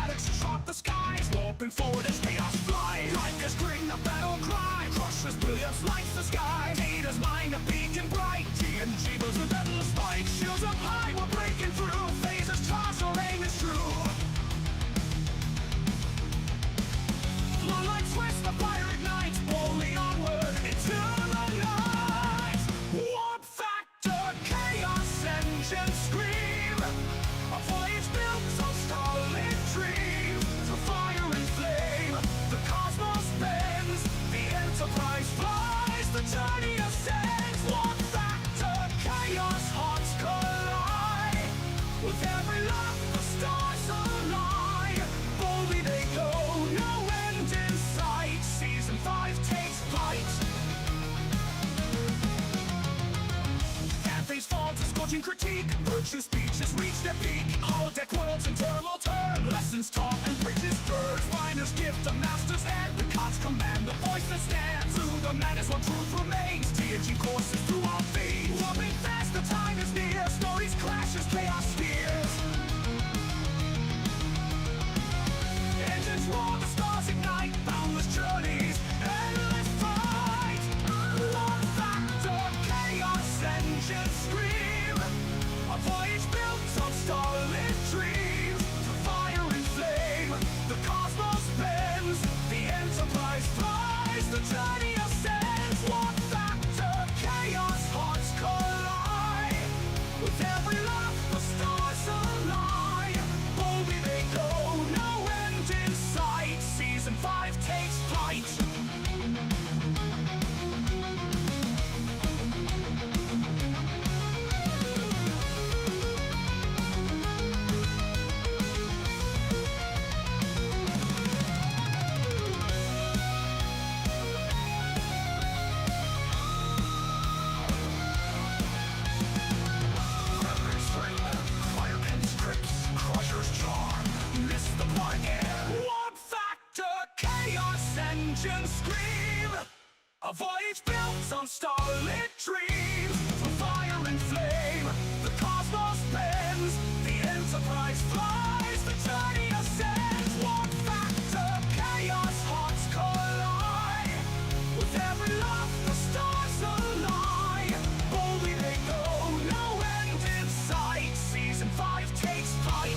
addicts chart the skies, warping forward as chaos flies. Like a scream, a battle cry, crushes brilliance lights the sky. Data's mind a beacon bright, TNG builds a deadly spike. Shields up high, we're breaking through, phases charged, our aim is true. Moonlight twists, the fire ignites, boldly onward into the night. Warp factor, chaos engine scream, a voyage built on starlit dreams. Through fire and flame, the cosmos bends, the Enterprise flies, the journey ascends. Warp factor, chaos hearts collide. With every laugh, the stars align. Boldly they go, no end in sight. Season 5 takes flight. Can't fall to scorching critique. Virtue speeches reach their peak. Holodeck worlds in turmoil turn. Lessons taught and bridges burned. Finder's gift, a master's hand. The God's command, the voice that stands. Through the madness, one truth remains. TNG courses through our veins. Warping fast, the time is near. Stories clashes, chaos spheres. Engines roar, the stars ignite. Boundless journeys, endless fight. Warp factor, chaos engine scream, a voyage built on starlit dreams. Through fire and flame, the cosmos bends, the Enterprise flies, the journey ascends. Warp factor, chaos hearts collide. With every laugh, the stars align. Boldly they go, no end in sight. Season 5 takes flight. A voyage built on starlit dreams. Through fire and flame, the cosmos bends, the Enterprise flies, the journey ascends. Warp factor, chaos hearts collide. With every laugh, the stars align. Boldly they go, no end in sight. Season 5 takes flight.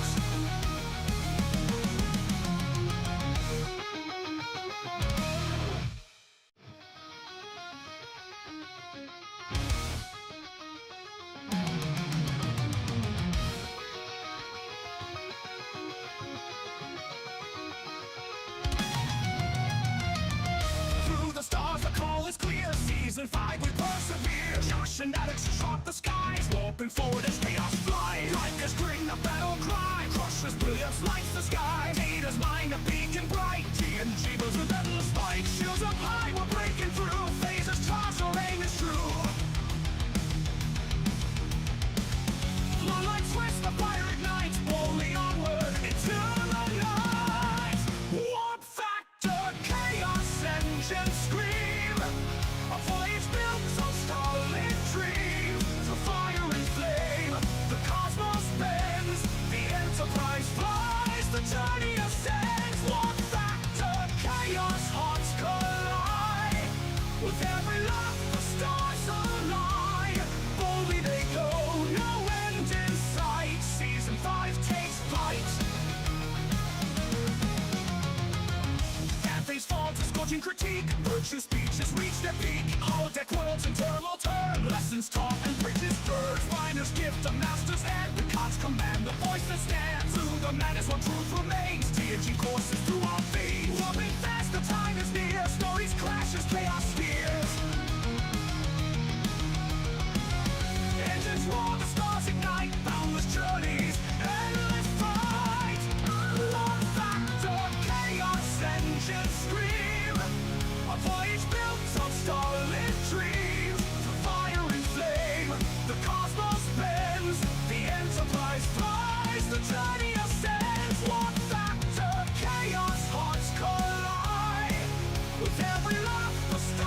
Season 5 we persevere. Josh and addicts chart the skies, warping forward as chaos flies. Like a scream, a battle cry, crushes brilliance lights the sky. Data's mind a beacon bright, TNG builds a deadly spike. Shields up high, we're breaking through, phases charged, our aim is true. Moonlight twists, the fire ignites, boldly onward into the night. Warp factor, chaos engine scream, a voyage built on starlit dreams. Through fire and flame, the cosmos bends, the Enterprise flies, the journey ascends. Warp factor, chaos hearts collide. With every laugh, the stars align. Boldly they go, no end in sight. Season 5 takes flight. Anthems fall to scorching critique. Virtue speeches reach their peak. Holodeck worlds in turmoil turn. Lessons taught and bridges burned. Finder's gift, a master's hand. The God's command, the voice that stands. Through the madness, one truth remains. TNG courses through our veins. Warping fast, the time is near. Stories clashes, chaos spheres. Engines roar, the stars ignite. Boundless journeys, endless fight. Warp factor, chaos engine scream, a voyage built on starlit dreams. Through fire and flame, the cosmos bends, the Enterprise flies, the journey ascends. Warp factor, chaos hearts collide. With every laugh, the stars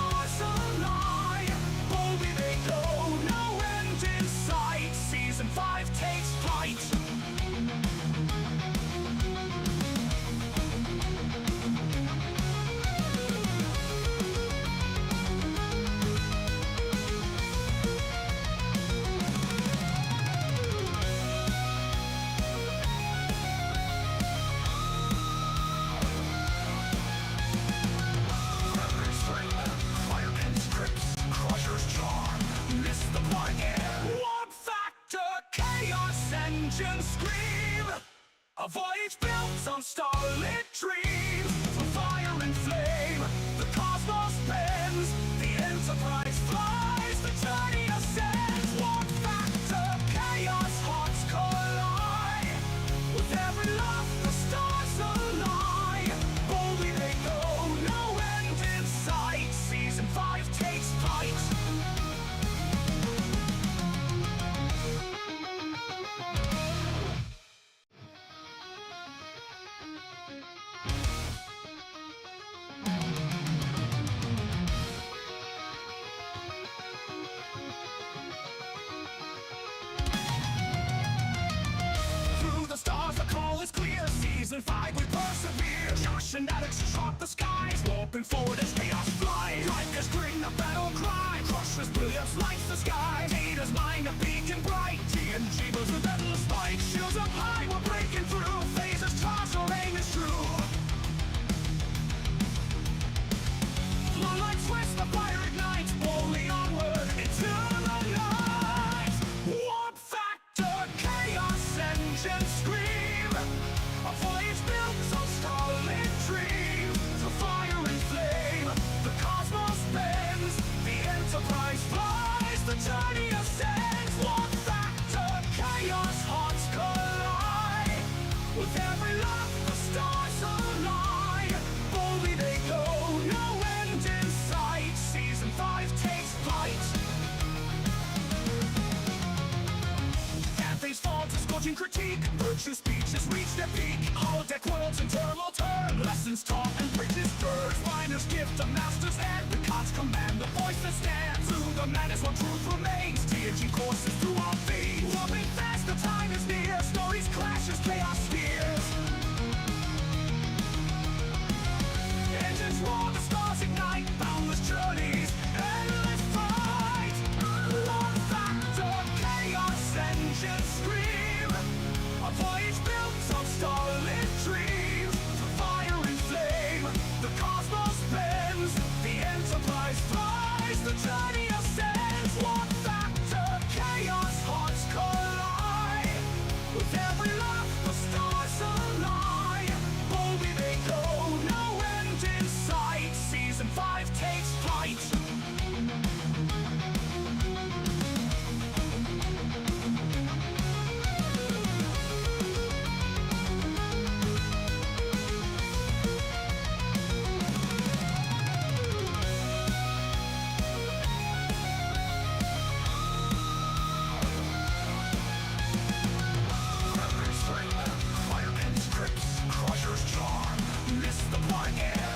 A voyage built on starlit dreams, from fire and flame, the cosmos bends, the Enterprise flies, the journey ascends. Warp factor, chaos, hearts collide. With every laugh, the stars align. Boldly they go, no end in sight. Season 5 takes flight. Through the stars, the call is clear. Season 5, we persevere. Josh and Alex chart the skies, warping forward as chaos flies. Riker's grin, the battle cry. Crusher's brilliance lights the sky. Data's mind, a beacon bright. TNG blows with endless spike. Shields up high, we're breaking through. Phases toss, our aim is true. Moonlight twists, the fire ignites. Boldly onward into the night. Warp factor, chaos engine scream. A voyage built on starlit dreams. Through fire and flame, the cosmos bends. The Enterprise flies, the journey ascends. Warp factor, chaos, hearts collide. With every laugh, the stars align. Boldly they go, no end in sight. Season 5 takes flight. Anthe's fall to scorching critique. Virtue speeches reach their peak. Holodeck worlds in turmoil turn. Lessons taught and bridges burned. Refiner's gift, a master's hand. The Picard's command, the voice that stands. Through the madness, one truth remains. TNG courses through our veins. Warping fast, the time is near. Stories clash as chaos steers. Engines roar, the stars ignite. Boundless journeys, endless fight. Warp factor, chaos engines scream. A voyage built on starlit dreams. Through fire and flame, the cosmos bends. The Enterprise flies, the journey ascends. Warp factor, chaos, hearts collide. With every laugh, the stars align. Boldly they go, no end in sight. Season 5 takes flight.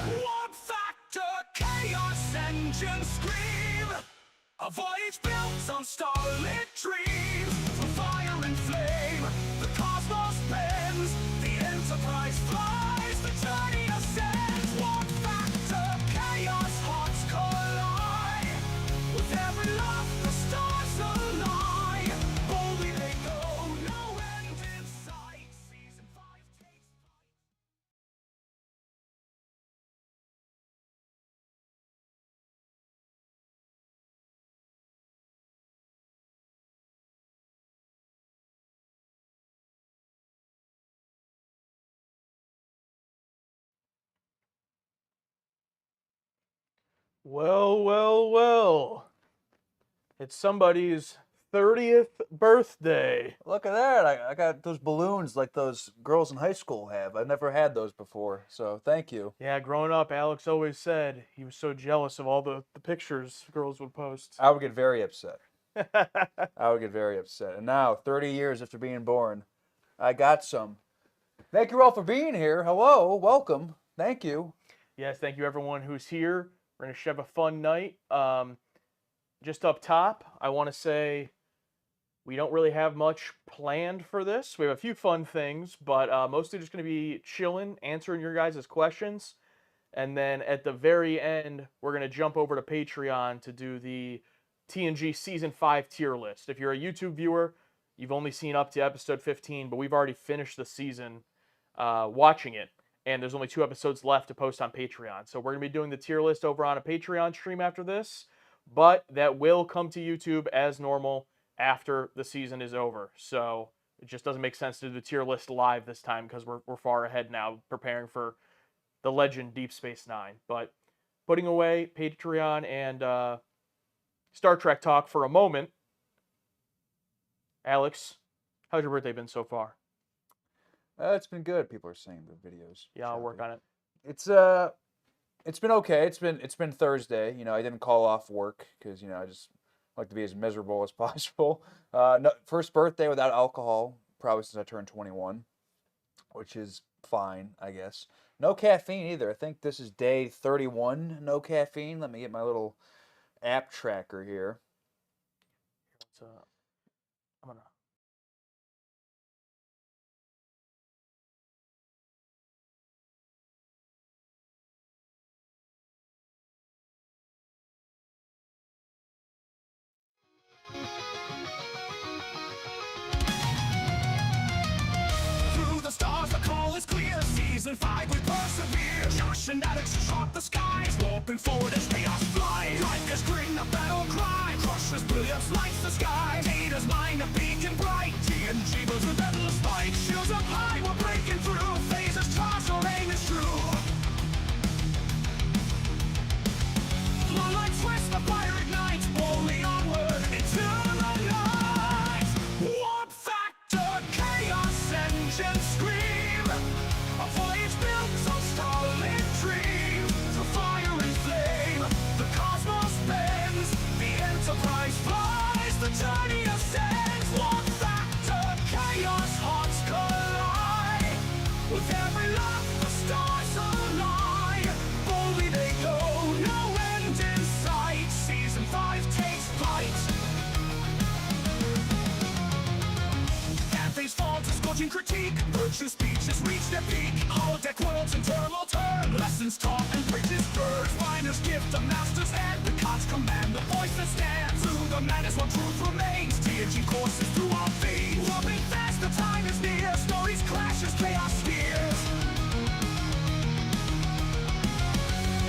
Warp factor, chaos engine scream. A voyage built on starlit dreams. From fire and flame, the cosmos bends. The Enterprise flies, the journey ascends. Warp factor, chaos, hearts collide. With every laugh, the stars align. Boldly they go, no end in sight. Season 5 takes flight. Well, well, well. It's somebody's 30th birthday. Look at that. I got those balloons like those girls in high school have. I've never had those before, so thank you. Yeah, growing up, Alex always said he was so jealous of all the pictures girls would post. I would get very upset. I would get very upset. And now, 30 years after being born, I got some. Thank you all for being here. Hello, welcome. Thank you. Yes, thank you everyone who's here. We're going to have a fun night. Just up top, I want to say we don't really have much planned for this. We have a few fun things, but mostly just going to be chilling, answering your guys' questions. And then at the very end, we're going to jump over to Patreon to do the TNG Season 5 tier list. If you're a YouTube viewer, you've only seen up to episode 15, but we've already finished the season watching it. And there's only 2 episodes left to post on Patreon. So we're going to be doing the tier list over on a Patreon stream after this. But that will come to YouTube as normal after the season is over. So It just doesn't make sense to do the tier list live this time because we're far ahead now, preparing for the legend Deep Space Nine. But putting away Patreon and Star Trek talk for a moment, Alex, how's your birthday been so far? It's been good. People are saying the videos. Yeah, I'll work on it. It's been okay. It's been Thursday. You know, I didn't call off work because I just like to be as miserable as possible. No, first birthday without alcohol, probably since I turned 21, which is fine, I guess. No caffeine either. I think this is day 31. No caffeine. Let me get my little app tracker here. I'm gonna. Through the stars, the call is clear. Season 5, we persevere. Josh and Alex chart the skies, warping forward as chaos flies. Life is green, the battle cry. Crushes brilliance, lights the sky. Data's mind, a beacon bright. TNG builds relentless spike. Shields up high, we're breaking through. Phases toss, our aim is true. Moonlight twists, the fire ignites. Boldly onward into the night. Warp factor, chaos engine scream. A voyage built on starlit dreams. Through fire and flame, the cosmos bends. The Enterprise flies, the journey ascends. Warp factor, chaos hearts collide. With every laugh, the stars align. Boldly they go, no end in sight. Season 5 takes flight. Anthems fall to scorching critique. Virtue speeches reach their peak. Holodeck worlds in turmoil turn. Lessons taught and bridges burned. Finest gift, a master's hand. The gods command, the voice that stands. Through the madness, one truth remains. TNG courses through our veins. Warping fast, the time is near. Stories clash as chaos steers.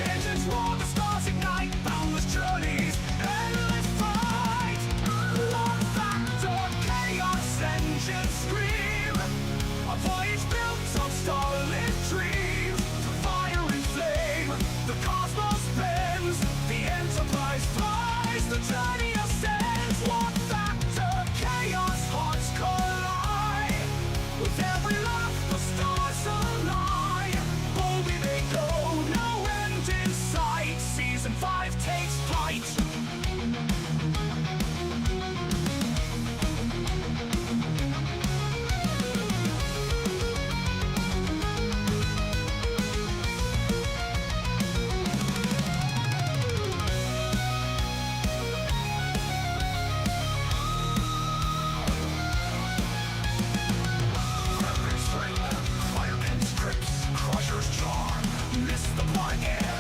Engines roar, the stars ignite. Boundless journeys, endless fight. Warp factor, chaos engine scream. A voyage built on starlit dreams. Through fire and flame, the cosmos bends. The Enterprise flies, the journey ascends. Warp factor, chaos hearts collide. With every laugh, the stars align. Boldly they go, no end in sight. Season 5 takes flight.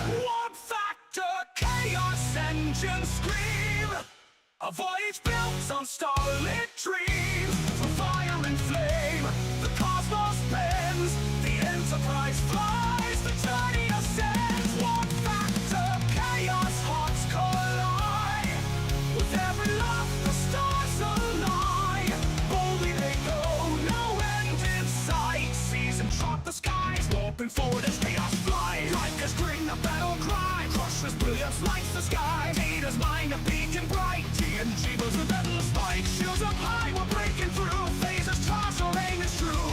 Warp factor, chaos engine scream. A voyage built on starlit dreams. Through fire and flame, the cosmos bends. The Enterprise flies, the journey ascends. Warp factor, chaos hearts collide. With every laugh, the stars align. Boldly they go, no end in sight. Season chart the skies, warping forward as chaos flies. Life is green, the battle cry. Crushes brilliance, lights the sky. Data's mind, a beacon bright. TNG builds relentless spike. Shields up high, we're breaking through. Phases toss, our aim is true.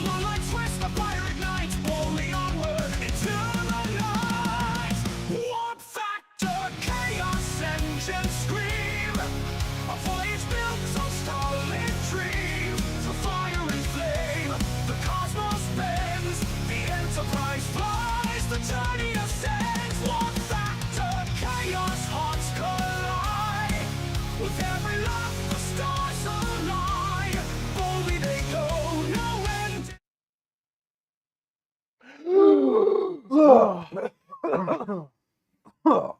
Moonlight twists, the fire ignites. Boldly onward into the night. Warp factor, chaos engine scream. A voyage built on starlit dreams. Through fire and flame, the cosmos bends. The Enterprise flies, the journey ascends. Warp factor, chaos hearts collide. With every laugh, the stars align. Boldly they go, no end.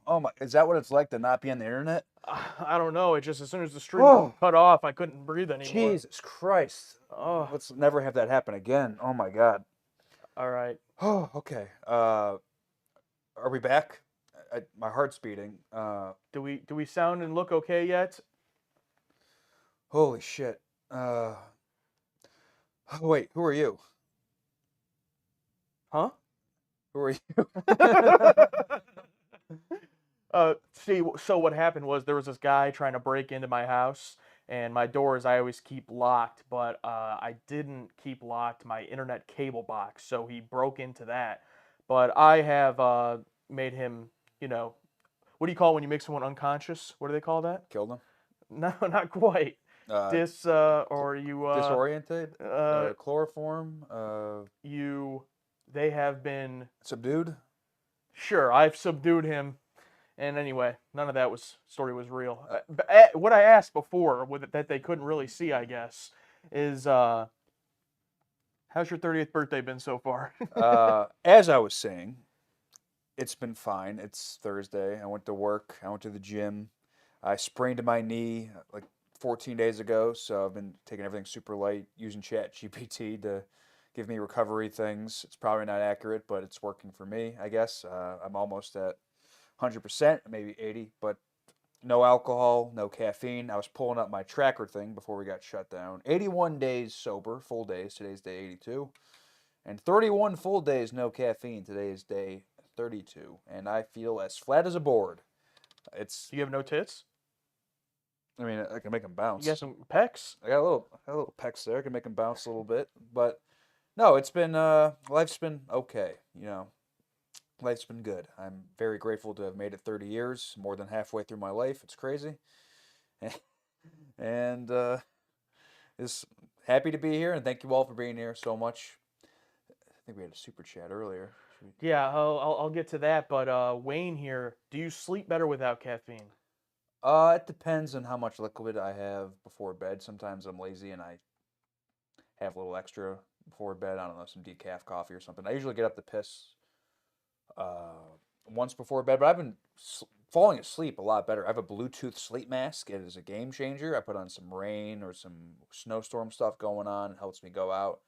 Oh my! Is that what it's like to not be on the internet? I don't know. It just as soon as the stream cut off, I couldn't breathe anymore. Jesus Christ! Oh, Let's never have that happen again. Oh my God. all right. Oh, okay. Are we back? My heart's beating. Do we sound and look okay yet? Holy shit. Wait, who are you? Huh? Who are you? See, so what happened was there was this guy trying to break into my house, and my doors I always keep locked, but I didn't keep locked my internet cable box, so he broke into that. But I have made him, you know, what do you call it when you make someone unconscious? What do they call that? Killed him? No, not quite. Uh, Dis cl- or you Disoriented? uh Chloroform? you they have been Subdued? sure. I've subdued him. And anyway, none of that story was real. Uh, What I asked before, that they couldn't really see, I guess, is how's your 30th birthday been so far? as I was saying, it's been fine. It's Thursday. I went to work. I went to the gym. I sprained my knee like 14 days ago, so I've been taking everything super light, using Chat GPT to give me recovery things. It's probably not accurate, but it's working for me, I guess. I'm almost at 100%, maybe 80, but no alcohol, no caffeine. I was pulling up my tracker thing before we got shut down. 81 days sober, full days. Today's day 82. And 31 full days no caffeine. Today is day 32. And I feel as flat as a board. It's, You have no tits? I mean, I can make them You bounce. got some pecs? I got a little pecs there. I can make them bounce a little bit. But no, it's been, life's been okay. You know, life's been good. I'm very grateful to have made it 30 years, more than halfway through my life. It's crazy. And is happy to be here, and thank you all for being here so much. I think we had a super chat earlier. Yeah, I'll get to that. But Wayne here, do you sleep better without caffeine? It depends on how much liquid I have before bed. Sometimes I'm lazy and I have a little extra before bed. I don't know, some decaf coffee or something. I usually get up to piss uh, once before bed, but I've been falling asleep a lot better. I have a Bluetooth sleep mask. It is a game changer. I put on some rain or some snowstorm stuff going on. It helps me go out.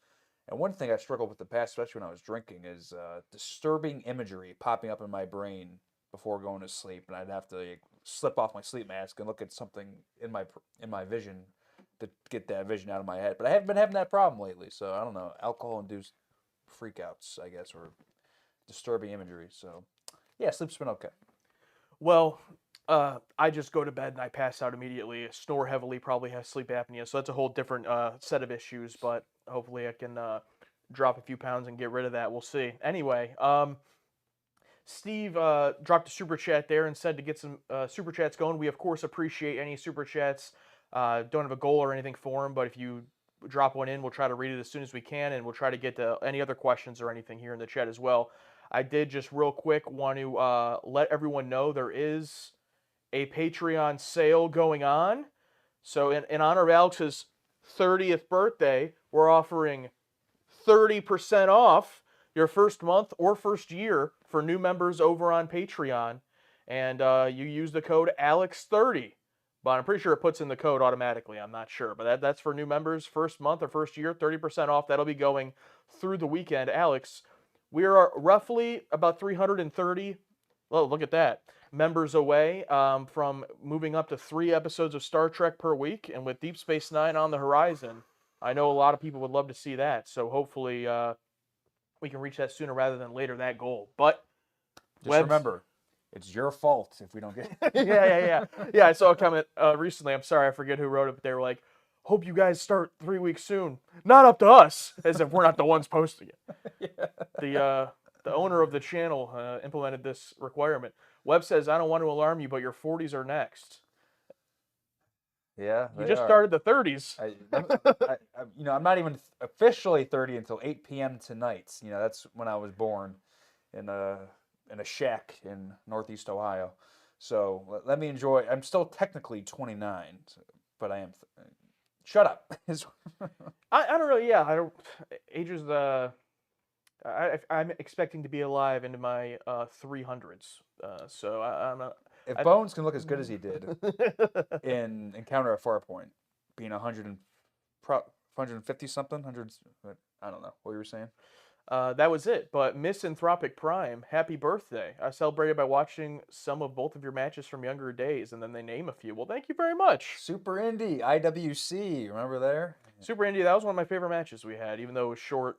And one thing I struggled with the past, especially when I was drinking, is disturbing imagery popping up in my brain before going to sleep, and I'd have to like, slip off my sleep mask and look at something in my vision to get that vision out of my head. But I haven't been having that problem lately, so I don't know. Alcohol-induced freakouts, I guess, or disturbing imagery. So yeah, sleep's been okay. Well, I just go to bed and I pass out immediately. Snore heavily, probably has sleep apnea, so that's a whole different set of issues. But hopefully, I can drop a few pounds and get rid of that. We'll see. Anyway, Steve dropped a super chat there and said to get some super chats going. We of course appreciate any super chats. Don't have a goal or anything for them, but if you drop one in, we'll try to read it as soon as we can, and we'll try to get to any other questions or anything here in the chat as well. I did just real quick want to let everyone know there is a Patreon sale going on. So in honor of Alex's 30th birthday, we're offering 30% off your first month or first year for new members over on Patreon. And you use the code ALEX30. But I'm pretty sure it puts in the code automatically. I'm not sure. But that's for new members, first month or first year, 30% off. That'll be going through the weekend. Alex, we are roughly about 330. Oh, look at that. Members away from moving up to 3 episodes of Star Trek per week. And with Deep Space Nine on the horizon, I know a lot of people would love to see that. So hopefully we can reach that sooner rather than later, that goal. But Just remember, it's your fault if we don't get yeah. I saw a comment recently. I'm sorry, I forget who wrote it, but they were like, "Hope you guys start 3 weeks soon." Not up to us, as if we're not the ones posting it. Yeah. The owner of the channel implemented this requirement. Webb says, "I don't want to alarm you, but your 40s are next." Yeah, You just started the 30s. I'm not even officially 30 until 8 p.m. tonight. You know, that's when I was born in a shack in Northeast Ohio. So let me enjoy. I'm still technically 29, but I am. Shut up. I don't know. Yeah, I don't. Age is I'm expecting to be alive into my 300s. So I'm not. If Bones can look as good as he did in Encounter at Farpoint, being 150 something, hundreds, I don't know what you were saying. That was it. But Misanthropic Prime, happy birthday. I celebrated by watching some of both of your matches from younger days, and then they name a few. Well, thank you very much. Super Indie, IWC, remember there? Super Indy, that was one of my favorite matches we had, even though it was short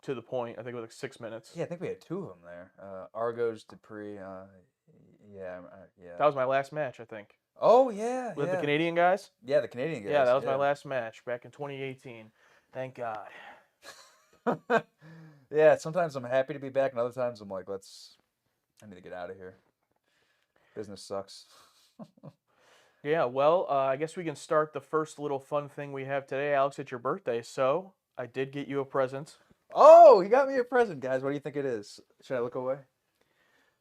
to the point. I think it was like 6 minutes. Yeah, I think we had two of them there. Argos, Dupree, yeah. That was my last match, I think. Oh, yeah, With yeah. the Canadian guys? Yeah, the Canadian guys. Yeah, that was my last match back in 2018. Thank God. Yeah, sometimes I'm happy to be back, and other times I'm like, I need to get out of here. Business sucks. Yeah, well, I guess we can start the first little fun thing we have today. Alex, it's your birthday, so I did get you a present. Oh, he got me a present, guys. What do you think it is? Should I look away?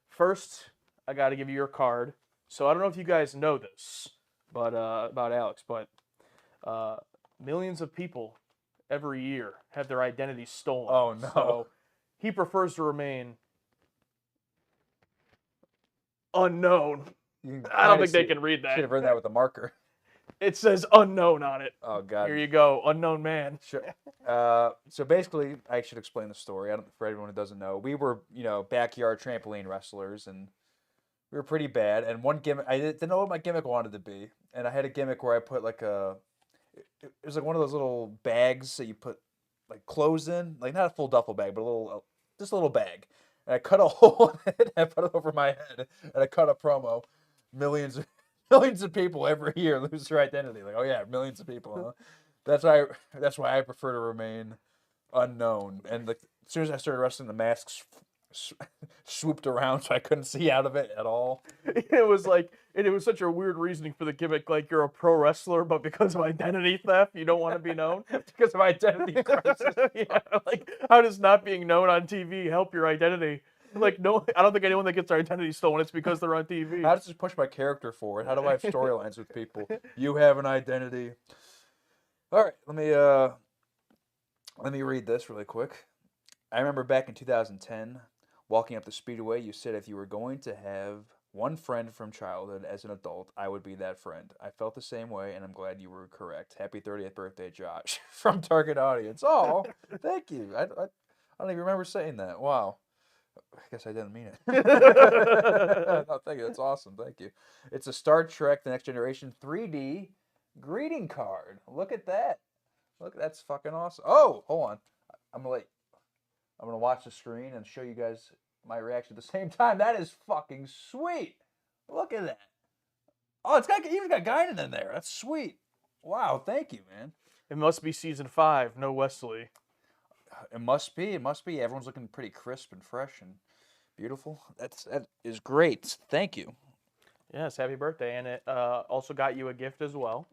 First, I got to give you your card. So I don't know if you guys know this, but about Alex, but millions of people every year have their identities stolen. Oh, no. So he prefers to remain unknown. I don't think they can read that. Should have written that with a marker. It says unknown on it. Oh, God. Here you go, unknown man. Sure. So basically, I should explain the story. For everyone who doesn't know, we were, backyard trampoline wrestlers, and we were pretty bad. And one gimmick, I didn't know what my gimmick wanted to be, and I had a gimmick where I put like it was like one of those little bags that you put like clothes in, like not a full duffel bag, but just a little bag. And I cut a hole in it, and I put it over my head, and I cut a promo. Millions of people every year lose their identity. Like, oh yeah, millions of people. Huh? That's why I prefer to remain unknown. And as soon as I started wrestling, the masks swooped around, so I couldn't see out of it at all. It was like, and it was such a weird reasoning for the gimmick. Like, you're a pro wrestler, but because of identity theft, you don't want to be known. Because of identity crisis. Yeah, like, how does not being known on TV help your identity? Like, no, I don't think anyone that gets their identity stolen, it's because they're on TV. How does this push my character forward? How do I have storylines with people? You have an identity. All right, let me read this really quick. I remember back in 2010, walking up the speedway, you said if you were going to have one friend from childhood as an adult, I would be that friend. I felt the same way, and I'm glad you were correct. Happy 30th birthday, Josh, from Target Audience. Oh, thank you. I don't even remember saying that. Wow. I guess I didn't mean it. No, thank you. That's awesome. Thank you. It's a Star Trek The Next Generation 3D greeting card. Look at that. Look, that's fucking awesome. Oh, hold on. I'm gonna watch the screen and show you guys my reaction at the same time. That is fucking sweet. Look at that. Oh, even got Guinan in there. That's sweet. Wow, thank you, man. It must be season 5, no Wesley. It must be. It must be. Everyone's looking pretty crisp and fresh and beautiful. That is great. Thank you. Yes, happy birthday. And it also got you a gift as well.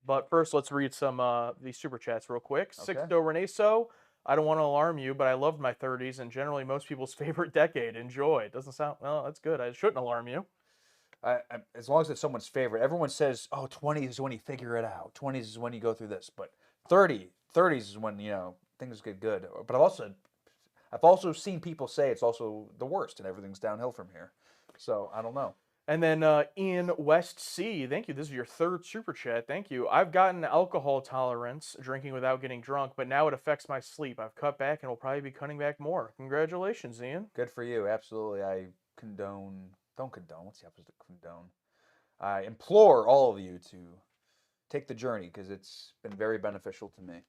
But first, let's read some these super chats real quick. Okay. Sixto Reneso, I don't want to alarm you, but I loved my 30s and generally most people's favorite decade. Enjoy. Doesn't sound, well, that's good. I shouldn't alarm you. As long as it's someone's favorite. Everyone says, oh, 20s is when you figure it out. 20s is when you go through this. But 30s is when, things get good. But I've also seen people say it's also the worst and everything's downhill from here. So I don't know. And then Ian West C, thank you. This is your third super chat. Thank you. I've gotten alcohol tolerance, drinking without getting drunk, but now it affects my sleep. I've cut back and will probably be cutting back more. Congratulations, Ian. Good for you. Absolutely. Don't condone. What's the opposite of condone? I implore all of you to take the journey because it's been very beneficial to me.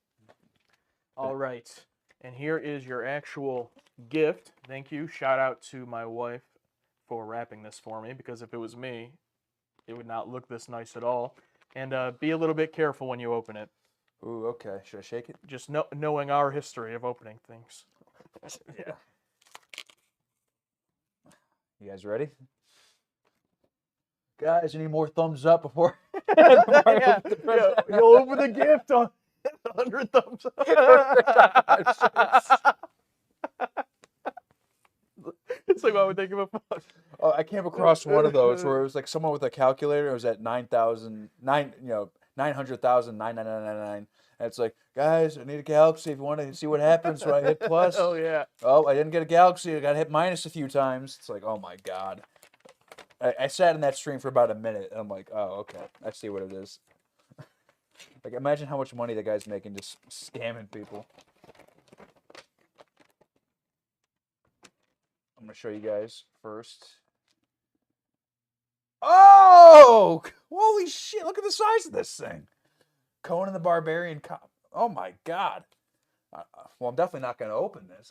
All right. And here is your actual gift. Thank you. Shout out to my wife for wrapping this for me, because if it was me, it would not look this nice at all. And be a little bit careful when you open it. Ooh, okay. Should I shake it? Just knowing our history of opening things. Yeah. You guys ready? Guys, any more thumbs up before, Yeah, you'll open the gift on 100 thumbs up. It's like, why would they give a fuck? Oh, I came across one of those where it was like someone with a calculator. It was at 900,999. And it's like, guys, I need a galaxy if you want to see what happens when I hit plus. Oh, yeah. Oh, I didn't get a galaxy. I got hit minus a few times. It's like, oh my God. I sat in that stream for about a minute. And I'm like, oh, okay. I see what it is. Like, imagine how much money the guy's making just scamming people. I'm gonna show you guys first. Oh, holy shit! Look at the size of this thing. Conan the Barbarian cop. Oh my god. Well, I'm definitely not gonna open this.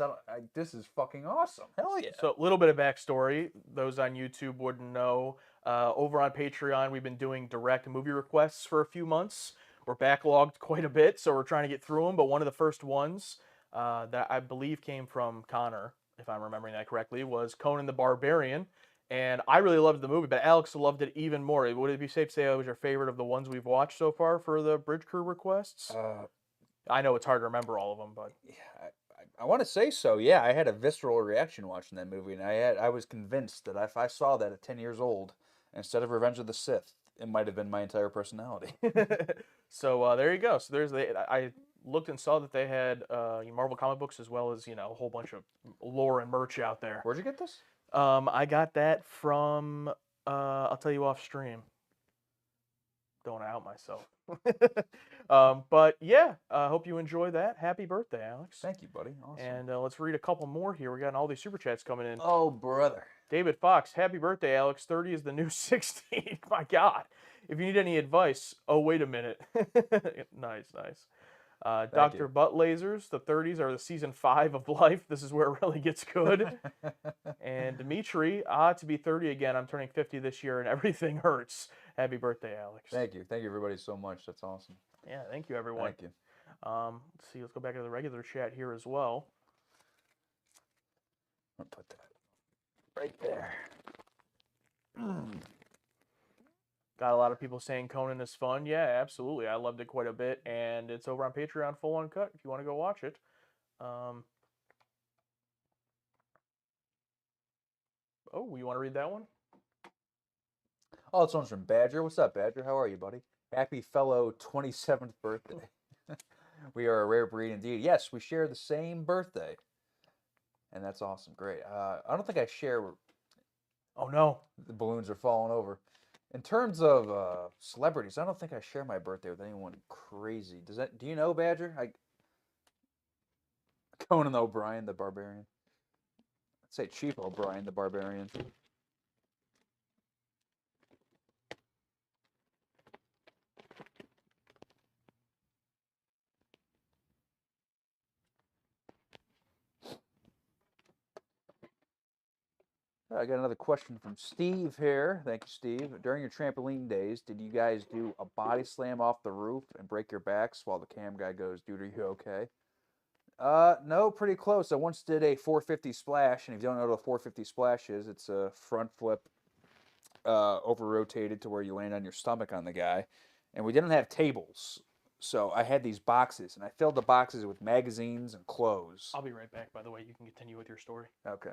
This is fucking awesome. Hell yeah. So a little bit of backstory. Those on YouTube wouldn't know. Over on Patreon, we've been doing direct movie requests for a few months. We're backlogged quite a bit, so we're trying to get through them. But one of the first ones that I believe came from Connor, if I'm remembering that correctly, was Conan the Barbarian. And I really loved the movie, but Alex loved it even more. Would it be safe to say it was your favorite of the ones we've watched so far for the Bridge Crew requests? I know it's hard to remember all of them, but Yeah, I want to say so. Yeah, I had a visceral reaction watching that movie, and I was convinced that if I saw that at 10 years old, instead of Revenge of the Sith, it might have been my entire personality. so there you go. So I looked and saw that they had Marvel comic books as well as a whole bunch of lore and merch out there. Where'd you get this? I got that from I'll tell you off stream. Don't want to out myself. But yeah, hope you enjoy that. Happy birthday, Alex. Thank you, buddy. Awesome. And let's read a couple more here. We got all these super chats coming in. Oh, brother. David Fox, happy birthday, Alex. 30 is the new 16. My God. If you need any advice, oh, wait a minute. Nice. Dr. Butt Lasers, the 30s are the season 5 of life. This is where it really gets good. And Dimitri, to be 30 again. I'm turning 50 this year and everything hurts. Happy birthday, Alex. Thank you, everybody, so much. That's awesome. Yeah, thank you, everyone. Thank you. Let's see. Let's go back to the regular chat here as well. I'll put that right there. Got a lot of people saying Conan is fun. Yeah, absolutely. I loved it quite a bit, and it's over on Patreon, full uncut. If you want to go watch it. Oh, you want to read that one? Oh, this one's from Badger. What's up, Badger? How are you, buddy? Happy fellow 27th birthday. We are a rare breed indeed. Yes, we share the same birthday. And that's awesome. Great. I don't think I share. Oh, no. The balloons are falling over. In terms of celebrities, I don't think I share my birthday with anyone crazy. Do you know, Badger? Conan O'Brien, the Barbarian. I'd say Chief O'Brien, the Barbarian. I got another question from Steve here. Thank you, Steve. During your trampoline days, did you guys do a body slam off the roof and break your backs while the cam guy goes, dude, are you okay? No, pretty close. I once did a 450 splash, and if you don't know what a 450 splash is, it's a front flip over-rotated to where you land on your stomach on the guy. And we didn't have tables, so I had these boxes, and I filled the boxes with magazines and clothes. I'll be right back, by the way. You can continue with your story. Okay.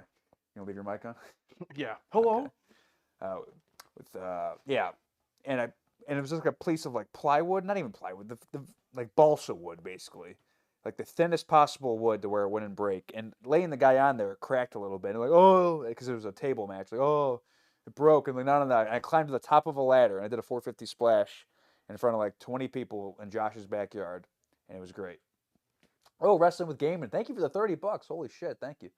You want to leave your mic on? Yeah. Hello? Okay. Yeah. And it was just like a piece of like plywood, not even plywood, the like balsa wood, basically. Like the thinnest possible wood to where it wouldn't break. And laying the guy on there, it cracked a little bit. And like, oh, because it was a table match. Like, oh, it broke. And like, none of that. And I climbed to the top of a ladder and I did a 450 splash in front of like 20 people in Josh's backyard. And it was great. Oh, Wrestling with Gaiman. Thank you for the $30. Holy shit. Thank you.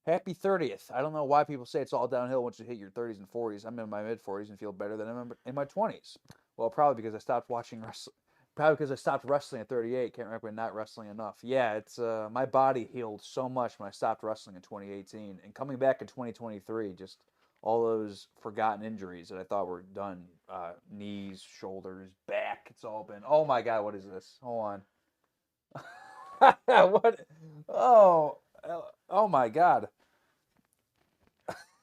Happy 30th. I don't know why people say it's all downhill once you hit your 30s and 40s. I'm in my mid-40s and feel better than I'm in my 20s. Well, probably because I stopped watching wrestling. Probably because I stopped wrestling at 38. Can't remember not wrestling enough. Yeah, it's my body healed so much when I stopped wrestling in 2018. And coming back in 2023, just all those forgotten injuries that I thought were done. Knees, shoulders, back. It's all been... Oh, my God, what is this? Hold on. What? Oh my God.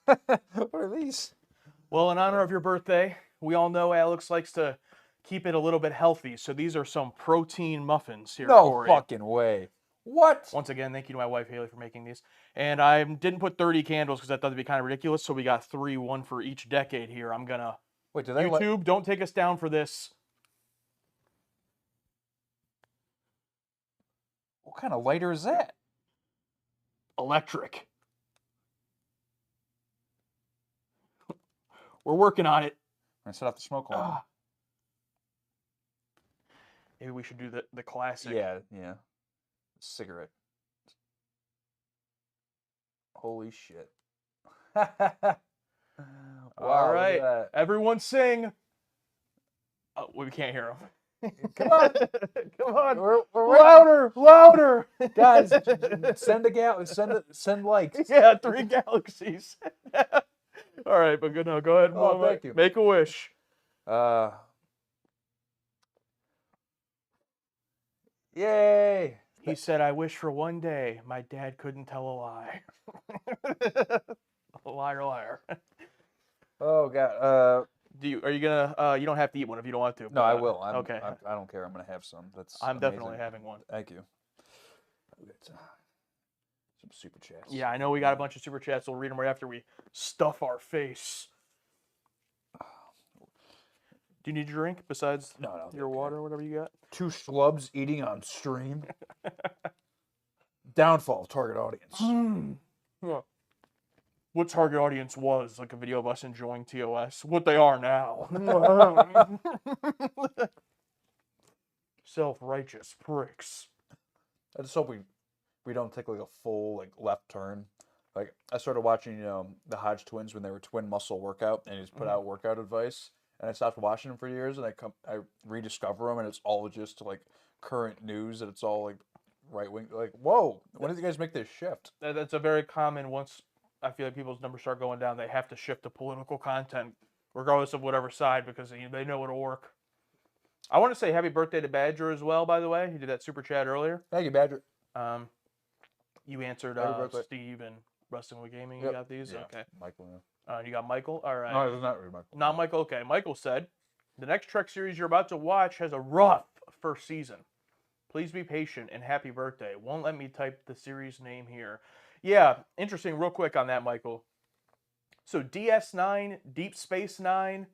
What are these? Well, in honor of your birthday, we all know Alex likes to keep it a little bit healthy. So these are some protein muffins here No for you. fucking way. What? Once again, thank you to my wife, Haley, for making these. And I didn't put 30 candles because I thought it'd be kind of ridiculous. So we got 3, 1 for each decade here. I'm going to... Wait, do they YouTube, don't take us down for this. What kind of lighter is that? Electric. We're working on it. I set off the smoke alarm. Maybe we should do the classic. Yeah. Cigarette. Holy shit. Wow, All look right, at that. everyone sing. Oh, we can't hear him. Come on. Come on. We're waiting. Louder. Guys, send likes. Yeah, 3 galaxies. All right, but no, go ahead. Oh, thank you. Make a wish. Yay. He said, "I wish for one day my dad couldn't tell a lie." Liar, liar. Oh god. Are you gonna? You don't have to eat one if you don't want to. No, but, I will. okay. I don't care. I'm gonna have some. That's. I'm definitely amazing. having one. Thank you. We got some super chats. Yeah, I know we got a bunch of super chats. We'll read them right after we stuff our face. Do you need a drink besides No, your water or whatever you got? 2 schlubs eating on stream. Downfall of target audience. Yeah. What target audience was like a video of us enjoying TOS. What they are now. Self-righteous pricks. I just hope we don't take like a full like left turn. Like I started watching the Hodge twins when they were twin muscle workout, and he just put out workout advice, and I stopped watching them for years, and I rediscover them, and it's all just like current news, and it's all like right wing. Like whoa, when did you guys make this shift? That's a very common. Once I feel like people's numbers start going down, they have to shift to political content, regardless of whatever side, because they know it'll work. I want to say happy birthday to Badger as well, by the way. He did that super chat earlier. Thank you, Badger. You answered Happy birthday. Steve and Wrestling with Gaming. Yep. You got these? Yeah. Okay. Michael. You got Michael? All right. No, it's not really Michael. Not Michael. Okay. Michael said, the next Trek series you're about to watch has a rough first season. Please be patient and happy birthday. Won't let me type the series name here. Yeah, interesting. Real quick on that, Michael. So DS9, Deep Space Nine,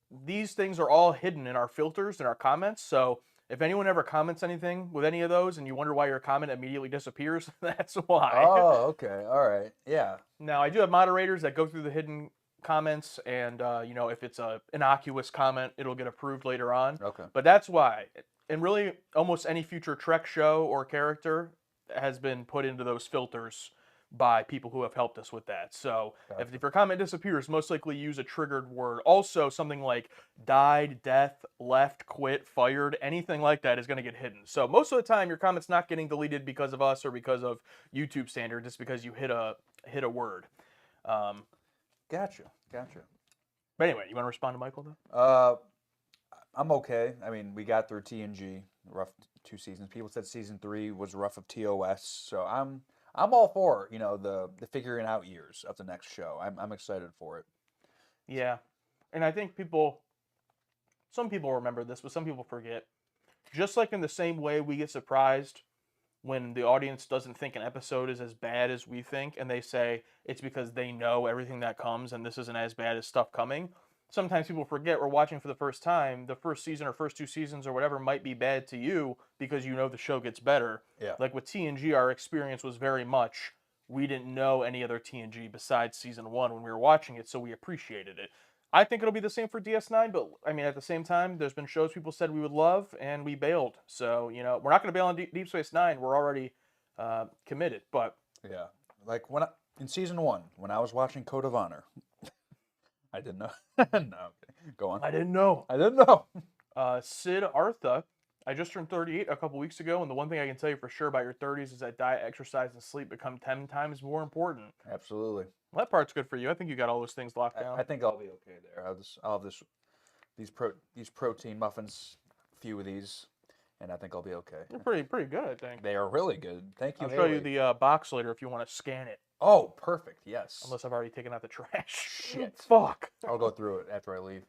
these things are all hidden in our filters and our comments. So if anyone ever comments anything with any of those and you wonder why your comment immediately disappears, that's why. Oh, okay. All right. Yeah. Now, I do have moderators that go through the hidden comments, and if it's a innocuous comment, it'll get approved later on. Okay. But that's why. And really, almost any future Trek show or character has been put into those filters by people who have helped us with that. So if your comment disappears, most likely use a triggered word. Also, something like died, death, left, quit, fired, anything like that is going to get hidden. So most of the time, your comment's not getting deleted because of us or because of YouTube standard, just because you hit a word. Gotcha. But anyway, you want to respond to Michael though? I'm okay. I mean, we got through TNG, rough 2 seasons. People said season 3 was rough of TOS, so I'm all for the figuring out years of the next show. I'm excited for it. Yeah, and I think some people remember this, but some people forget. Just like in the same way we get surprised when the audience doesn't think an episode is as bad as we think, and they say it's because they know everything that comes and this isn't as bad as stuff coming. Sometimes people forget we're watching for the first time. The first season or first 2 seasons or whatever might be bad to you because the show gets better. Yeah. Like with TNG, our experience was very much we didn't know any other TNG besides season 1 when we were watching it, so we appreciated it. I think it'll be the same for DS9, but I mean, at the same time, there's been shows people said we would love, and we bailed. So, we're not going to bail on Deep Space Nine. We're already committed, but... Yeah. Like in season 1, when I was watching Code of Honor, I didn't know. No, okay. Go on. I didn't know. Sid Artha, I just turned 38 a couple weeks ago, and the one thing I can tell you for sure about your 30s is that diet, exercise, and sleep become 10 times more important. Absolutely. Well, that part's good for you. I think you got all those things locked down. I think I'll be okay there. I'll have these protein muffins, a few of these, and I think I'll be okay. They're pretty good, I think. They are really good. Thank you. I'll show you the box later if you want to scan it. Oh, perfect. Yes. Unless I've already taken out the trash. Shit. Fuck. I'll go through it after I leave.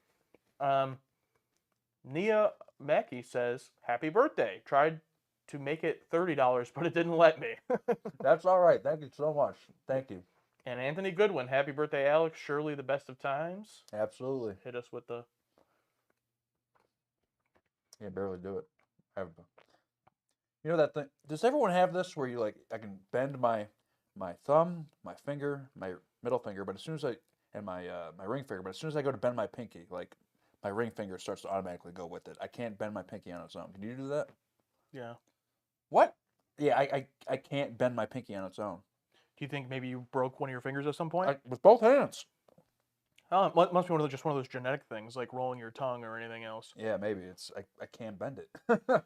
Nia Mackey says, happy birthday. Tried to make it $30, but it didn't let me. That's all right. Thank you so much. Thank you. And Anthony Goodwin, happy birthday, Alex. Surely the best of times. Absolutely. Hit us with the... Yeah, barely do it. That thing. Does everyone have this where you I can bend my thumb, my finger, my middle finger, but as soon as my ring finger, but as soon as I go to bend my pinky, my ring finger starts to automatically go with it. I can't bend my pinky on its own. Can you do that? Yeah. What? Yeah, I can't bend my pinky on its own. Do you think maybe you broke one of your fingers at some point? With both hands. Oh, must be just one of those genetic things, like rolling your tongue or anything else. Yeah, maybe it's I can't bend it.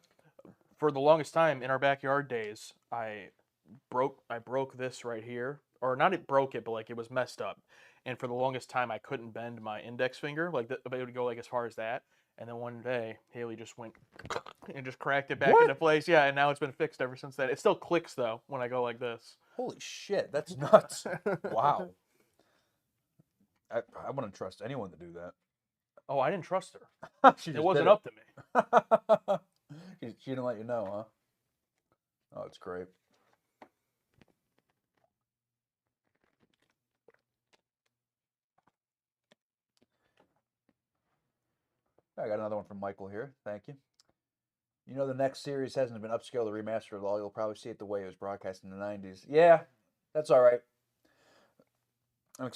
For the longest time in our backyard days, I broke this right here, or not it broke it, but like it was messed up. And for the longest time, I couldn't bend my index finger, like it would go like as far as that. And then one day, Haley just went and just cracked it back What? into place. Yeah, and now it's been fixed ever since then. It still clicks though when I go like this. Holy shit, that's nuts. Wow. I wouldn't trust anyone to do that. Oh, I didn't trust her. It wasn't up to me. She didn't let you know, huh? Oh, it's great. I got another one from Michael here. Thank you. You know the next series hasn't been upscaled or remastered at all. You'll probably see it the way it was broadcast in the 90s. Yeah, that's all right. I'm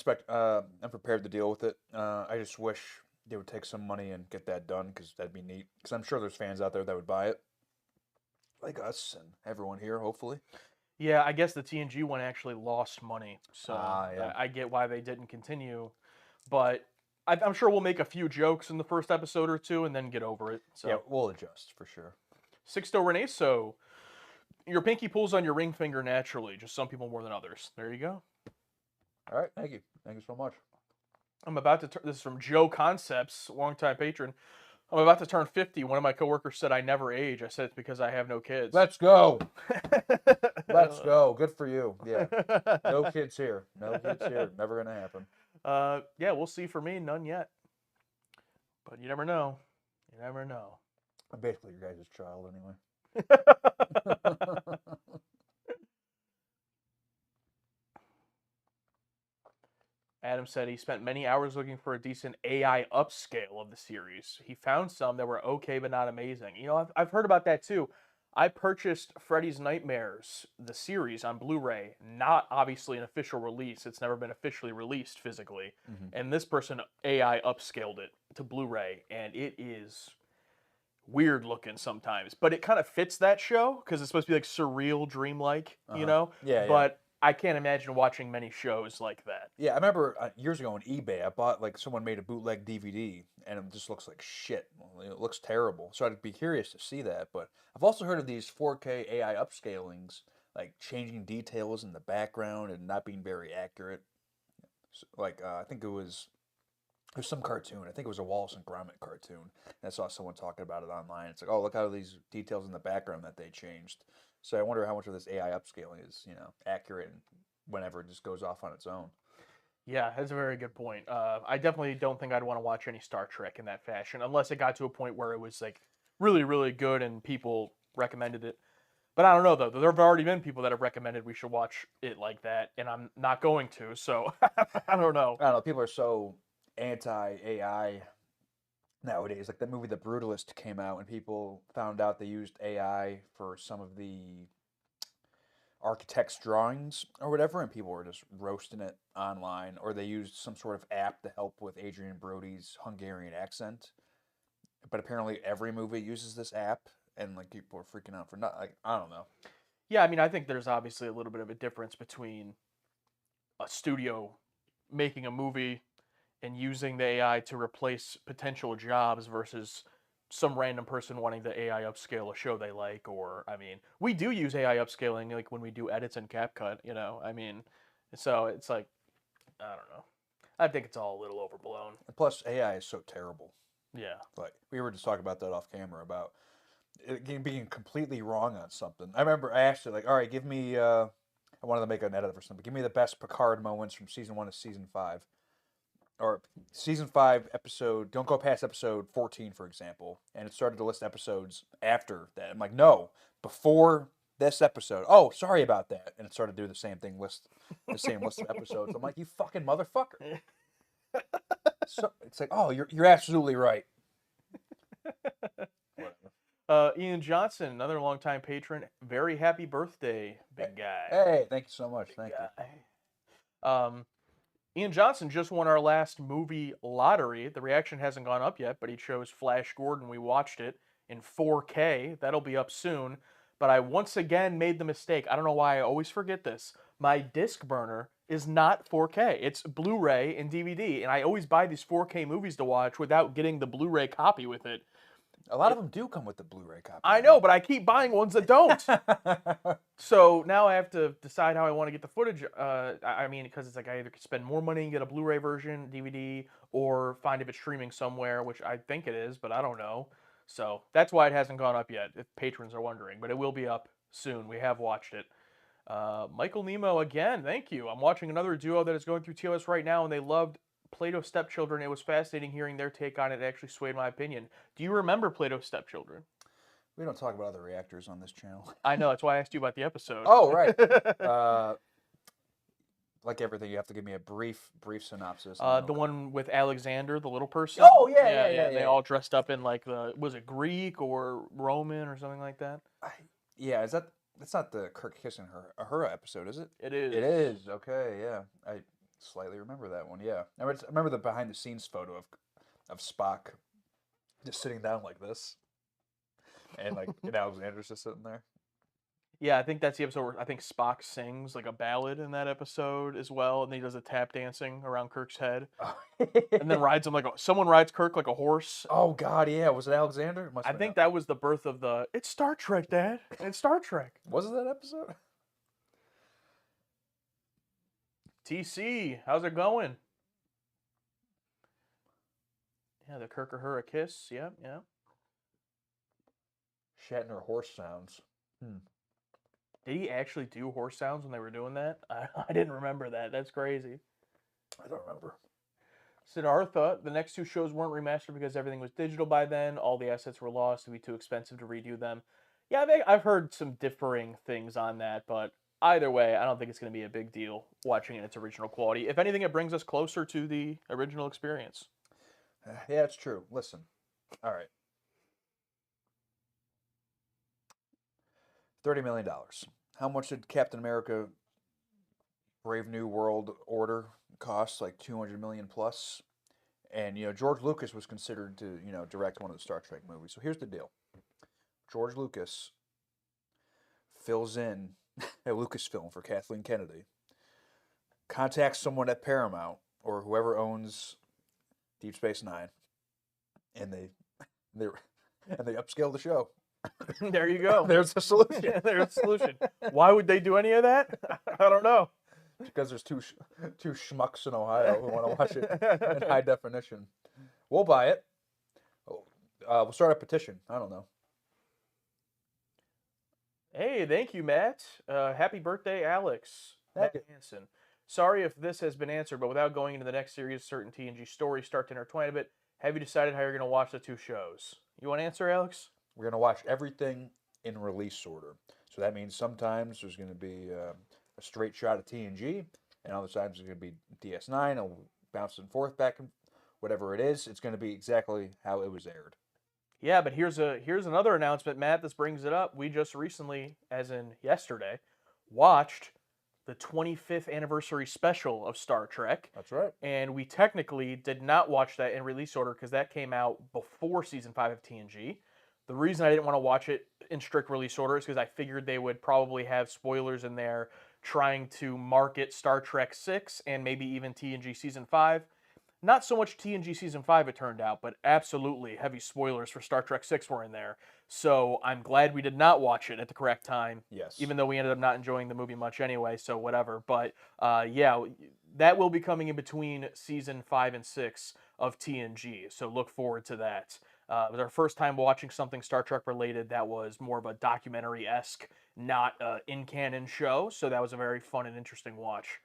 prepared to deal with it. I just wish they would take some money and get that done because that'd be neat. Because I'm sure there's fans out there that would buy it, like us and everyone here, hopefully. Yeah, I guess the TNG one actually lost money, so yeah. I get why they didn't continue. But I'm sure we'll make a few jokes in the first episode or two and then get over it. So. Yeah, we'll adjust for sure. Sixto Reneso, your pinky pulls on your ring finger naturally, just some people more than others. There you go. All right, thank you. Thank you so much. I'm about to this is from Joe Concepts, longtime patron. I'm about to turn 50. One of my coworkers said I never age. I said it's because I have no kids. Let's go. Let's go. Good for you. Yeah. No kids here. No kids here. Never going to happen. Yeah, we'll see. For me, none yet. But you never know. You never know. I'm basically your guys' child anyway. Adam said he spent many hours looking for a decent AI upscale of the series. He found some that were okay but not amazing. You know, I've heard about that too. I purchased Freddy's Nightmares, the series, on Blu-ray, not obviously an official release. It's never been officially released physically. And this person AI upscaled it to Blu-ray, and it is weird looking sometimes. But it kind of fits that show because it's supposed to be like surreal, dreamlike, you know? Yeah. But I can't imagine watching many shows like that. Yeah, I remember years ago on eBay, I bought like someone made a bootleg DVD, and it just looks like shit. It looks terrible. So I'd be curious to see that. But I've also heard of these 4K AI upscalings, like changing details in the background and not being very accurate. So, like I think it was some cartoon. I think it was a Wallace and Gromit cartoon. And I saw someone talking about it online. It's like, oh, look how these details in the background that they changed. So I wonder how much of this AI upscaling is, accurate and whenever it just goes off on its own. Yeah, that's a very good point. I definitely don't think I'd want to watch any Star Trek in that fashion, unless it got to a point where it was like really, really good and people recommended it. But I don't know though. There have already been people that have recommended we should watch it like that, and I'm not going to. So I don't know. I don't know. People are so anti-AI nowadays. Like that movie The Brutalist came out and people found out they used AI for some of the architect's drawings or whatever, and people were just roasting it online, or they used some sort of app to help with Adrian Brody's Hungarian accent. But apparently every movie uses this app, and like people are freaking out for not, like, I don't know. Yeah, I mean, I think there's obviously a little bit of a difference between a studio making a movie and using the AI to replace potential jobs versus some random person wanting the AI upscale a show they like. Or, I mean, we do use AI upscaling like when we do edits in CapCut, I mean, so it's like, I don't know. I think it's all a little overblown. And plus, AI is so terrible. Yeah. Like, we were just talking about that off camera about it being completely wrong on something. I remember I asked her, like, all right, give me, I wanted to make an edit for something. Give me the best Picard moments from season 1 to season 5. Or season 5 episode, don't go past episode 14, for example. And it started to list episodes after that. I'm like, no, before this episode. Oh, sorry about that. And it started to do the same thing, the same list of episodes. I'm like, you fucking motherfucker. So it's like, oh, you're absolutely right. Ian Johnson, another longtime patron. Very happy birthday, big guy. Hey, thank you so much. Thank you. Ian Johnson just won our last movie lottery. The reaction hasn't gone up yet, but he chose Flash Gordon. We watched it in 4K. That'll be up soon. but I once again made the mistake. I don't know why I always forget this. My disc burner is not 4K. It's Blu-ray and DVD, and I always buy these 4K movies to watch without getting the Blu-ray copy with it. A lot of them do come with the Blu-ray copy. I know, but I keep buying ones that don't. So now I have to decide how I want to get the footage. I mean, because it's like I either could spend more money and get a Blu-ray version, DVD, or find if it's streaming somewhere, which I think it is, but I don't know. So that's why it hasn't gone up yet, if patrons are wondering. But it will be up soon. We have watched it. Michael Nemo again, thank you. I'm watching another duo that is going through TOS right now, and they loved Plato Stepchildren. It was fascinating hearing their take on it. It actually swayed my opinion. Do you remember Plato Stepchildren? We don't talk about other reactors on this channel. I know, that's why I asked you about the episode. Oh, right. Like everything, you have to give me a brief synopsis. The one with Alexander, the little person. Oh, yeah. They all dressed up in like was it Greek or Roman or something like that? Yeah, that's not the Kirk kissing her episode, is it? It is. It is. Okay, yeah. I slightly remember that one. Yeah, I remember the behind the scenes photo of Spock just sitting down like this, and like Alexander's just sitting there. Yeah, I think that's the episode where I think Spock sings like a ballad in that episode as well, and then he does a tap dancing around Kirk's head, and then rides him someone rides Kirk like a horse. Oh God, yeah. Was it Alexander? I think that was the birth of it's Star Trek, Dad. It's Star Trek. Was it that episode? TC, how's it going? Yeah, the Kirk or her a kiss. Yep. Shatner horse sounds. Did he actually do horse sounds when they were doing that? I didn't remember that. That's crazy. I don't remember. Siddhartha, the next two shows weren't remastered because everything was digital by then. All the assets were lost. It would be too expensive to redo them. Yeah, I've heard some differing things on that, but either way, I don't think it's going to be a big deal watching it in its original quality. If anything, it brings us closer to the original experience. Yeah, it's true. Listen. All right. $30 million. How much did Captain America Brave New World Order cost? Like 200 million plus. And, George Lucas was considered to, direct one of the Star Trek movies. So here's the deal. George Lucas fills in at Lucasfilm for Kathleen Kennedy, contacts someone at Paramount or whoever owns Deep Space Nine, and they upscale the show. There you go. There's the solution. There's the solution. Why would they do any of that? I don't know. Because there's two schmucks in Ohio who want to watch it in high definition. We'll buy it. We'll start a petition. I don't know. Hey, thank you, Matt. Happy birthday, Alex. Matt Hansen. Sorry if this has been answered, but without going into the next series, certain TNG stories start to intertwine a bit. Have you decided how you're going to watch the two shows? You want to answer, Alex? We're going to watch everything in release order. So that means sometimes there's going to be a straight shot of TNG, and other times there's going to be DS9, and we'll bounce and forth back and whatever it is. It's going to be exactly how it was aired. Yeah, but here's another announcement, Matt. This brings it up. We just recently, as in yesterday, watched the 25th anniversary special of Star Trek. That's right. And we technically did not watch that in release order because that came out before Season 5 of TNG. The reason I didn't want to watch it in strict release order is because I figured they would probably have spoilers in there trying to market Star Trek 6 and maybe even TNG Season 5. Not so much TNG Season 5, it turned out, but absolutely heavy spoilers for Star Trek 6 were in there. So I'm glad we did not watch it at the correct time. Yes. Even though we ended up not enjoying the movie much anyway, so whatever. But yeah, that will be coming in between Season 5 and 6 of TNG, so look forward to that. It was our first time watching something Star Trek related that was more of a documentary-esque, not in-canon show, so that was a very fun and interesting watch.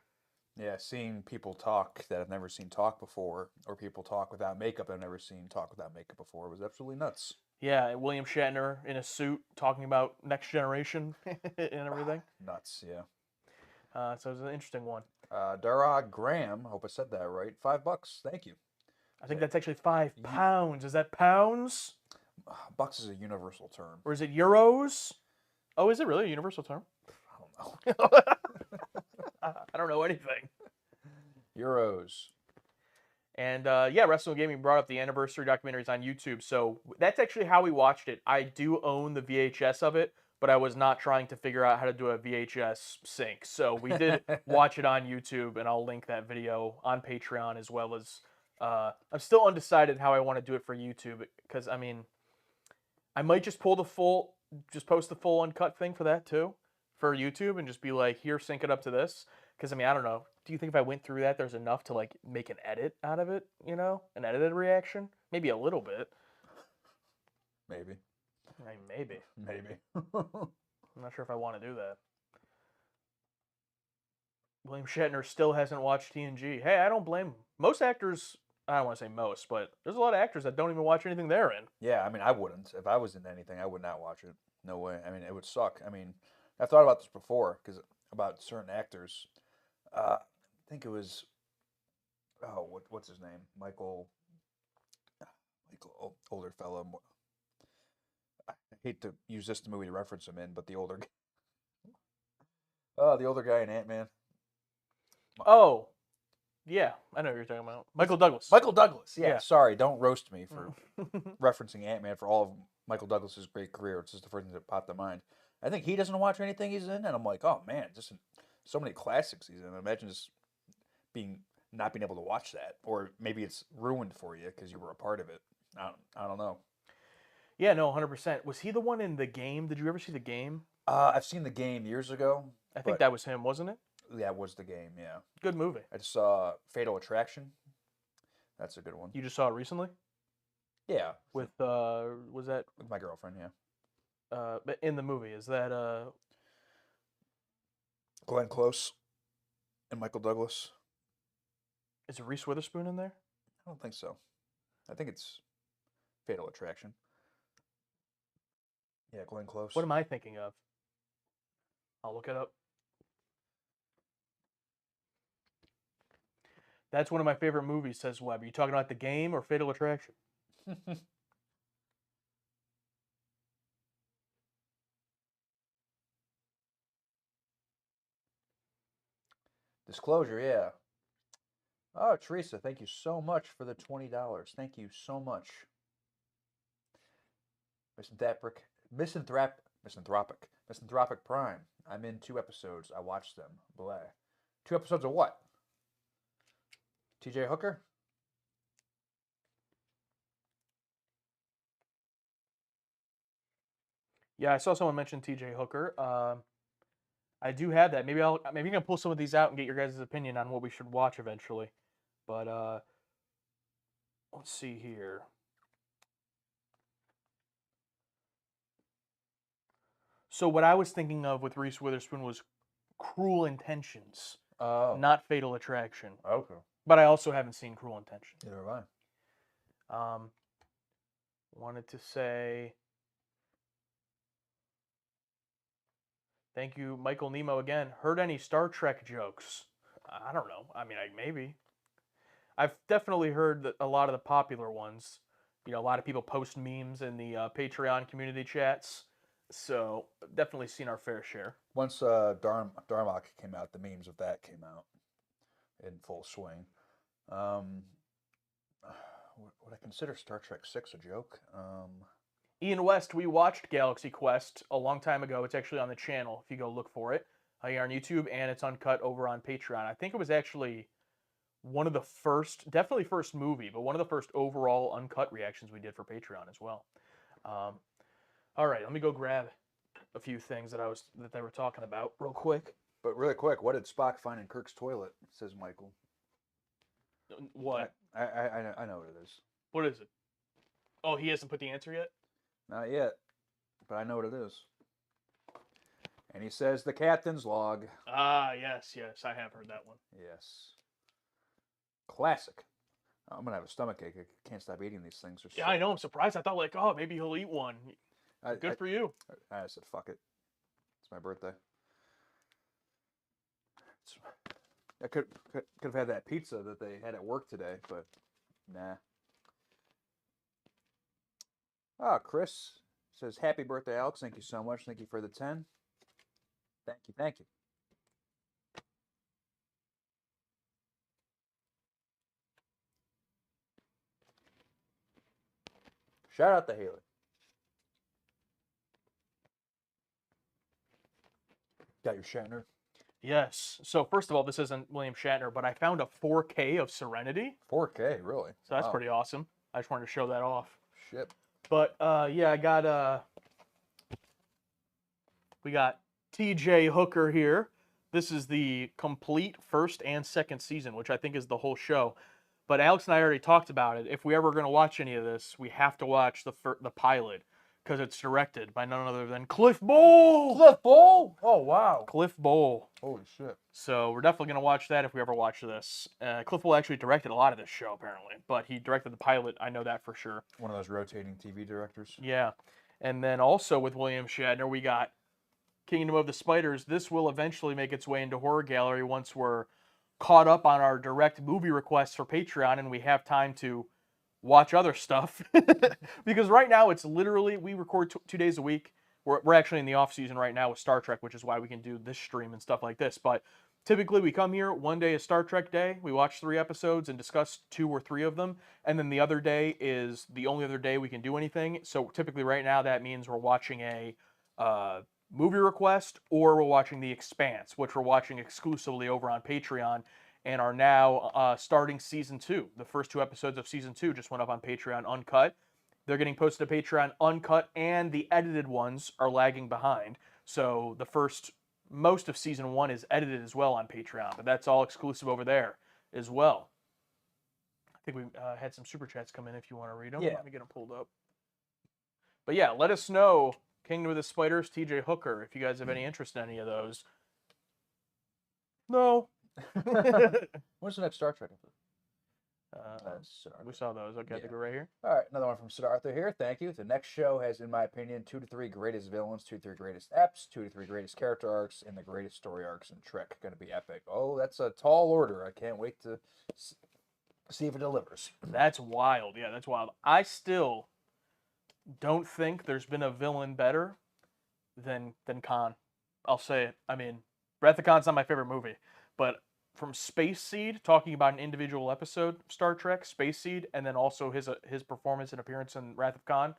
Yeah, seeing people talk that I've never seen talk before, or people talk without makeup I've never seen talk without makeup before, was absolutely nuts. Yeah, William Shatner in a suit talking about Next Generation and everything. Nuts, yeah. So it was an interesting one. Darragh Graham, hope I said that right, $5. Thank you. I think that's actually £5. Is that pounds? Bucks is a universal term. Or is it euros? Oh, is it really a universal term? I don't know. I don't know anything. Euros. And yeah, Wrestling Gaming brought up the anniversary documentaries on YouTube. So that's actually how we watched it. I do own the VHS of it, but I was not trying to figure out how to do a VHS sync. So we did watch it on YouTube, and I'll link that video on Patreon as well as. I'm still undecided how I want to do it for YouTube because I mean, I might just post the full uncut thing for that too, for YouTube, and just be like, here, sync it up to this. Because I mean, I don't know. Do you think if I went through that, there's enough to like make an edit out of it? You know, an edited reaction, maybe a little bit. Maybe. I mean, maybe. Maybe. I'm not sure if I want to do that. William Shatner still hasn't watched TNG. Hey, I don't blame him. Most actors, I don't want to say most, but there's a lot of actors that don't even watch anything they're in. Yeah, I mean, I wouldn't. If I was in anything, I would not watch it. No way. I mean, it would suck. I mean, I've thought about this before because about certain actors. I think it was, oh, what's his name? Michael, older fella. I hate to use this movie to reference him in, but the older, the older guy in Ant-Man. Oh, yeah, I know what you're talking about. Michael Douglas. Michael Douglas. Yeah. Yeah. Sorry, don't roast me for referencing Ant-Man for all of Michael Douglas's great career. It's just the first thing that popped to mind. I think he doesn't watch anything he's in, and I'm like, oh man, just so many classics he's in. Imagine just not being able to watch that, or maybe it's ruined for you because you were a part of it. I don't know. Yeah, no, 100%. Was he the one in The Game? Did you ever see The Game? I've seen The Game years ago. I think but that was him, wasn't it? that was The Game. Yeah, Good movie. I just saw Fatal Attraction. That's a good one. You just saw it recently? Yeah, With, was that, with my girlfriend. Yeah, but in the movie, is that, Glenn Close and Michael Douglas. is it Reese Witherspoon in there? I don't think so. I think it's Fatal Attraction. Yeah, Glenn Close. What am I thinking of? I'll look it up. That's one of my favorite movies, says Webb. Are you talking about The Game or Fatal Attraction? Disclosure, yeah. Oh, Teresa, thank you so much for the $20. Thank you so much. Misanthropic Prime. I'm in 2 episodes. I watched them. Blah. 2 episodes of what? TJ Hooker? Yeah, I saw someone mention T.J. Hooker. I do have that. Maybe I can pull some of these out and get your guys' opinion on what we should watch eventually. But let's see here. So what I was thinking of with Reese Witherspoon was Cruel Intentions, Oh. not Fatal Attraction. Okay. But I also haven't seen Cruel Intentions. Neither have I. Wanted to say thank you, Michael Nemo again. Heard any Star Trek jokes? I don't know. I mean, maybe. I've definitely heard that a lot of the popular ones. You know, a lot of people post memes in the Patreon community chats. So definitely seen our fair share. Once Darmok came out, the memes of that came out in full swing. Would I consider Star Trek 6 a joke? Ian West, we watched Galaxy Quest a long time ago. It's actually on the channel if you go look for it here on YouTube, and it's uncut over on Patreon. I think it was actually one of the first, definitely first movie, but one of the first overall uncut reactions we did for Patreon as well. All right, let me go grab a few things that they were talking about real quick. But really quick, what did Spock find in Kirk's toilet? Says Michael. What? I know what it is. What is it? Oh, he hasn't put the answer yet? Not yet, but I know what it is. And he says the captain's log. Ah, yes, I have heard that one. Yes. Classic. I'm going to have a stomachache. I can't stop eating these things. Yeah, I know. I'm surprised. I thought, like, oh, maybe he'll eat one. Good for you. I said, fuck it. It's my birthday. I could have had that pizza that they had at work today, but nah. Oh, Chris says, happy birthday, Alex. Thank you so much. Thank you for the 10. Thank you. Shout out to Haley. Got your Shatner. Yes. So first of all, this isn't William Shatner, but I found a 4K of Serenity, 4K, really? so that's Wow. pretty awesome. I just wanted to show that off. Shit. But yeah, I got we got T.J. Hooker here. This is the complete first and second season, which I think is the whole show. But Alex and I already talked about it. If we ever going to watch any of this, we have to watch the pilot because it's directed by none other than Cliff Bole. Cliff Bole? Oh, wow. Cliff Bole. Holy shit. So we're definitely going to watch that if we ever watch this. Cliff Bole actually directed a lot of this show, apparently, but he directed the pilot. I know that for sure. One of those rotating TV directors. Yeah. And then also with William Shatner, we got Kingdom of the Spiders. This will eventually make its way into Horror Gallery once we're caught up on our direct movie requests for Patreon and we have time to watch other stuff. Because right now it's literally, we record 2 days a week. We're actually in the off season right now with Star Trek, which is why we can do this stream and stuff like this. But typically we come here, one day is Star Trek day. We watch 3 episodes and discuss 2 or 3 of them. And then the other day is the only other day we can do anything. So typically right now that means we're watching a movie request or we're watching The Expanse, which we're watching exclusively over on Patreon and are now starting season 2. The first 2 episodes of season 2 just went up on Patreon uncut. They're getting posted to Patreon uncut, and the edited ones are lagging behind. So most of season 1 is edited as well on Patreon, but that's all exclusive over there as well. I think we had some super chats come in if you want to read them. Yeah. Let me get them pulled up. But yeah, let us know, Kingdom of the Spiders, T.J. Hooker, if you guys have any interest in any of those. No. When's the next Star Trek episode? We saw those. Okay, I think Yeah. we're right here. All right, another one from Siddhartha here. Thank you. The next show has, in my opinion, 2 to 3 greatest villains, 2 to 3 greatest eps, 2 to 3 greatest character arcs, and the greatest story arcs in Trek. Going to be epic. Oh, that's a tall order. I can't wait to see if it delivers. That's wild. Yeah, that's wild. I still don't think there's been a villain better than Khan. I'll say it. I mean, Wrath of Khan's not my favorite movie, but from Space Seed, talking about an individual episode of Star Trek, Space Seed, and then also his performance and appearance in Wrath of Khan,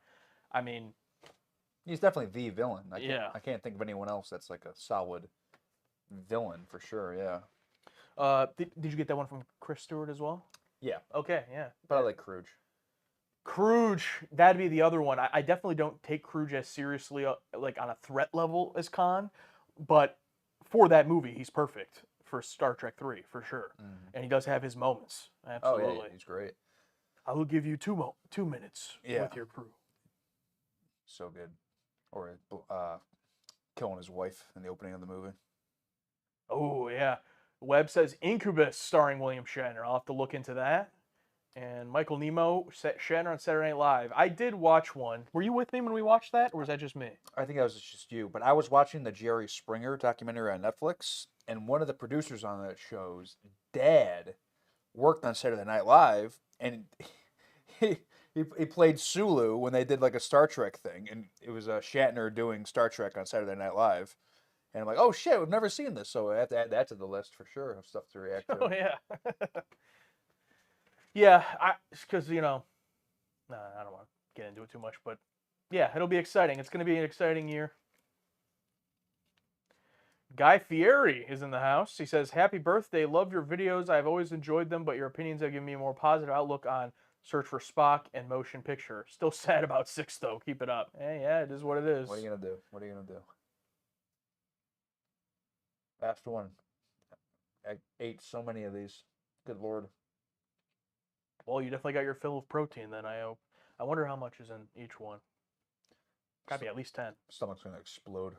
I mean, He's definitely the villain. Yeah. I can't think of anyone else that's like a solid villain for sure. Yeah. did you get that one from Chris Stewart as well? Yeah. Okay, yeah. But I like Kruge. Kruge, that'd be the other one. I definitely don't take Kruge as seriously, like on a threat level as Khan, but for that movie, he's perfect for Star Trek 3 for sure, and he does have his moments. Absolutely. Oh, yeah, he's great. I will give you 2 minutes Yeah. with your crew. So good. Or killing his wife in the opening of the movie. Oh yeah, Webb says Incubus starring William Shatner. I'll have to look into that. And Michael Nemo, Shatner on Saturday Night Live. I did watch one. Were you with me when we watched that, or was that just me? I think that was just you, but I was watching the Jerry Springer documentary on Netflix, and one of the producers on that show's dad worked on Saturday Night Live, and he played Sulu when they did like a Star Trek thing, and it was Shatner doing Star Trek on Saturday Night Live, and I'm like, oh shit, we've never seen this, so I have to add that to the list for sure of stuff to react to. Oh yeah. Yeah, because I don't want to get into it too much, but yeah, it'll be exciting. It's going to be an exciting year. Guy Fieri is in the house. He says, "Happy birthday! Love your videos. I've always enjoyed them, but your opinions have given me a more positive outlook on Search for Spock and Motion Picture. Still sad about 6 though. Keep it up." Hey, yeah, it is what it is. What are you gonna do? What are you gonna do? Last one. I ate so many of these. Good lord. Well, you definitely got your fill of protein then, I hope. I wonder how much is in each one. Gotta be at least 10. Stomach's gonna explode.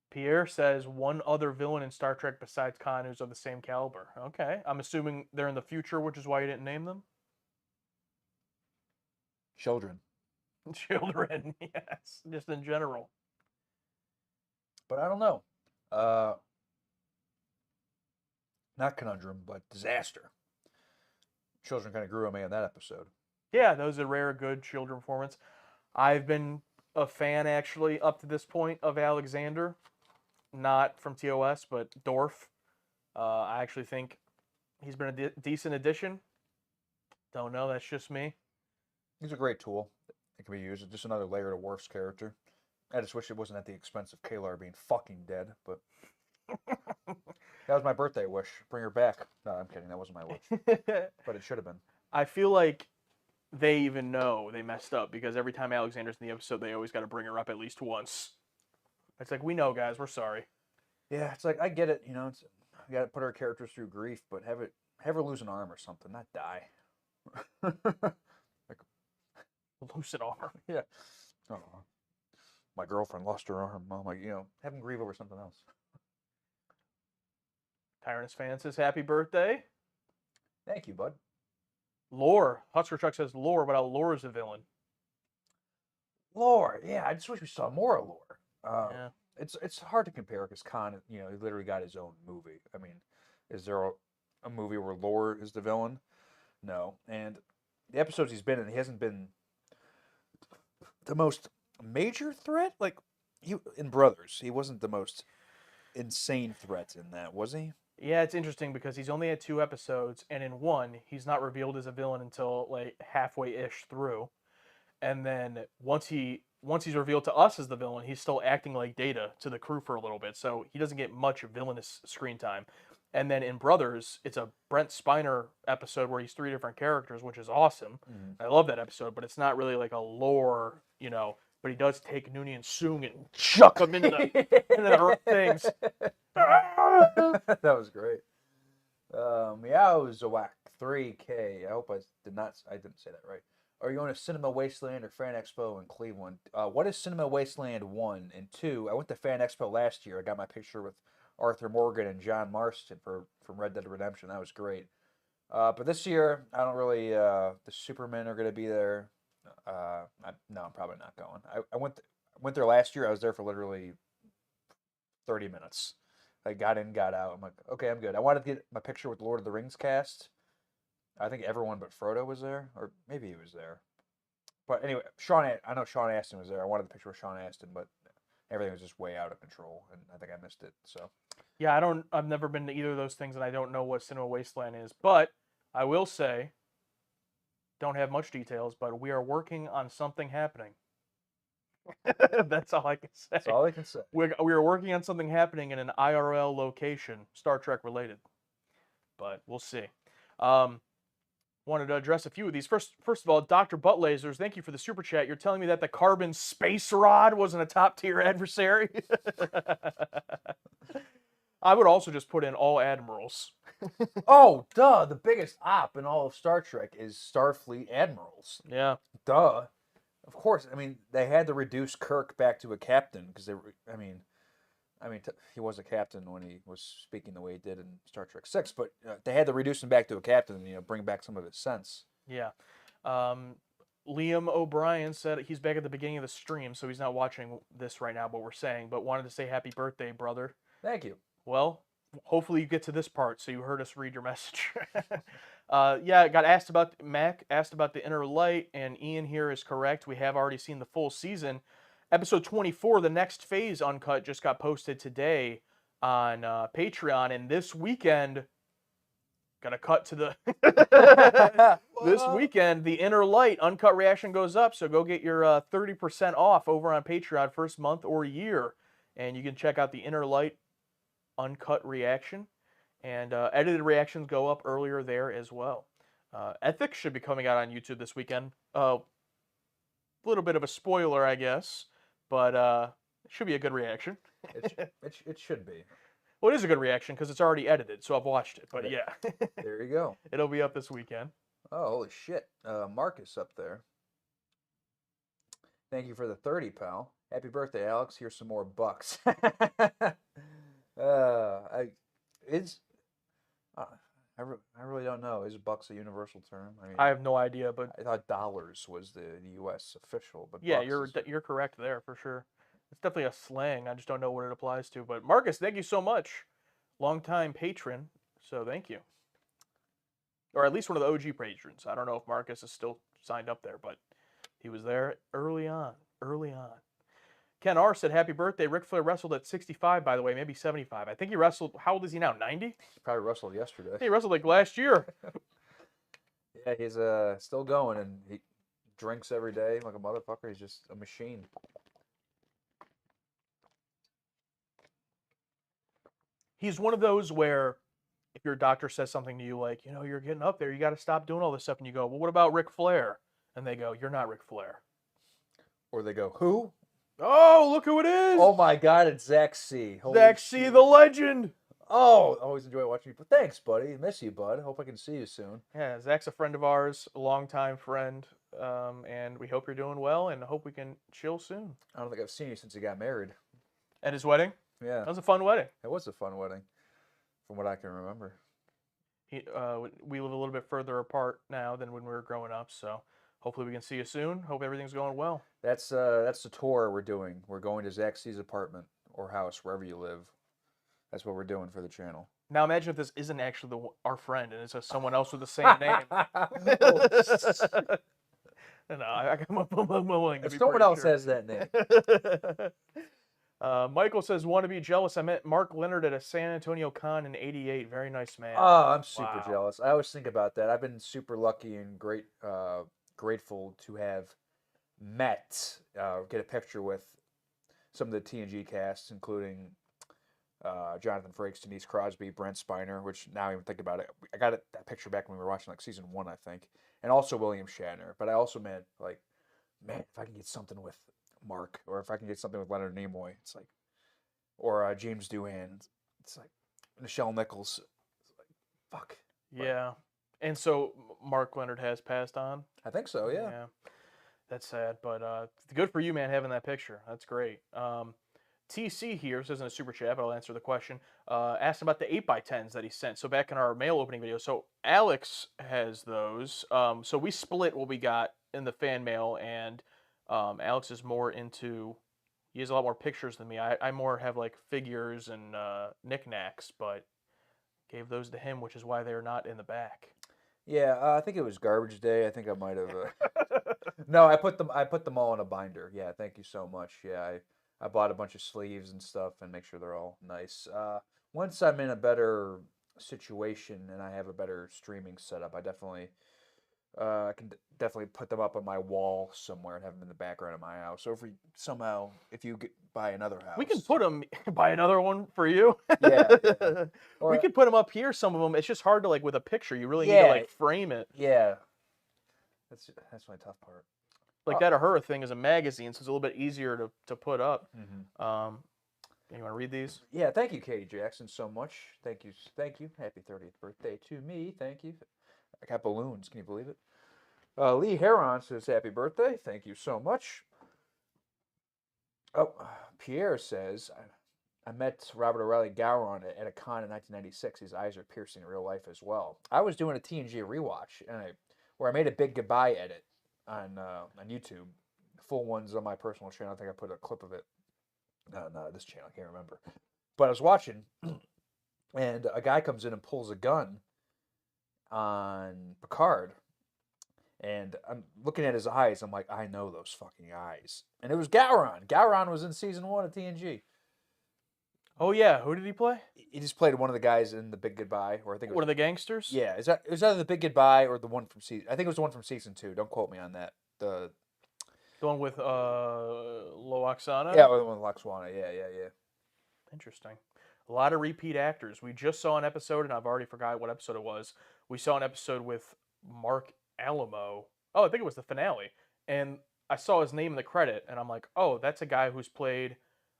Pierre says one other villain in Star Trek besides Khan who's of the same caliber. Okay. I'm assuming they're in the future, which is why you didn't name them. Children. Children, yes. Just in general. But I don't know. Not conundrum, but disaster. Children kind of grew on me in that episode. Yeah, those are rare, good children performance. I've been a fan, actually, up to this point of Alexander. Not from TOS, but Dorf. I actually think he's been a decent addition. Don't know, that's just me. He's a great tool. It can be used. It's just another layer to Worf's character. I just wish it wasn't at the expense of Kalar being fucking dead, but that was my birthday wish. Bring her back. No, I'm kidding. That wasn't my wish, but it should have been. I feel like they even know they messed up because every time Alexander's in the episode, they always got to bring her up at least once. It's like, we know, guys, we're sorry. Yeah, it's like I get it. You know, it's you got to put our characters through grief, but have her lose an arm or something, not die. Lose an arm. Yeah. Oh, my girlfriend lost her arm. I'm like, have him grieve over something else. Tyrannus fan says, happy birthday. Thank you, bud. Lore. Husker Chuck says, Lore, but Lore is a villain. Lore, yeah, I just wish we saw more of Lore. Yeah. It's hard to compare because Khan, he literally got his own movie. I mean, is there a movie where Lore is the villain? No. And the episodes he's been in, he hasn't been the most major threat. Like, in Brothers, he wasn't the most insane threat in that, was he? Yeah, it's interesting because he's only had 2 episodes, and in one, he's not revealed as a villain until like halfway-ish through. And then once he's revealed to us as the villain, he's still acting like Data to the crew for a little bit, so he doesn't get much villainous screen time. And then in Brothers, it's a Brent Spiner episode where he's 3 different characters, which is awesome. I love that episode, but it's not really like a lore, but he does take Nooney and Soong and chuck them into the things. That was great. Meow Zawak 3K. I hope I didn't say that right. Are you going to Cinema Wasteland or Fan Expo in Cleveland? What is Cinema Wasteland 1 and 2? I went to Fan Expo last year. I got my picture with Arthur Morgan and John Marston from Red Dead Redemption. That was great. But this year, I don't really. The Supermen are going to be there. No, I'm probably not going. I went there last year. I was there for literally 30 minutes. I got in, got out. I'm like, okay, I'm good. I wanted to get my picture with Lord of the Rings cast. I think everyone but Frodo was there, or maybe he was there. But anyway, I know Sean Astin was there. I wanted the picture with Sean Astin, but everything was just way out of control, and I think I missed it. So Yeah, I've never been to either of those things, and I don't know what Cinema Wasteland is. But I will say, don't have much details, but we are working on something happening. That's all I can say. that's all I can say. We are working on something happening in an IRL location, Star Trek related. But we'll see. Wanted to address a few of these. First of all, Dr. Buttlasers, thank you for the super chat. You're telling me that the carbon space rod wasn't a top tier adversary? I would also just put in all admirals. Oh, duh! The biggest op in all of Star Trek is Starfleet admirals. Yeah. Duh. Of course. I mean, they had to reduce Kirk back to a captain because they were. I mean, he was a captain when he was speaking the way he did in Star Trek 6, but they had to reduce him back to a captain and bring back some of his sense. Yeah. Liam O'Brien said he's back at the beginning of the stream, so he's not watching this right now, what we're saying, but wanted to say happy birthday, brother. Thank you. Well, hopefully you get to this part, so you heard us read your message. Yeah, got asked about the Inner Light, and Ian here is correct. We have already seen the full season. Episode 24, the next phase uncut, just got posted today on Patreon, and this weekend, got to cut to the this weekend, the Inner Light uncut reaction goes up, so go get your 30% off over on Patreon, first month or year, and you can check out the Inner Light uncut reaction, and edited reactions go up earlier there as well. Ethics should be coming out on YouTube this weekend. A little bit of a spoiler, I guess, but it should be a good reaction. It should be. Well, it is a good reaction because it's already edited, so I've watched it. But yeah, There you go. it'll be up this weekend. Oh, holy shit. Marcus up there. Thank you for the 30, pal. Happy birthday, Alex. Here's some more bucks. I really don't know. Is bucks a universal term? I mean, I have no idea, but I thought dollars was the U.S. official, but yeah, bucks is- you're correct there for sure. It's definitely a slang. I just don't know what it applies to. But Marcus, thank you so much, longtime patron. So thank you, or at least one of the OG patrons. I don't know if Marcus is still signed up there, but he was there early on. Early on. Ken R said, "Happy birthday." Ric Flair wrestled at 65, by the way, maybe 75. I think he wrestled. How old is he now? 90? He probably wrestled yesterday. He wrestled like last year. Yeah, he's still going, and he drinks every day like a motherfucker. He's just a machine. He's one of those where if your doctor says something to you like, you're getting up there, you got to stop doing all this stuff, and you go, well, what about Ric Flair? And they go, you're not Ric Flair. Or they go, who? Oh, look who it is! Oh my God, it's Zach C. Holy Zach C, shit. the legend. Oh, always enjoy watching you. But thanks, buddy. Miss you, bud. Hope I can see you soon. Yeah, Zach's a friend of ours, a longtime friend, and we hope you're doing well, and hope we can chill soon. I don't think I've seen you since you got married. At his wedding, Yeah, that was a fun wedding. it was a fun wedding, from what I can remember. We live a little bit further apart now than when we were growing up, so hopefully we can see you soon. Hope everything's going well. That's the tour we're doing. We're going to Zach C's apartment or house, wherever you live. That's what we're doing for the channel. Now imagine if this isn't actually our friend and it's just someone else with the same name. No, I got my willing to If be someone pretty else sure. has that name. Michael says, want to be jealous. I met Mark Leonard at a San Antonio con in '88. Very nice man. Oh, I'm super Wow. jealous. I always think about that. I've been super lucky and grateful to have get a picture with some of the TNG casts, including Jonathan Frakes, Denise Crosby, Brent Spiner, which now I even think about it, I got that picture back when we were watching like season 1, I think, and also William Shatner. But I also meant like, man, if I can get something with Mark, or if I can get something with Leonard Nimoy, it's like, or James Doohan, it's like Nichelle Nichols, it's like, fuck. Yeah. And so Mark Leonard has passed on. I think so, yeah. That's sad, but good for you, man, having that picture. That's great. TC here says in a super chat, but I'll answer the question. Asked about the 8x10s that he sent. So back in our mail opening video, so Alex has those. So we split what we got in the fan mail, and Alex is more into. He has a lot more pictures than me. I more have like figures and knickknacks, but gave those to him, which is why they're not in the back. Yeah, I think it was garbage day. I think I might have. No, I put them all in a binder. Yeah, thank you so much. Yeah, I bought a bunch of sleeves and stuff and make sure they're all nice. Once I'm in a better situation and I have a better streaming setup, I definitely can definitely put them up on my wall somewhere and have them in the background of my house. So if you buy another house, We can put them. Buy another one for you. Yeah, We Or- could put them up here. Some of them. It's just hard to like with a picture. You really need Yeah. to like frame it. Yeah, that's my tough part. Like that Ahura thing is a magazine, so it's a little bit easier to put up. Mm-hmm. You want to read these? Yeah, thank you, Katie Jackson, so much. Thank you. Happy 30th birthday to me. Thank you. I got balloons. Can you believe it? Lee Heron says happy birthday. Thank you so much. Oh, Pierre says I met Robert O'Reilly Gowron at a con in 1996. His eyes are piercing in real life as well. I was doing a TNG rewatch where I made a big goodbye edit on YouTube. Full ones on my personal channel. I think I put a clip of it. No, this channel, I can't remember. But I was watching, and a guy comes in and pulls a gun on Picard. And I'm looking at his eyes. I'm like, I know those fucking eyes. And it was Gowron. Gowron was in season 1 of TNG. Oh yeah, who did he play? He just played one of the guys in The Big Goodbye, or I think it One was, of the gangsters? yeah, it was either The Big Goodbye or the one from season. I think it was the one from season 2. Don't quote me on that. The one with Loaxana? Yeah, the one with Laxwana. Yeah. Interesting. A lot of repeat actors. We just saw an episode, and I've already forgot what episode it was. We saw an episode with Mark Alamo. Oh, I think it was the finale. And I saw his name in the credit, and I'm like, oh, that's a guy who's played.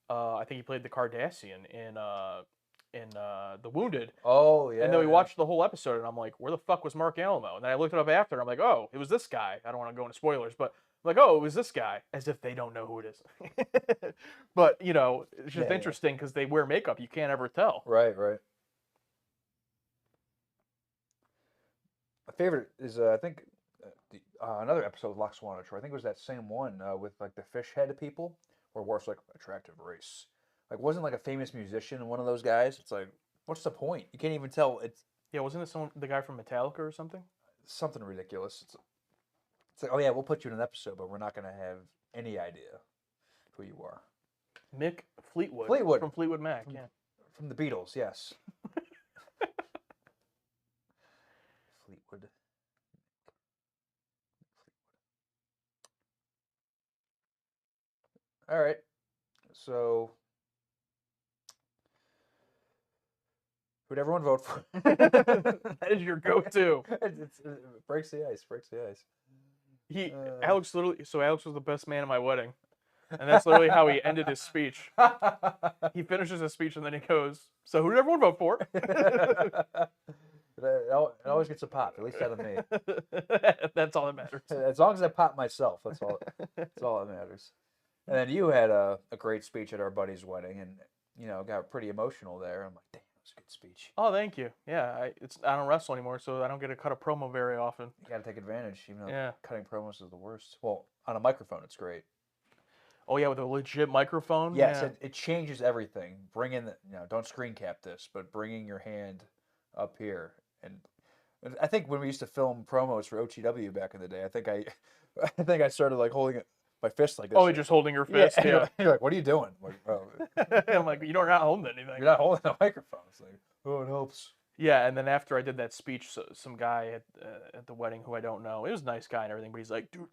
I think he played the Cardassian in The Wounded. Oh yeah. And then we yeah. watched the whole episode, and I'm like, where the fuck was Mark Alamo? And then I looked it up after, and I'm like, oh, it was this guy. I don't want to go into spoilers, but I'm like, oh, it was this guy, as if they don't know who it is. But, it's just Yeah. interesting because they wear makeup. You can't ever tell. Right. My favorite is I think another episode of Laxwana. I think it was that same one with like the fish head people, where Worf's like attractive race. Like wasn't like a famous musician one of those guys? It's like, what's the point? You can't even tell. It's Yeah, wasn't it the guy from Metallica or something? something ridiculous. It's like, oh yeah, we'll put you in an episode, but we're not gonna have any idea who you are. Mick Fleetwood. Fleetwood. From Fleetwood Mac, yeah. From the Beatles, yes. Fleetwood. All right. So Who'd everyone vote for? That is your go-to. It breaks the ice. Breaks the ice. Alex was the best man at my wedding, and that's literally how he ended his speech. He finishes his speech and then he goes, "So who did everyone vote for?" It always gets a pop, at least out of me. That's all that matters. As long as I pop myself, that's all. That's all that matters. And then you had a great speech at our buddy's wedding, and got pretty emotional there. I'm like, damn, that was a good speech. Oh, thank you. Yeah, I don't wrestle anymore, so I don't get to cut a promo very often. You got to take advantage. Even though Yeah. cutting promos is the worst. Well, on a microphone, it's great. Oh yeah, with a legit microphone. Yes, Yeah. it changes everything. Bring in don't screen cap this, but bringing your hand up here. And I think when we used to film promos for OTW back in the day, I think I started like holding it, my fist like this. Oh, you're just holding your fist. and Yeah. You're like, what are you doing? Like, I'm like, you're not holding anything. you're not holding the microphone. It's like, oh, it helps. Yeah, and then after I did that speech, some guy at the wedding who I don't know, it was a nice guy and everything, but he's like, dude,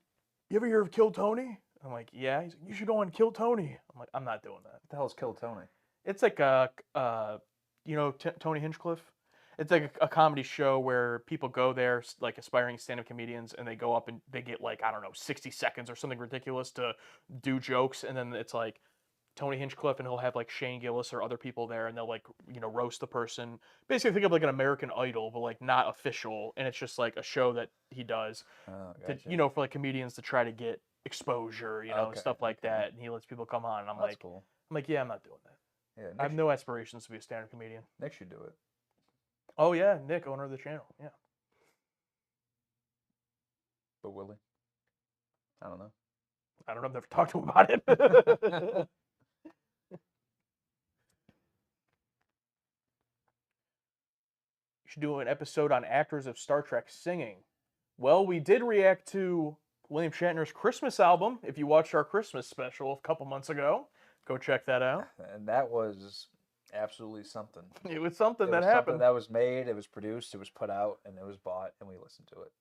you ever hear of Kill Tony? I'm like, yeah. He's like, you should go on Kill Tony. I'm like, I'm not doing that. What the hell is Kill Tony? It's like Tony Hinchcliffe. It's like a comedy show where people go there, like aspiring stand-up comedians, and they go up and they get like, I don't know, 60 seconds or something ridiculous to do jokes, and then it's like Tony Hinchcliffe, and he'll have like Shane Gillis or other people there, and they'll like roast the person. Basically, think of like an American Idol, but like not official, and it's just like a show that he does Oh, to gotcha. for like comedians to try to get exposure, Okay, stuff like okay. that, and he lets people come on, and That's cool. I'm like, yeah, I'm not doing that. Yeah, I have no aspirations to be a stand-up comedian. Nick should do it. Oh yeah, Nick, owner of the channel. Yeah. But will he? I don't know. I don't know. I've never talked to him about it. You should do an episode on actors of Star Trek singing. Well, we did react to William Shatner's Christmas album. If you watched our Christmas special a couple months ago, go check that out. And that was absolutely something. It was something It that was happened. something that was made, it was produced, it was put out, and it was bought, and we listened to it.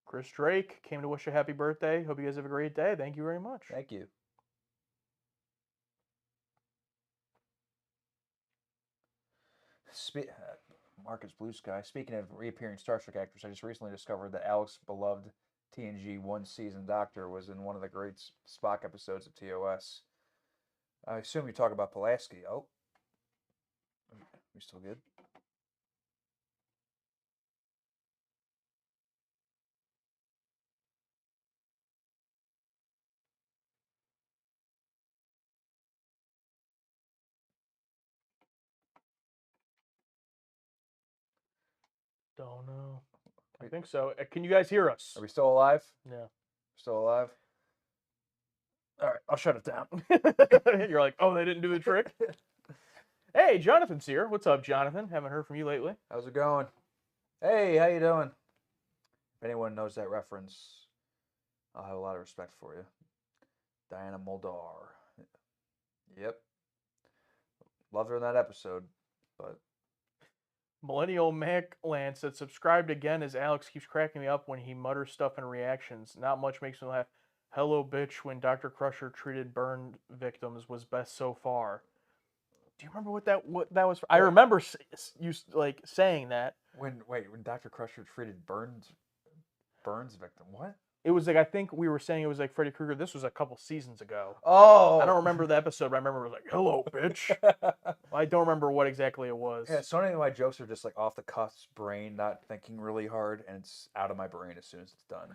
Chris Drake came to wish a happy birthday. Hope you guys have a great day. Thank you very much. Thank you. Marcus Blue Sky. Speaking of reappearing Star Trek actors, I just recently discovered that Alex' beloved TNG one-season Doctor was in one of the great Spock episodes of TOS. I assume you talk about Pulaski. Oh, we still good? Don't know. I think so. Can you guys hear us? Are we still alive? Yeah. Still alive? All right, I'll shut it down. You're like, oh, they didn't do the trick? Hey, Jonathan's here. What's up, Jonathan? Haven't heard from you lately. How's it going? Hey, how you doing? If anyone knows that reference, I'll have a lot of respect for you. Diana Muldaur. Yep. Loved her in that episode, but Millennial Mac Lance said, subscribed again as Alex keeps cracking me up when he mutters stuff in reactions. Not much makes me laugh. Hello, bitch, when Dr. Crusher treated burn victims was best so far. Do you remember what that was? I remember you like saying that. when Dr. Crusher treated Burns victim, what? It was like, I think we were saying it was like Freddy Krueger. This was a couple seasons ago. Oh, I don't remember the episode, but I remember it was like, hello, bitch. I don't remember what exactly it was. Yeah, so many of my jokes are just like off the cuff, brain, not thinking really hard, and it's out of my brain as soon as it's done.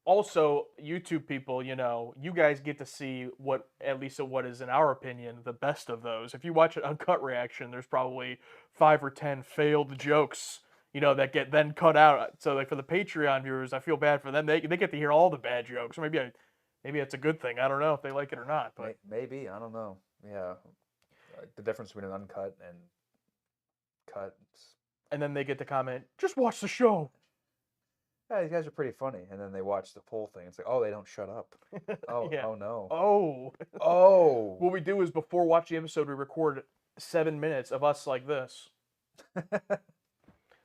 Also, YouTube people, you guys get to see what, at least what is, in our opinion, the best of those. If you watch an uncut reaction, there's probably 5 or 10 failed jokes, that get then cut out. So, like, for the Patreon viewers, I feel bad for them. They get to hear all the bad jokes. Or maybe it's a good thing. I don't know if they like it or not. But Maybe, I don't know. Yeah, the difference between an uncut and cut. and then they get to comment, just watch the show. Yeah, these guys are pretty funny, and then they watch the whole thing. It's like, oh, they don't shut up. Oh, Yeah. oh no. Oh. Oh. What we do is before watching the episode, we record 7 minutes of us like this.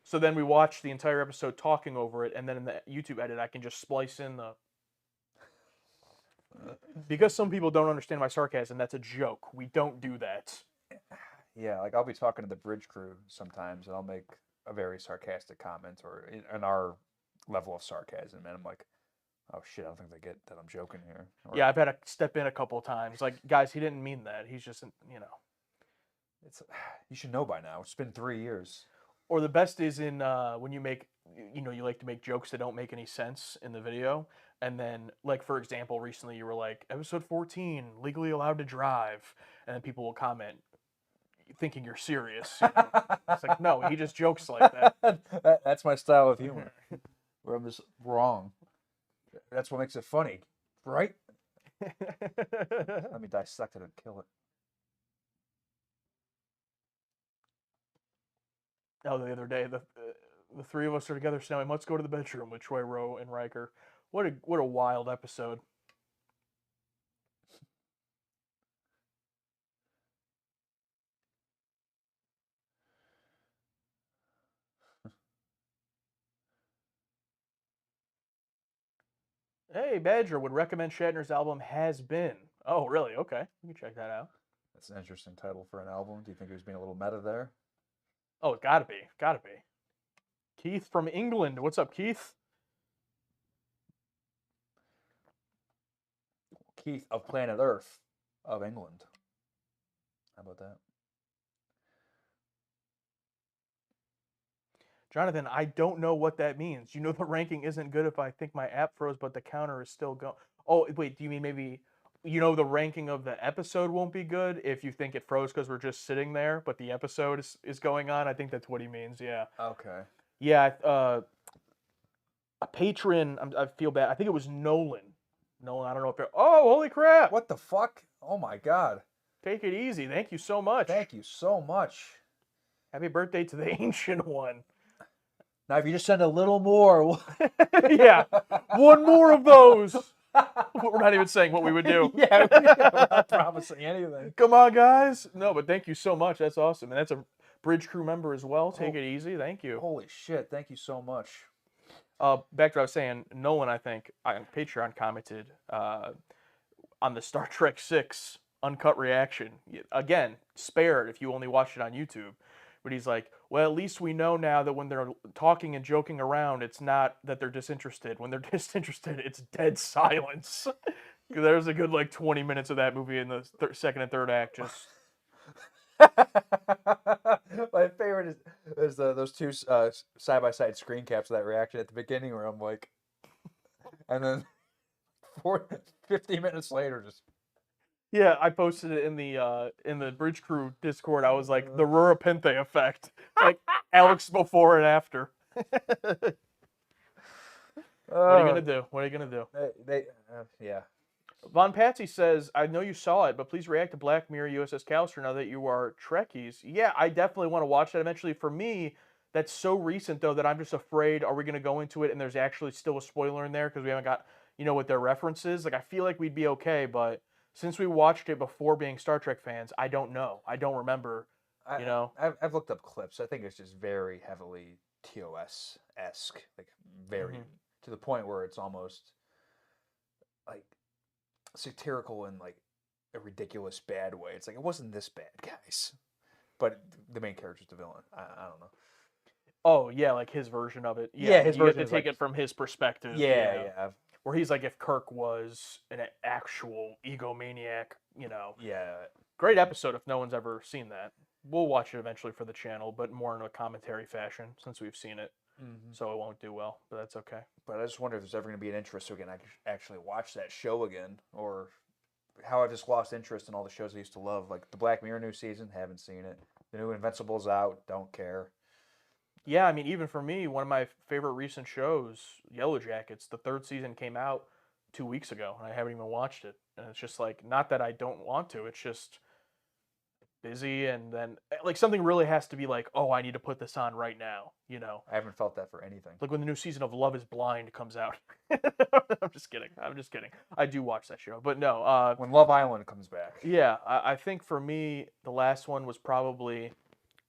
So then we watch the entire episode talking over it, and then in the YouTube edit, I can just splice in the. Because some people don't understand my sarcasm, that's a joke. We don't do that. Yeah, like I'll be talking to the bridge crew sometimes, and I'll make a very sarcastic comment or in our level of sarcasm, and I'm like, oh shit, I don't think they get that I'm joking here. Or, Yeah, I've had to step in a couple of times. Like, guys, he didn't mean that. He's just, it's you should know by now. It's been 3 years. Or the best is in when you make, you like to make jokes that don't make any sense in the video. And then, like, for example, recently you were like, episode 14, legally allowed to drive. And then people will comment thinking you're serious. It's like, no, he just jokes like that. That's my style of humor, where I'm just wrong. That's what makes it funny, right? Let me dissect it and kill it. Oh, the other day, the three of us are together snowing. Let's go to the bedroom with Troy Rowe and Riker. What a wild episode. Hey, Badger would recommend Shatner's album Has Been. Oh, really? Okay, we can check that out. That's an interesting title for an album. Do you think he was being a little meta there? Oh, it gotta be, gotta be. Keith from England. What's up, Keith? Keith of Planet Earth of England. How about that? Jonathan, I don't know what that means. You know the ranking isn't good if I think my app froze, but the counter is still going. Oh, wait, do you mean maybe the ranking of the episode won't be good if you think it froze because we're just sitting there, but the episode is going on? I think that's what he means, yeah. Okay. Yeah, a patron, I feel bad. I think it was Nolan. Nolan, I don't know if oh, holy crap. What the fuck? Oh my god. Take it easy. Thank you so much. Thank you so much. Happy birthday to the ancient one. Now, if you just send a little more, Yeah, one more of those. We're not even saying what we would do. yeah, we're not promising anything. Come on, guys. No, but thank you so much. That's awesome. And that's a Bridge Crew member as well. Take it easy. Thank you. Holy shit! Thank you so much. Back to what I was saying, Nolan, I think, on Patreon commented on the Star Trek 6 uncut reaction. Again, spared if you only watched it on YouTube. But he's like, well, at least we know now that when they're talking and joking around, it's not that they're disinterested. When they're disinterested, it's dead silence. There's a good, 20 minutes of that movie in the second and third act. Just My favorite is those two side-by-side screen caps of that reaction at the beginning where I'm like, and then 50 minutes later, just yeah, I posted it in the Bridge Crew Discord. I was like, the Rura Pente effect, like Alex before and after. What are you gonna do? What are you gonna do? Yeah. Von Patsy says, I know you saw it, but please react to Black Mirror USS Callister now that you are Trekkies. Yeah, I definitely want to watch that eventually. For me, that's so recent, though, that I'm just afraid, are we going to go into it and there's actually still a spoiler in there because we haven't got, what their reference is? Like, I feel like we'd be okay, but since we watched it before being Star Trek fans, I don't know. I don't remember, I've looked up clips. I think it's just very heavily TOS-esque, like very, to the point where it's almost like satirical in like a ridiculous bad way. It's like, it wasn't this bad, guys. But the main character's the villain. I don't know. Oh, yeah, like his version of it. Yeah, his you have version to is take like- it from his perspective. Yeah. Where he's like, if Kirk was an actual egomaniac, Yeah. Great episode if no one's ever seen that. We'll watch it eventually for the channel, but more in a commentary fashion since we've seen it. So it won't do well, but that's okay. But I just wonder if there's ever going to be an interest so we can actually watch that show again, or how I've just lost interest in all the shows I used to love. Like the Black Mirror new season, haven't seen it. The new Invincible's out, don't care. Yeah, I mean, even for me, one of my favorite recent shows, Yellow Jackets, the third season came out 2 weeks ago, and I haven't even watched it. And it's just like, not that I don't want to, it's just busy, and then like something really has to be like, oh, I need to put this on right now, I haven't felt that for anything. like when the new season of Love is Blind comes out. I'm just kidding. I do watch that show, but no. When Love Island comes back. Yeah, I think for me, the last one was probably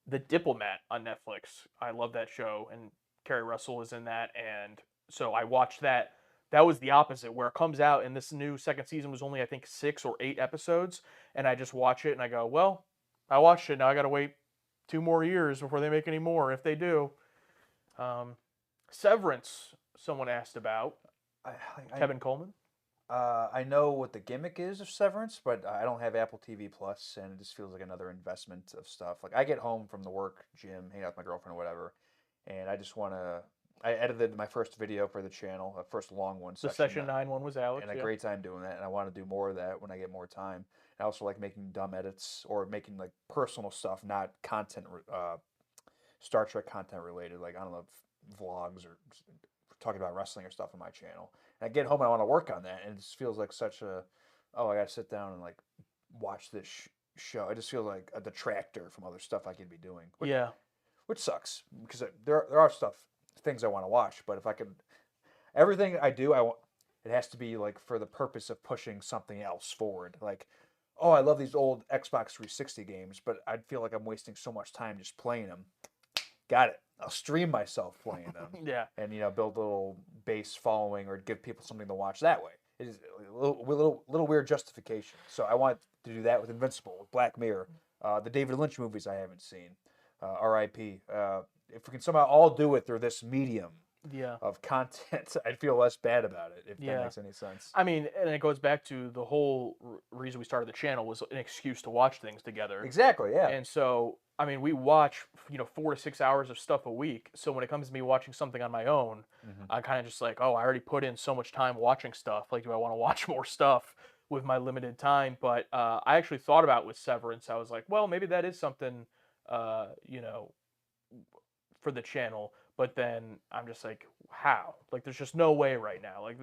The Diplomat on Netflix. I love that show, and Kerry Russell is in that, and so I watched that that was the opposite, where it comes out and this new second season was only I think 6 or 8 episodes, and I just watch it and I go, well, I watched it. Now I got to wait 2 more years before they make any more, if they do. Severance, someone asked about. I, Kevin Coleman. I know what the gimmick is of Severance, but I don't have Apple TV Plus, and it just feels like another investment of stuff. Like I get home from the work gym, hang out with my girlfriend or whatever, and I just want to. I edited my first video for the channel, the first long one. The Session 9 one was Alex. And a great time doing that, and I want to do more of that when I get more time. I also like making dumb edits or making like personal stuff, not content, Star Trek content related. Like I don't know, vlogs or talking about wrestling or stuff on my channel. And I get home and I want to work on that, and it just feels like such a, oh, I got to sit down and like watch this show. It just feels like a detractor from other stuff I could be doing. Which sucks because there are things I want to watch, but if I could, everything I do, I want it has to be like for the purpose of pushing something else forward. Like, oh, I love these old Xbox 360 games, but I'd feel like I'm wasting so much time just playing them. Got it. I'll stream myself playing them. Yeah. And build a little base following or give people something to watch that way. It is a little weird justification. So I want to do that with Invincible, with Black Mirror, the David Lynch movies I haven't seen, R.I.P. If we can somehow all do it through this medium of content, I'd feel less bad about it, if that makes any sense. I mean, and it goes back to the whole reason we started the channel was an excuse to watch things together. Exactly, yeah. And so, I mean, we watch, 4 to 6 hours of stuff a week. So when it comes to me watching something on my own, I'm kind of just like, oh, I already put in so much time watching stuff. Like, do I want to watch more stuff with my limited time? But I actually thought about with Severance. I was like, well, maybe that is something, for the channel. But then I'm just like, how? Like, there's just no way right now. Like,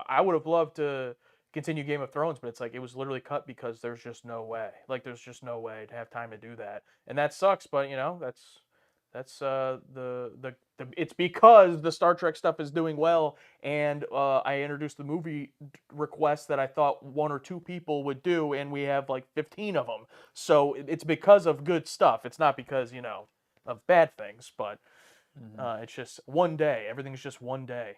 I would have loved to continue Game of Thrones, but it's like it was literally cut because there's just no way. Like, there's just no way to have time to do that, and that sucks. But that's the it's because the Star Trek stuff is doing well, and I introduced the movie request that I thought 1 or 2 people would do, and we have like 15 of them. So it's because of good stuff. It's not because of bad things, but. It's just one day. Everything's just one day.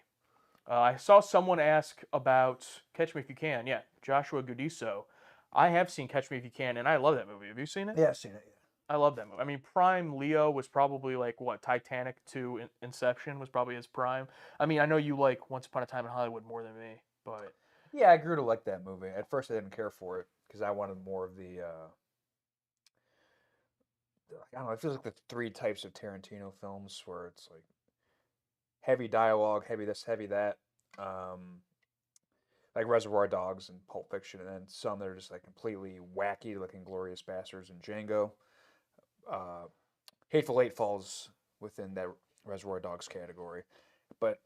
I saw someone ask about Catch Me If You Can. Yeah, Joshua Gudiso. I have seen Catch Me If You Can, and I love that movie. Have you seen it? Yeah, I've seen it. Yeah. I love that movie. I mean, prime Leo was probably like what Titanic to Inception was probably his prime. I mean, I know you like Once Upon a Time in Hollywood more than me, but yeah, I grew to like that movie. At first, I didn't care for it because I wanted more of the. I don't know. It feels like the 3 types of Tarantino films where it's like heavy dialogue, heavy this, heavy that, like Reservoir Dogs and Pulp Fiction, and then some that are just like completely wacky, like Inglourious Basterds and Django. Hateful Eight falls within that Reservoir Dogs category, but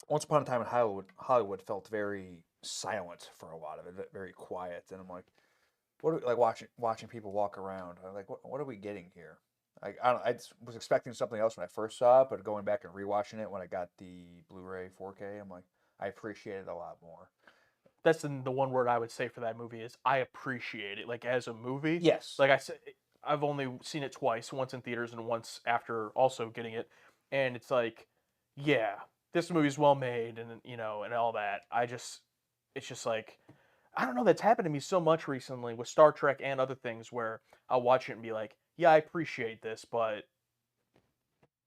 Once Upon a Time in Hollywood felt very silent for a lot of it, very quiet, and I'm like. Like watching people walk around. I'm like, what are we getting here? Like, I was expecting something else when I first saw it, but going back and rewatching it when I got the Blu-ray 4K, I'm like, I appreciate it a lot more. That's the one word I would say for that movie is I appreciate it. Like as a movie, yes. Like I said, I've only seen it twice, once in theaters and once after also getting it, and it's like, yeah, this movie's well made, and and all that. It's just like. I don't know, that's happened to me so much recently with Star Trek and other things where I'll watch it and be like, yeah, I appreciate this, but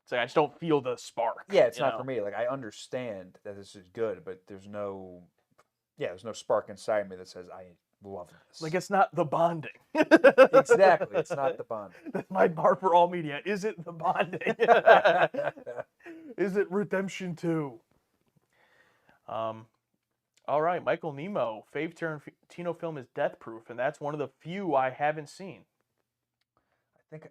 it's like I just don't feel the spark. Yeah, it's not for me. Like, I understand that this is good, but there's no spark inside me that says, I love this. Like, it's not the bonding. Exactly, it's not the bonding. That's my bar for all media. Is it the bonding? Is it Redemption 2? All right, Michael Nemo. Fave Tarantino film is Death Proof, and that's one of the few I haven't seen. I think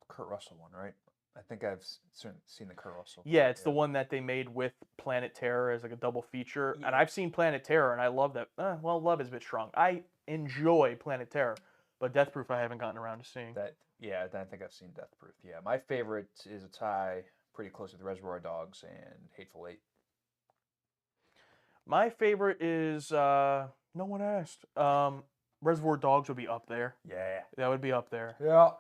Kurt Russell one, right? I think I've seen the Kurt Russell. Yeah, it's the one that they made with Planet Terror as like a double feature. Yeah. And I've seen Planet Terror, and I love that. Well, love is a bit strong. I enjoy Planet Terror, but Death Proof I haven't gotten around to seeing. Yeah, I think I've seen Death Proof. Yeah, my favorite is a tie pretty close with Reservoir Dogs and Hateful Eight. My favorite is, no one asked. Reservoir Dogs would be up there. Yeah. That would be up there. Yeah.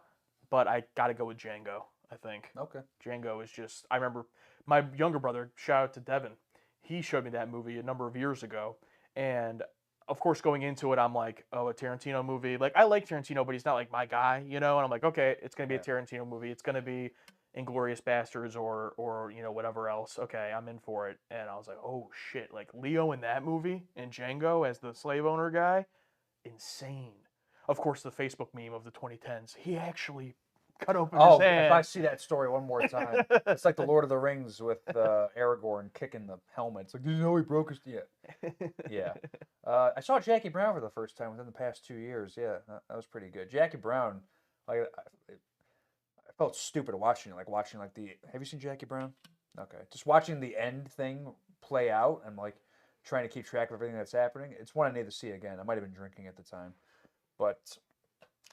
But I got to go with Django. I think. Okay. Django is just. I remember my younger brother. Shout out to Devin. He showed me that movie a number of years ago, and of course, going into it, I'm like, oh, a Tarantino movie. Like, I like Tarantino, but he's not like my guy, you know. And I'm like, okay, it's gonna be a Yeah. Tarantino movie. It's gonna be Inglorious Bastards or whatever else. Okay, I'm in for it. And I was like, oh shit, like Leo in that movie and Django as the slave owner guy, insane. Of course, the Facebook meme of the 2010s. He actually cut open his Oh, hand. if I see that story one more time, it's like the Lord of the Rings with Aragorn kicking the helmet. It's like, did you know he broke his? Yeah, yeah. I saw Jackie Brown for the first time within the past 2 years. Yeah, that was pretty good. Jackie Brown, like I felt stupid watching it, like watching like the. Have you seen Jackie Brown? Okay, just watching the end thing play out and like trying to keep track of everything that's happening. It's one I need to see again. I might have been drinking at the time, but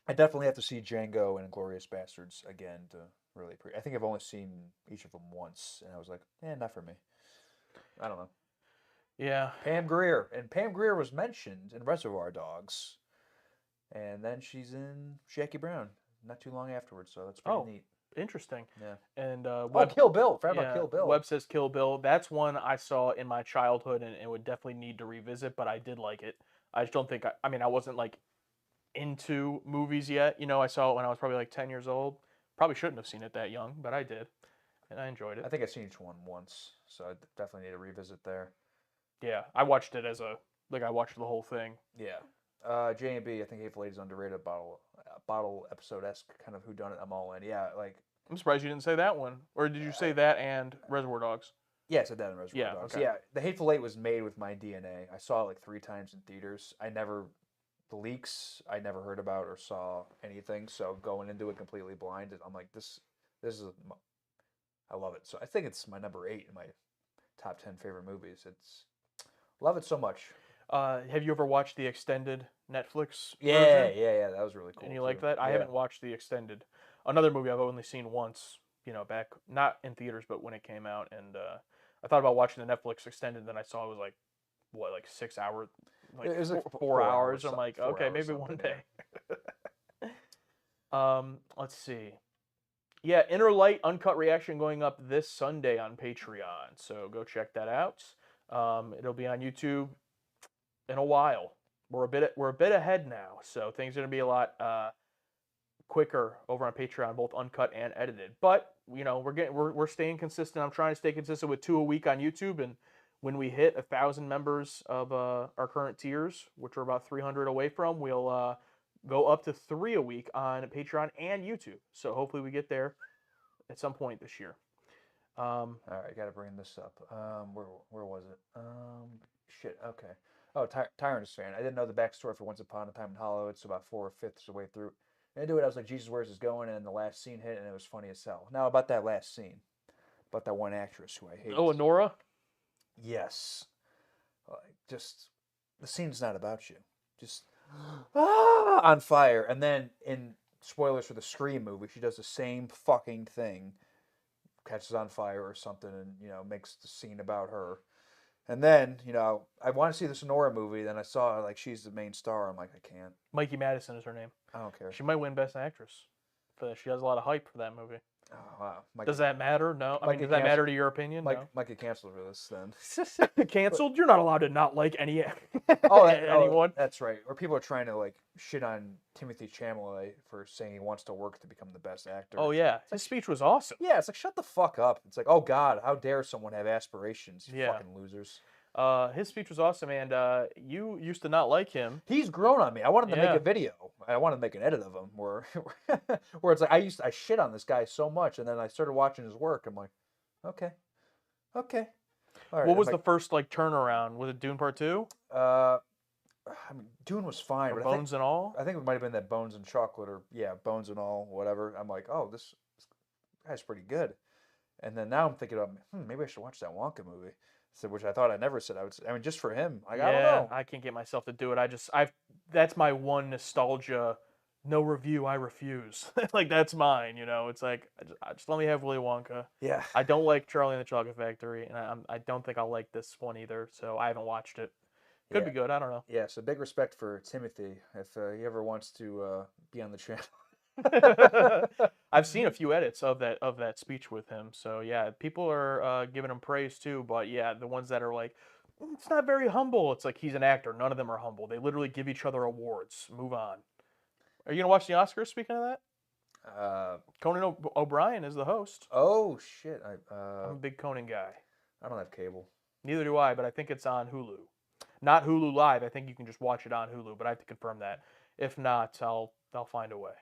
I definitely have to see Django and Glorious Bastards again to really I think I've only seen each of them once, and I was like, not for me. I don't know. Yeah. Pam Grier, and Pam Grier was mentioned in Reservoir Dogs, and then she's in Jackie Brown not too long afterwards, so that's pretty Oh, neat. interesting. Yeah. And Oh, Webb, Kill Bill. Forgot yeah, about Kill Bill. Webb says Kill Bill. That's one I saw in my childhood and would definitely need to revisit, but I did like it. I just don't think I mean, I wasn't like into movies yet. You know, I saw it when I was probably like 10 years old. Probably shouldn't have seen it that young, but I did, and I enjoyed it. I think I've seen each one once, so I definitely need to revisit there. Yeah, I watched it as a I watched the whole thing. Yeah. J&B, I think Hateful Eight is underrated. Bottle episode esque kind of whodunit. I'm all in. Yeah, like I'm surprised you didn't say that one, or did you say that and Reservoir Dogs? yeah, it's a Dead and Reservoir Yeah, Dogs. okay. Yeah, The Hateful Eight was made with my DNA. I saw it like 3 times in theaters. The leaks, I never heard about or saw anything. So going into it completely blind, I'm like, this is, I love it. So I think it's my number 8 in my top 10 favorite movies. Love it so much. Have you ever watched the extended Netflix Yeah, version? yeah, that was really cool. And you like too. that? I Yeah. haven't watched the extended. Another movie I've only seen once, back not in theaters, but when it came out, and I thought about watching the Netflix extended. And then I saw it was like what, like 6 hours, like It was like 4 hours. I'm some- like, 4 okay, hours maybe something, one yeah. day. Let's see. Yeah, Inner Light Uncut Reaction going up this Sunday on Patreon, so go check that out. It'll be on YouTube in a while. We're a bit ahead now, so things are gonna be a lot quicker over on Patreon, both uncut and edited. But we're staying consistent. I'm trying to stay consistent with 2 a week on YouTube, and when we hit 1,000 members of our current tiers, which we're about 300 away from, we'll go up to 3 a week on Patreon and YouTube. So hopefully we get there at some point this year. All right, got to bring this up. Where was it? Shit. Okay. Oh, Tyrannus fan. I didn't know the backstory for Once Upon a Time in Hollywood, so about 4/5 of the way through. And into it, I was like, Jesus, where's this going? And then the last scene hit, and it was funny as hell. Now about that last scene, about that one actress who I hate. Oh, Nora. Yes. Just the scene's not about you. Just on fire. And then in spoilers for the Scream movie, she does the same fucking thing, catches on fire or something, and makes the scene about her. And then I want to see the Sonora movie. Then I saw like she's the main star. I'm like, I can't. Mikey Madison is her name. I don't care. She might win Best Actress for this. She has a lot of hype for that movie. Oh, wow. Does that matter? No. I mean, Mikey does that matter canceled- to your opinion? Might get canceled for this then. No. Canceled? You're not allowed to not like any Oh, anyone. That's right. Or people are trying to like shit on Timothy Chalamet for saying he wants to work to become the best actor. Oh yeah, his speech was awesome. Yeah, it's like shut the fuck up. It's like, oh God, how dare someone have aspirations? You Yeah. fucking losers. His speech was awesome, and you used to not like him. He's grown on me. I wanted to make Yeah. a video. I wanted to make an edit of him where it's like I shit on this guy so much, and then I started watching his work. I'm like, okay. All right. What was I'm the first like turnaround? Was it Dune Part 2? I mean, Dune was fine, Or but Bones and All? I think it might have been that Bones and Chocolate, or Bones and All, whatever. I'm like, oh, this guy's pretty good. And then now I'm thinking of, maybe I should watch that Wonka movie. So, which I thought I never said I would. I mean, just for him, like, I don't know. I can't get myself to do it. That's my one nostalgia. No review, I refuse. Like that's mine. It's like just let me have Willy Wonka. Yeah. I don't like Charlie and the Chocolate Factory, and I don't think I'll like this one either. So I haven't watched it. Could be good. I don't know. Yeah. So big respect for Timothy if he ever wants to be on the channel. I've seen a few edits of that speech with him. So yeah, people are giving him praise too. But yeah, the ones that are like, "Mm, it's not very humble. It's like he's an actor. None of them are humble. They literally give each other awards. Move on. Are you gonna watch the Oscars? Speaking of that, Conan O'Brien is the host. Oh shit! I'm a big Conan guy. I don't have cable. Neither do I, but I think it's on Hulu. Not Hulu Live. I think you can just watch it on Hulu, but I have to confirm that. If not, I'll find a way.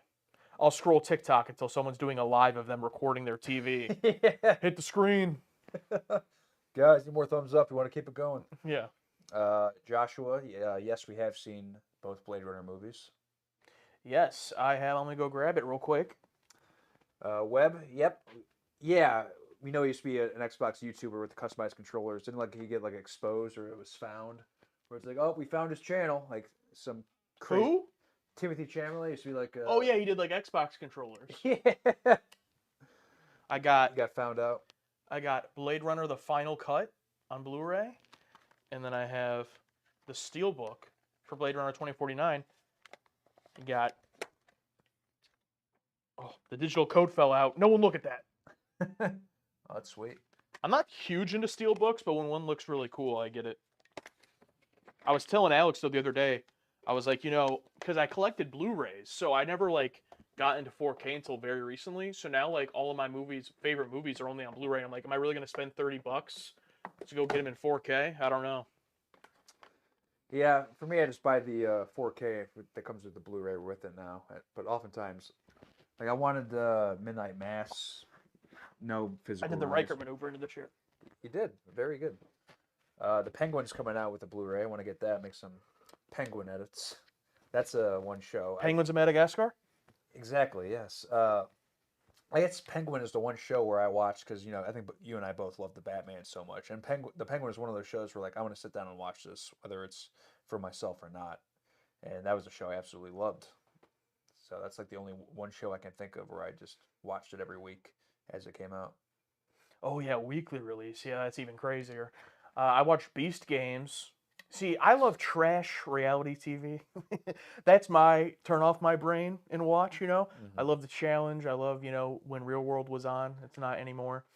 I'll scroll TikTok until someone's doing a live of them recording their TV. Yeah. Hit the screen. Guys, need more thumbs up. You want to keep it going? Yeah. Joshua, yes, we have seen both Blade Runner movies. Yes, I have. I'm gonna go grab it real quick. Webb, yep. Yeah, we know he used to be an Xbox YouTuber with the customized controllers. Didn't like he get like exposed or it was found? Where it's like, oh, we found his channel. Like some crazy. Who? Timothy Chalamet used to be like. Oh yeah, he did like Xbox controllers. Yeah. I He got got found out. Blade Runner: The Final Cut on Blu-ray, and then I have the Steelbook for Blade Runner 2049. You got. Oh, the digital code fell out. No one look at that. Oh, that's sweet. I'm not huge into Steelbooks, but when one looks really cool, I get it. I was telling Alex though the other day, I was like, because I collected Blu-rays, so I never like got into 4K until very recently. So now like all of my favorite movies are only on Blu-ray. I'm like, am I really gonna spend $30 to go get them in 4K? I don't know. Yeah, for me, I just buy the 4K that comes with the Blu-ray with it now. But oftentimes, like I wanted the Midnight Mass, no physical. I did the release. Riker maneuver into the chair. You did very good. The Penguin's coming out with the Blu-ray. I want to get that. Make some Penguin edits. That's one show. Penguins of Madagascar. Exactly. Yes. I guess Penguin is the one show where I watch because I think you and I both love the Batman so much, and the Penguin is one of those shows where like I want to sit down and watch this, whether it's for myself or not. And that was a show I absolutely loved. So that's like the only one show I can think of where I just watched it every week as it came out. Oh yeah, weekly release. Yeah, that's even crazier. I watched Beast Games. See, I love trash reality TV. That's my turn off my brain and watch. I love the challenge. I love when Real World was on. It's not anymore.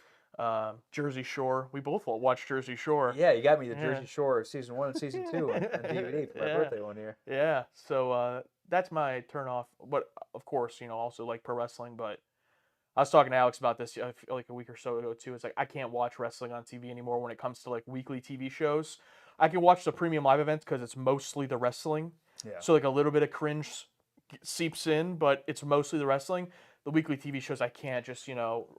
Jersey Shore. We both watched Jersey Shore. Yeah, you got me the Yeah. Jersey Shore season 1 and season 2 on DVD for my Yeah. birthday one year. Yeah. So that's my turn off. But of course, also like pro wrestling. But I was talking to Alex about this like a week or so ago too. It's like I can't watch wrestling on TV anymore when it comes to like weekly TV shows. I can watch the premium live events because it's mostly the wrestling. Yeah. So like a little bit of cringe seeps in, but it's mostly the wrestling. The weekly TV shows I can't just,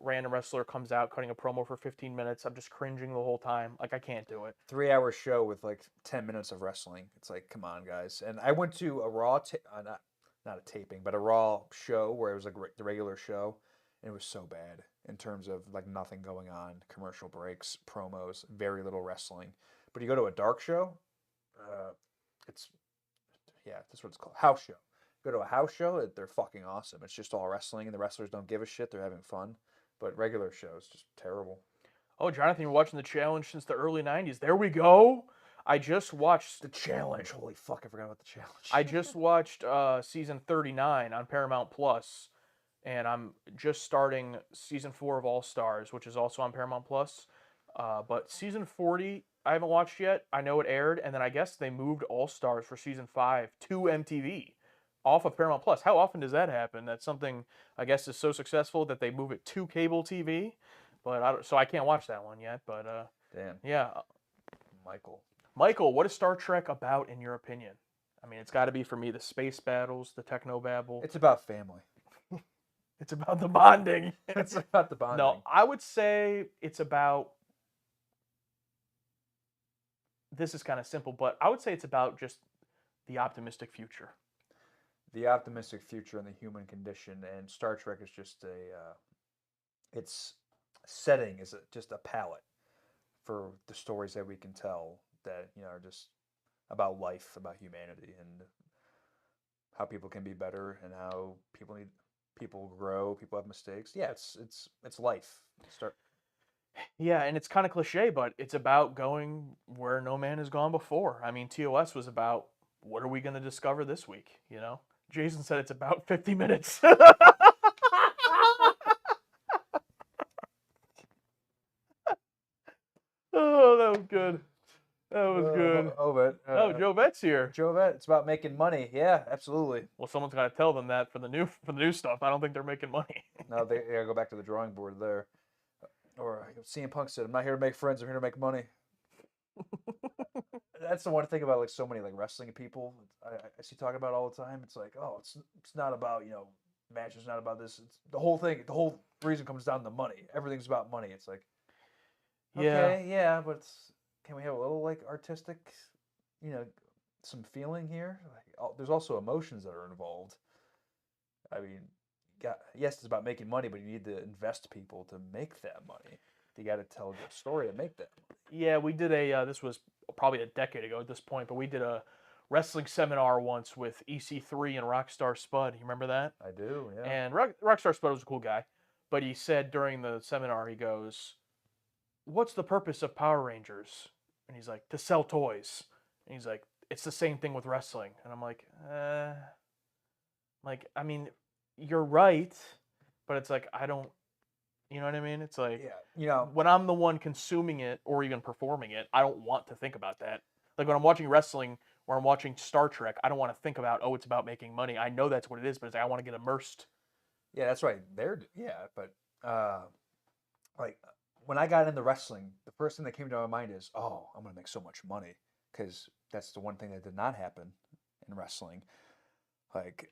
random wrestler comes out cutting a promo for 15 minutes. I'm just cringing the whole time. Like I can't do it. 3-hour show with like 10 minutes of wrestling. It's like, come on, guys. And I went to a Raw, not a taping, but a Raw show where it was like the regular show. And it was so bad in terms of like nothing going on, commercial breaks, promos, very little wrestling. But you go to a dark show, that's what it's called, house show. Go to a house show, they're fucking awesome. It's just all wrestling, and the wrestlers don't give a shit. They're having fun. But regular shows, just terrible. Oh, Jonathan, you're watching the challenge since the early 90s. There we go. I just watched The challenge. Holy fuck, I forgot about the challenge. I just watched season 39 on Paramount Plus, and I'm just starting season 4 of All Stars, which is also on Paramount Plus. But season 40, I haven't watched yet. I know it aired, and then I guess they moved All Stars for season 5 to MTV off of Paramount Plus. How often does that happen? That's something I guess is so successful that they move it to cable TV. But so I can't watch that one yet. But Damn. yeah, Michael. what is Star Trek about in your opinion? I mean, it's got to be for me the space battles, the techno babble. It's about family. It's about the bonding. It's about the bonding. No, I would say it's about. This is kind of simple, but I would say it's about just the optimistic future. The optimistic future and the human condition, and Star Trek is just its setting is just a palette for the stories that we can tell that are just about life, about humanity, and how people can be better, and how people grow, people have mistakes. Yeah, it's life. Yeah, and it's kind of cliche, but it's about going where no man has gone before. I mean, TOS was about what are we going to discover this week, Jason said it's about 50 minutes. Oh, that was good. That was good. Oh, Joe Vet's here. Joe Vet, it's about making money. Yeah, absolutely. Well, someone's got to tell them that for the new stuff. I don't think they're making money. No, they gotta go back to the drawing board there. Or CM Punk said, "I'm not here to make friends. I'm here to make money." That's the one thing about like so many like wrestling people I see talking about all the time. It's like, oh, it's not about matches, not about this. It's the whole thing. The whole reason comes down to money. Everything's about money. It's like, Yeah. okay, yeah, but can we have a little like artistic, some feeling here? Like, there's also emotions that are involved. I mean, yes, it's about making money, but you need to invest people to make that money. You got to tell a good story to make that money. Yeah, we did this was probably a decade ago at this point, but we did a wrestling seminar once with EC3 and Rockstar Spud. You remember that? I do, yeah. And Rockstar Spud was a cool guy, but he said during the seminar, he goes, "What's the purpose of Power Rangers?" And he's like, "To sell toys." And he's like, "It's the same thing with wrestling." And I'm like, I mean, you're right, but it's like, I don't, you know what I mean? It's like, Yeah, when I'm the one consuming it or even performing it, I don't want to think about that. Like when I'm watching wrestling or I'm watching Star Trek, I don't want to think about, oh, it's about making money. I know that's what it is, but it's like, I want to get immersed. yeah, that's right. But like when I got into wrestling, the first thing that came to my mind is, oh, I'm gonna make so much money, because that's the one thing that did not happen in wrestling. Like,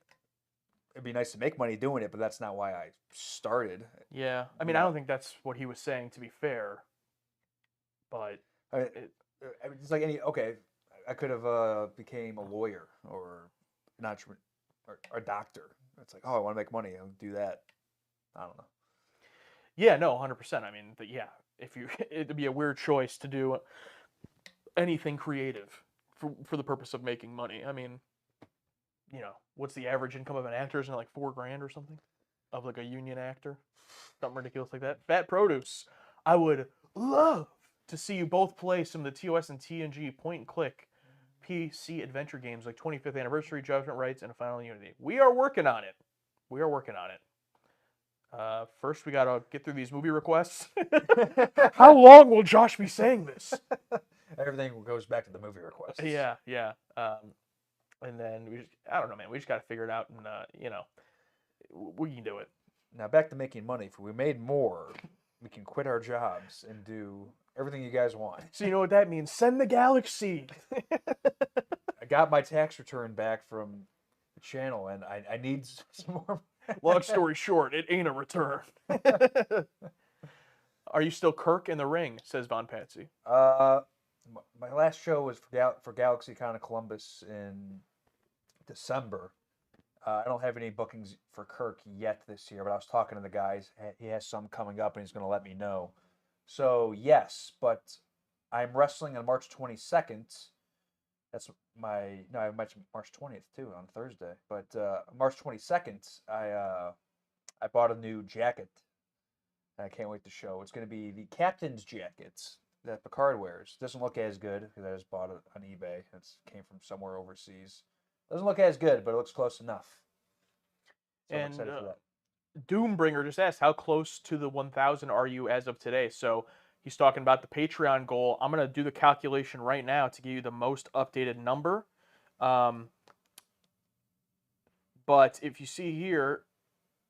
it'd be nice to make money doing it, but that's not why I started. Yeah. I mean, I don't think that's what he was saying, to be fair. But I mean, it's like I could have became a lawyer or an entrepreneur or a doctor. It's like, oh, I want to make money. I'll do that. I don't know. yeah, no, 100%. I mean, it'd be a weird choice to do anything creative for the purpose of making money. I mean, what's the average income of an actor? Isn't it like $4,000 or something? Of like a union actor? Something ridiculous like that. Fat Produce. I would love to see you both play some of the TOS and TNG point and click PC adventure games like 25th Anniversary, Judgment Rights, and Final Unity. We are working on it. First, we got to get through these movie requests. How long will Josh be saying this? Everything goes back to the movie requests. Yeah. And then I don't know, man. We just got to figure it out, and we can do it. Now back to making money. If we made more, we can quit our jobs and do everything you guys want. So you know what that means? Send the galaxy. I got my tax return back from the channel, and I need some more. Long story short, it ain't a return. Are you still Kirk in the ring? Says Von Patsy. My last show was for GalaxyCon of Columbus in December. I don't have any bookings for Kirk yet this year, but I was talking to the guys. He has some coming up, and he's going to let me know. So yes, but I'm wrestling on March 22nd. I mentioned March 20th too on Thursday. But March 22nd, I bought a new jacket. I can't wait to show. It's going to be the captain's jackets that Picard wears. Doesn't look as good because I just bought it on eBay. It came from somewhere overseas. Doesn't look as good, but it looks close enough. So I'm excited for that. Doombringer just asked, how close to the 1,000 are you as of today? So he's talking about the Patreon goal. I'm going to do the calculation right now to give you the most updated number. But if you see here,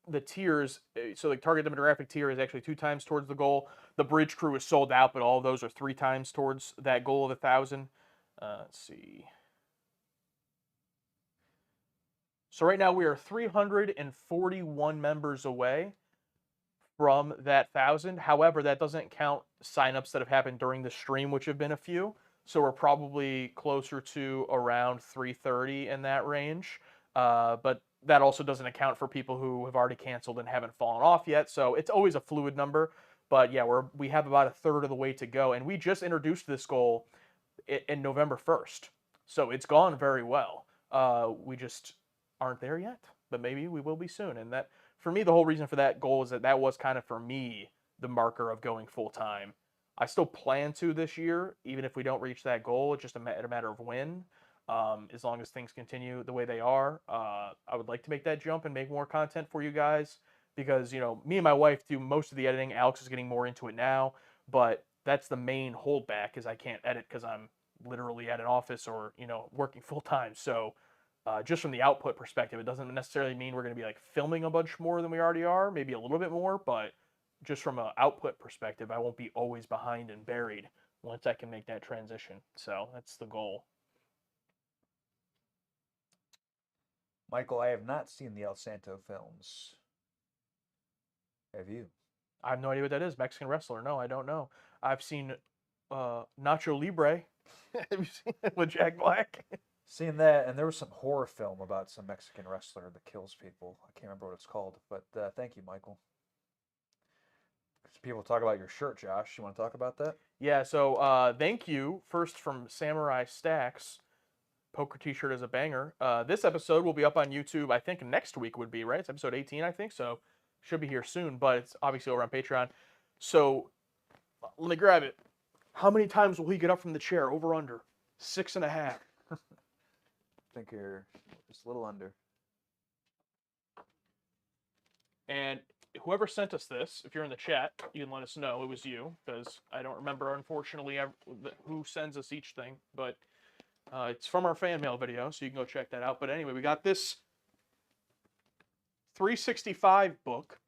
the tiers, so the target demographic tier is actually 2 times towards the goal. The bridge crew is sold out, but all of those are 3 times towards that goal of 1,000. Let's see. So right now we are 341 members away from that 1,000. However, that doesn't count signups that have happened during the stream, which have been a few. So we're probably closer to around 330 in that range. But that also doesn't account for people who have already canceled and haven't fallen off yet. So it's always a fluid number. But yeah, we have about a third of the way to go. And we just introduced this goal in November 1st. So it's gone very well. We just aren't there yet, but maybe we will be soon. And that, for me, the whole reason for that goal is that was kind of, for me, the marker of going full time. I still plan to this year, even if we don't reach that goal. It's just a matter of when. As long as things continue the way they are, I would like to make that jump and make more content for you guys because, me and my wife do most of the editing. Alex is getting more into it now, but that's the main holdback is I can't edit because I'm literally at an office or, working full time. So just from the output perspective, it doesn't necessarily mean we're going to be like filming a bunch more than we already are, maybe a little bit more, but just from an output perspective, I won't be always behind and buried once I can make that transition. So that's the goal. Michael, I have not seen the El Santo films. Have you? I have no idea what that is. Mexican wrestler? No, I don't know. I've seen Nacho Libre. Have you seen it with Jack Black? Seen that, and there was some horror film about some Mexican wrestler that kills people. I can't remember what it's called, but thank you, Michael. People talk about your shirt, Josh. You want to talk about that? Yeah. So thank you first from Samurai Stacks. Poker T-shirt is a banger. This episode will be up on YouTube. I think next week would be right. It's episode 18, I think. So should be here soon, but it's obviously over on Patreon. So let me grab it. How many times will he get up from the chair? Over under 6.5. I think you're just a little under. And whoever sent us this, if you're in the chat, you can let us know it was you because I don't remember, unfortunately, who sends us each thing, but. It's from our fan mail video, so you can go check that out. But anyway, we got this 365 book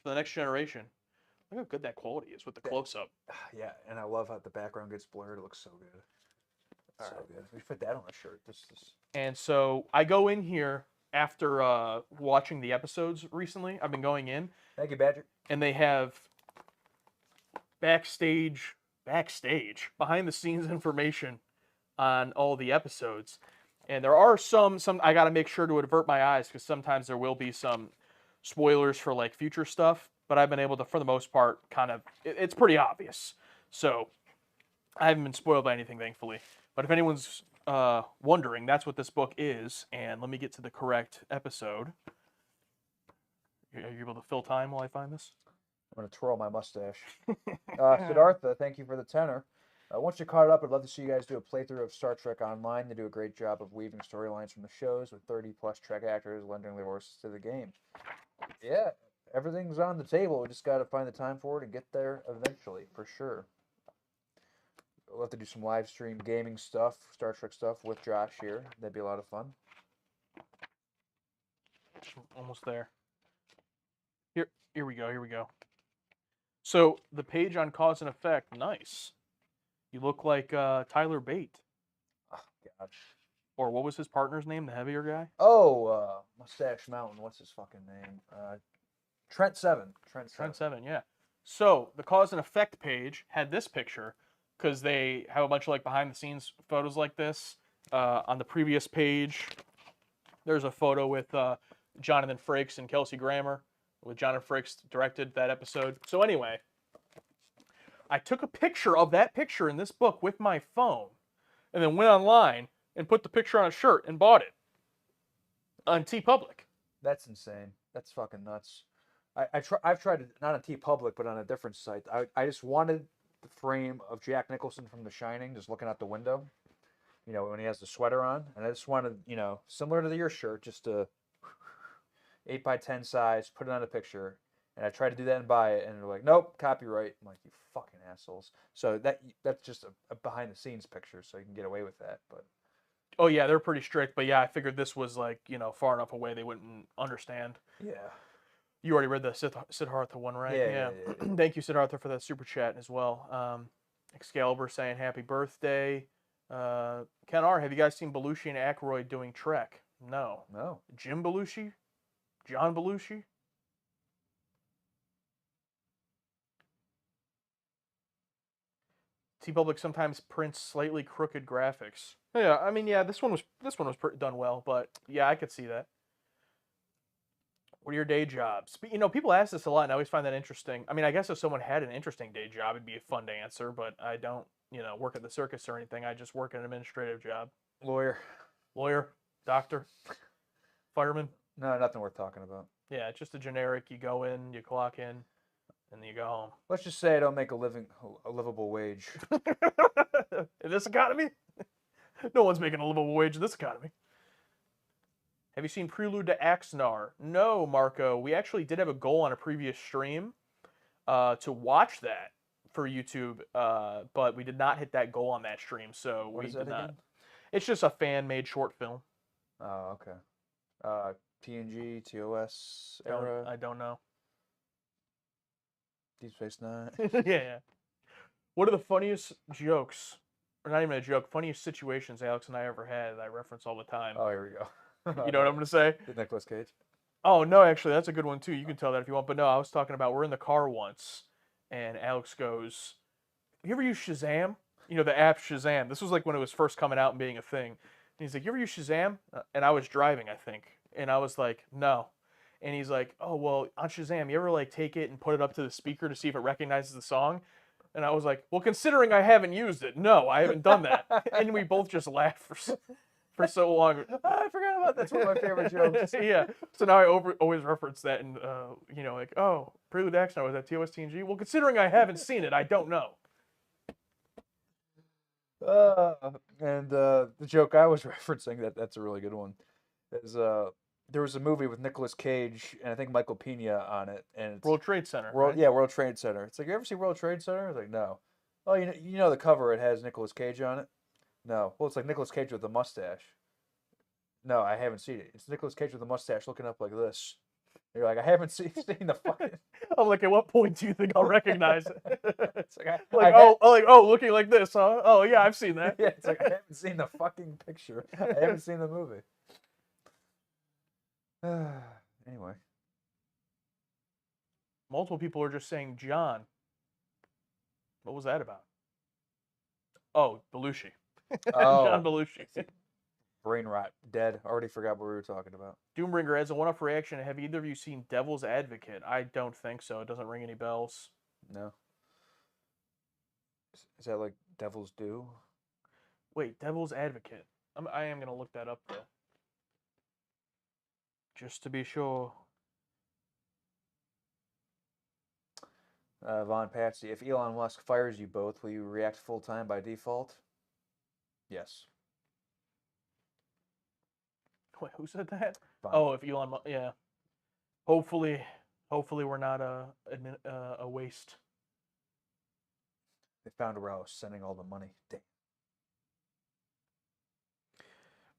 for the next generation. Look how good that quality is with the close-up. Yeah, and I love how the background gets blurred. It looks so good. So good. We put that on a shirt. This. And so I go in here after watching the episodes recently. I've been going in. Thank you, Badger. And they have backstage, behind-the-scenes information on all the episodes, and there are some I got to make sure to avert my eyes because sometimes there will be some spoilers for like future stuff, but I've been able to, for the most part, kind of it's pretty obvious, so I haven't been spoiled by anything, thankfully. But if anyone's wondering, that's what this book is. And let me get to the correct episode. Are you able to fill time while I find this? I'm gonna twirl my mustache. Siddhartha, thank you for the tenor. Once you're caught up, I'd love to see you guys do a playthrough of Star Trek Online. They do a great job of weaving storylines from the shows with 30-plus Trek actors lending their voices to the game. Yeah, everything's on the table. We just got to find the time for it and get there eventually, for sure. We'll have to do some live stream gaming stuff, Star Trek stuff with Josh here. That'd be a lot of fun. Almost there. Here we go. So the page on cause and effect, nice. You look like Tyler Bate. Oh, God. Or what was his partner's name, the heavier guy? Oh, Mustache Mountain. What's his fucking name? Trent Seven. Trent Seven, yeah. So the cause and effect page had this picture because they have a bunch of like behind the scenes photos like this. On the previous page, there's a photo with Jonathan Frakes and Kelsey Grammer, with Jonathan Frakes directed that episode. So anyway, I took a picture of that picture in this book with my phone and then went online and put the picture on a shirt and bought it on TeePublic. That's insane. That's fucking nuts. I've tried it, not on TeePublic, but on a different site. I just wanted the frame of Jack Nicholson from The Shining just looking out the window, when he has the sweater on. And I just wanted, similar to your shirt, just a 8x10 size, put it on a picture. And I tried to do that and buy it, and they're like, nope, copyright. I'm like, you fucking assholes. So that's just a behind-the-scenes picture, so you can get away with that. But oh, yeah, they're pretty strict. But, yeah, I figured this was, like, far enough away they wouldn't understand. yeah. You already read the Siddhartha one, right? Yeah. Thank you, Siddhartha, for that super chat as well. Excalibur saying happy birthday. Ken R., have you guys seen Belushi and Aykroyd doing Trek? No. No. Jim Belushi? John Belushi? TeePublic sometimes prints slightly crooked graphics. Yeah, I mean, yeah, this one was done well, but yeah, I could see that. What are your day jobs? But, people ask this a lot, and I always find that interesting. I mean, I guess if someone had an interesting day job, it'd be fun to answer, but I don't, work at the circus or anything. I just work an administrative job. Lawyer, doctor, fireman. No, nothing worth talking about. Yeah, it's just a generic. You go in, you clock in, and then you go home. Let's just say I don't make a livable wage. In this economy? No one's making a livable wage in this economy. Have you seen Prelude to Axnar? No, Marco. We actually did have a goal on a previous stream to watch that for YouTube, but we did not hit that goal on that stream, so What we is did that not. again? It's just a fan-made short film. Oh, okay. TNG, TOS Don't, era, I don't know. Deep Space Nine. Yeah. What are the funniest jokes, or not even a joke, funniest situations Alex and I ever had that I reference all the time? Oh, here we go. You know what I'm going to say? Nicolas Cage. Oh, no, actually, that's a good one, too. You can tell that if you want. But no, I was talking about we're in the car once, and Alex goes, you ever use Shazam? You know, the app Shazam. This was like when it was first coming out and being a thing. And he's like, you ever use Shazam? And I was driving, I think. And I was like, no. And he's like, oh, well, on Shazam, you ever like take it and put it up to the speaker to see if it recognizes the song? And I was like, well, considering I haven't used it, no, I haven't done that. And we both just laughed for so long. I forgot about that. That's one of my favorite jokes. Yeah. So now I always reference that and, you know, like, oh, Prelude to Axnar was at TOS TNG? Well, considering I haven't seen it, I don't know. And the joke I was referencing, that's a really good one, is there was a movie with Nicolas Cage and I think Michael Pena on it, and it's World Trade Center. World, right? yeah, World Trade Center. It's like, you ever see World Trade Center? I was like, no. Oh, you know the cover, it has Nicolas Cage on it? No. Well, it's like Nicolas Cage with a mustache. No, I haven't seen it. It's Nicolas Cage with a mustache looking up like this. You're like, I haven't seen the fucking. I'm like, at what point do you think I'll recognize it? It's like, Looking like this, huh? Oh, yeah, I've seen that. yeah, it's like, I haven't seen the fucking picture. I haven't seen the movie. Anyway. Multiple people are just saying John. What was that about? Oh, Belushi. John Belushi. Brain rot. Dead. Already forgot what we were talking about. Doombringer, as a one-off reaction, have either of you seen Devil's Advocate? I don't think so. It doesn't ring any bells. No. Is that like Devil's Due? Wait, Devil's Advocate. I am going to look that up, though. Just to be sure. Von Patsy, if Elon Musk fires you both, will you react full-time by default? Yes. Wait, who said that? Von. Oh, if Elon Musk, yeah. Hopefully we're not a waste. They found where I was sending all the money. Damn.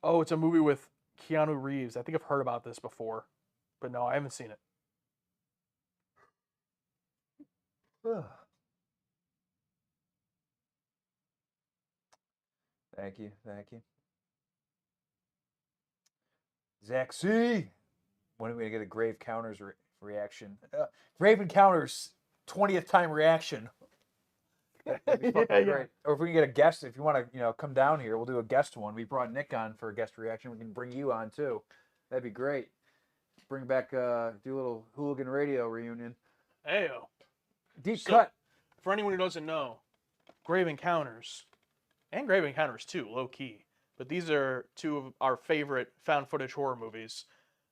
Oh, it's a movie with Keanu Reeves. I think I've heard about this before, but no, I haven't seen it. Thank you. Zach C. When are we going to get a Grave Counters reaction? Grave Encounters 20th time reaction. That'd be fucking great. Or if we can get a guest, if you want to, come down here, we'll do a guest one. We brought Nick on for a guest reaction. We can bring you on too. That'd be great. Bring back, do a little hooligan radio reunion. Ayo. Deep cut. For anyone who doesn't know, Grave Encounters, and Grave Encounters 2, low key, but these are two of our favorite found footage horror movies,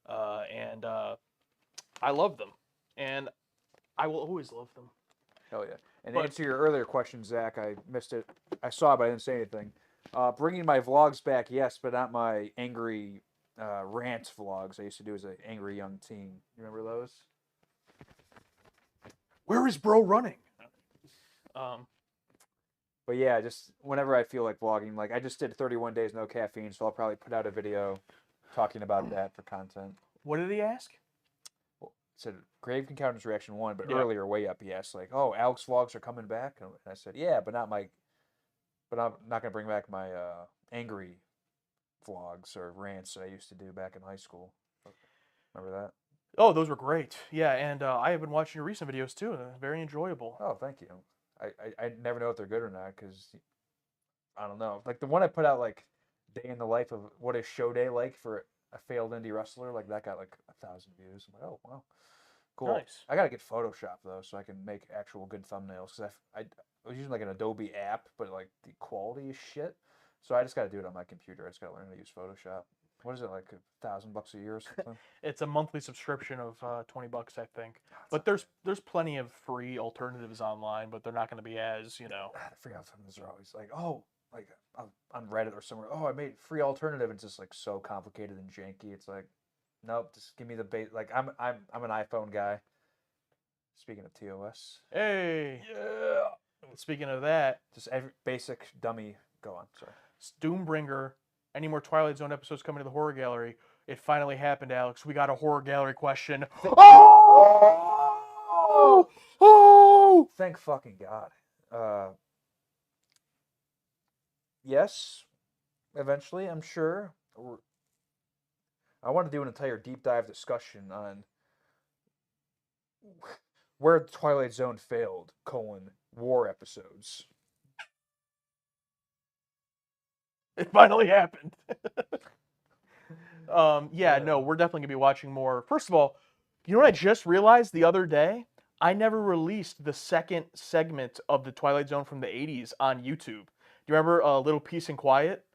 and I love them, and I will always love them. Hell yeah. And to answer your earlier question, Zach, I missed it. I saw it, but I didn't say anything. Bringing my vlogs back, yes, but not my angry rant vlogs I used to do as an angry young teen. You remember those? Where is bro running? But yeah, just whenever I feel like vlogging, like I just did 31 days no caffeine, so I'll probably put out a video talking about that for content. What did he ask? Well, it said Grave Encounters Reaction 1, but Yeah. earlier, way up, he asked like, "Oh, Alex vlogs are coming back," and I said, "Yeah, but I'm not gonna bring back my angry vlogs or rants that I used to do back in high school." Remember that? Oh, those were great. Yeah, and I have been watching your recent videos too. And they're very enjoyable. Oh, thank you. I never know if they're good or not because I don't know. Like the one I put out, like day in the life of what is show day like for a failed indie wrestler, like that got like 1,000 views. I'm like, oh wow, cool. Nice. I gotta get Photoshop though, so I can make actual good thumbnails. Cause I was using like an Adobe app, but like the quality is shit. So I just gotta do it on my computer. I just gotta learn to use Photoshop. What is it, like $1,000 a year or something? It's a monthly subscription of $20, I think. But there's plenty of free alternatives online, but they're not going to be as I forgot something. They're always like, oh, like on Reddit or somewhere. Oh, I made free alternative. It's just like so complicated and janky. It's like, nope, just give me the base. Like I'm an iPhone guy. Speaking of TOS, Hey, yeah, speaking of that, just every basic dummy. Go on, sorry. Doombringer. Any more Twilight Zone episodes coming to the horror gallery? It finally happened, Alex. We got a horror gallery question. Oh! Oh! Thank fucking God. Yes, eventually, I'm sure. I want to do an entire deep dive discussion on where the Twilight Zone failed, war episodes. It finally happened. Yeah, no, we're definitely gonna be watching more. First of all, you know what I just realized the other day? I never released the second segment of the Twilight Zone from the '80s on YouTube. Do you remember Little Peace and Quiet,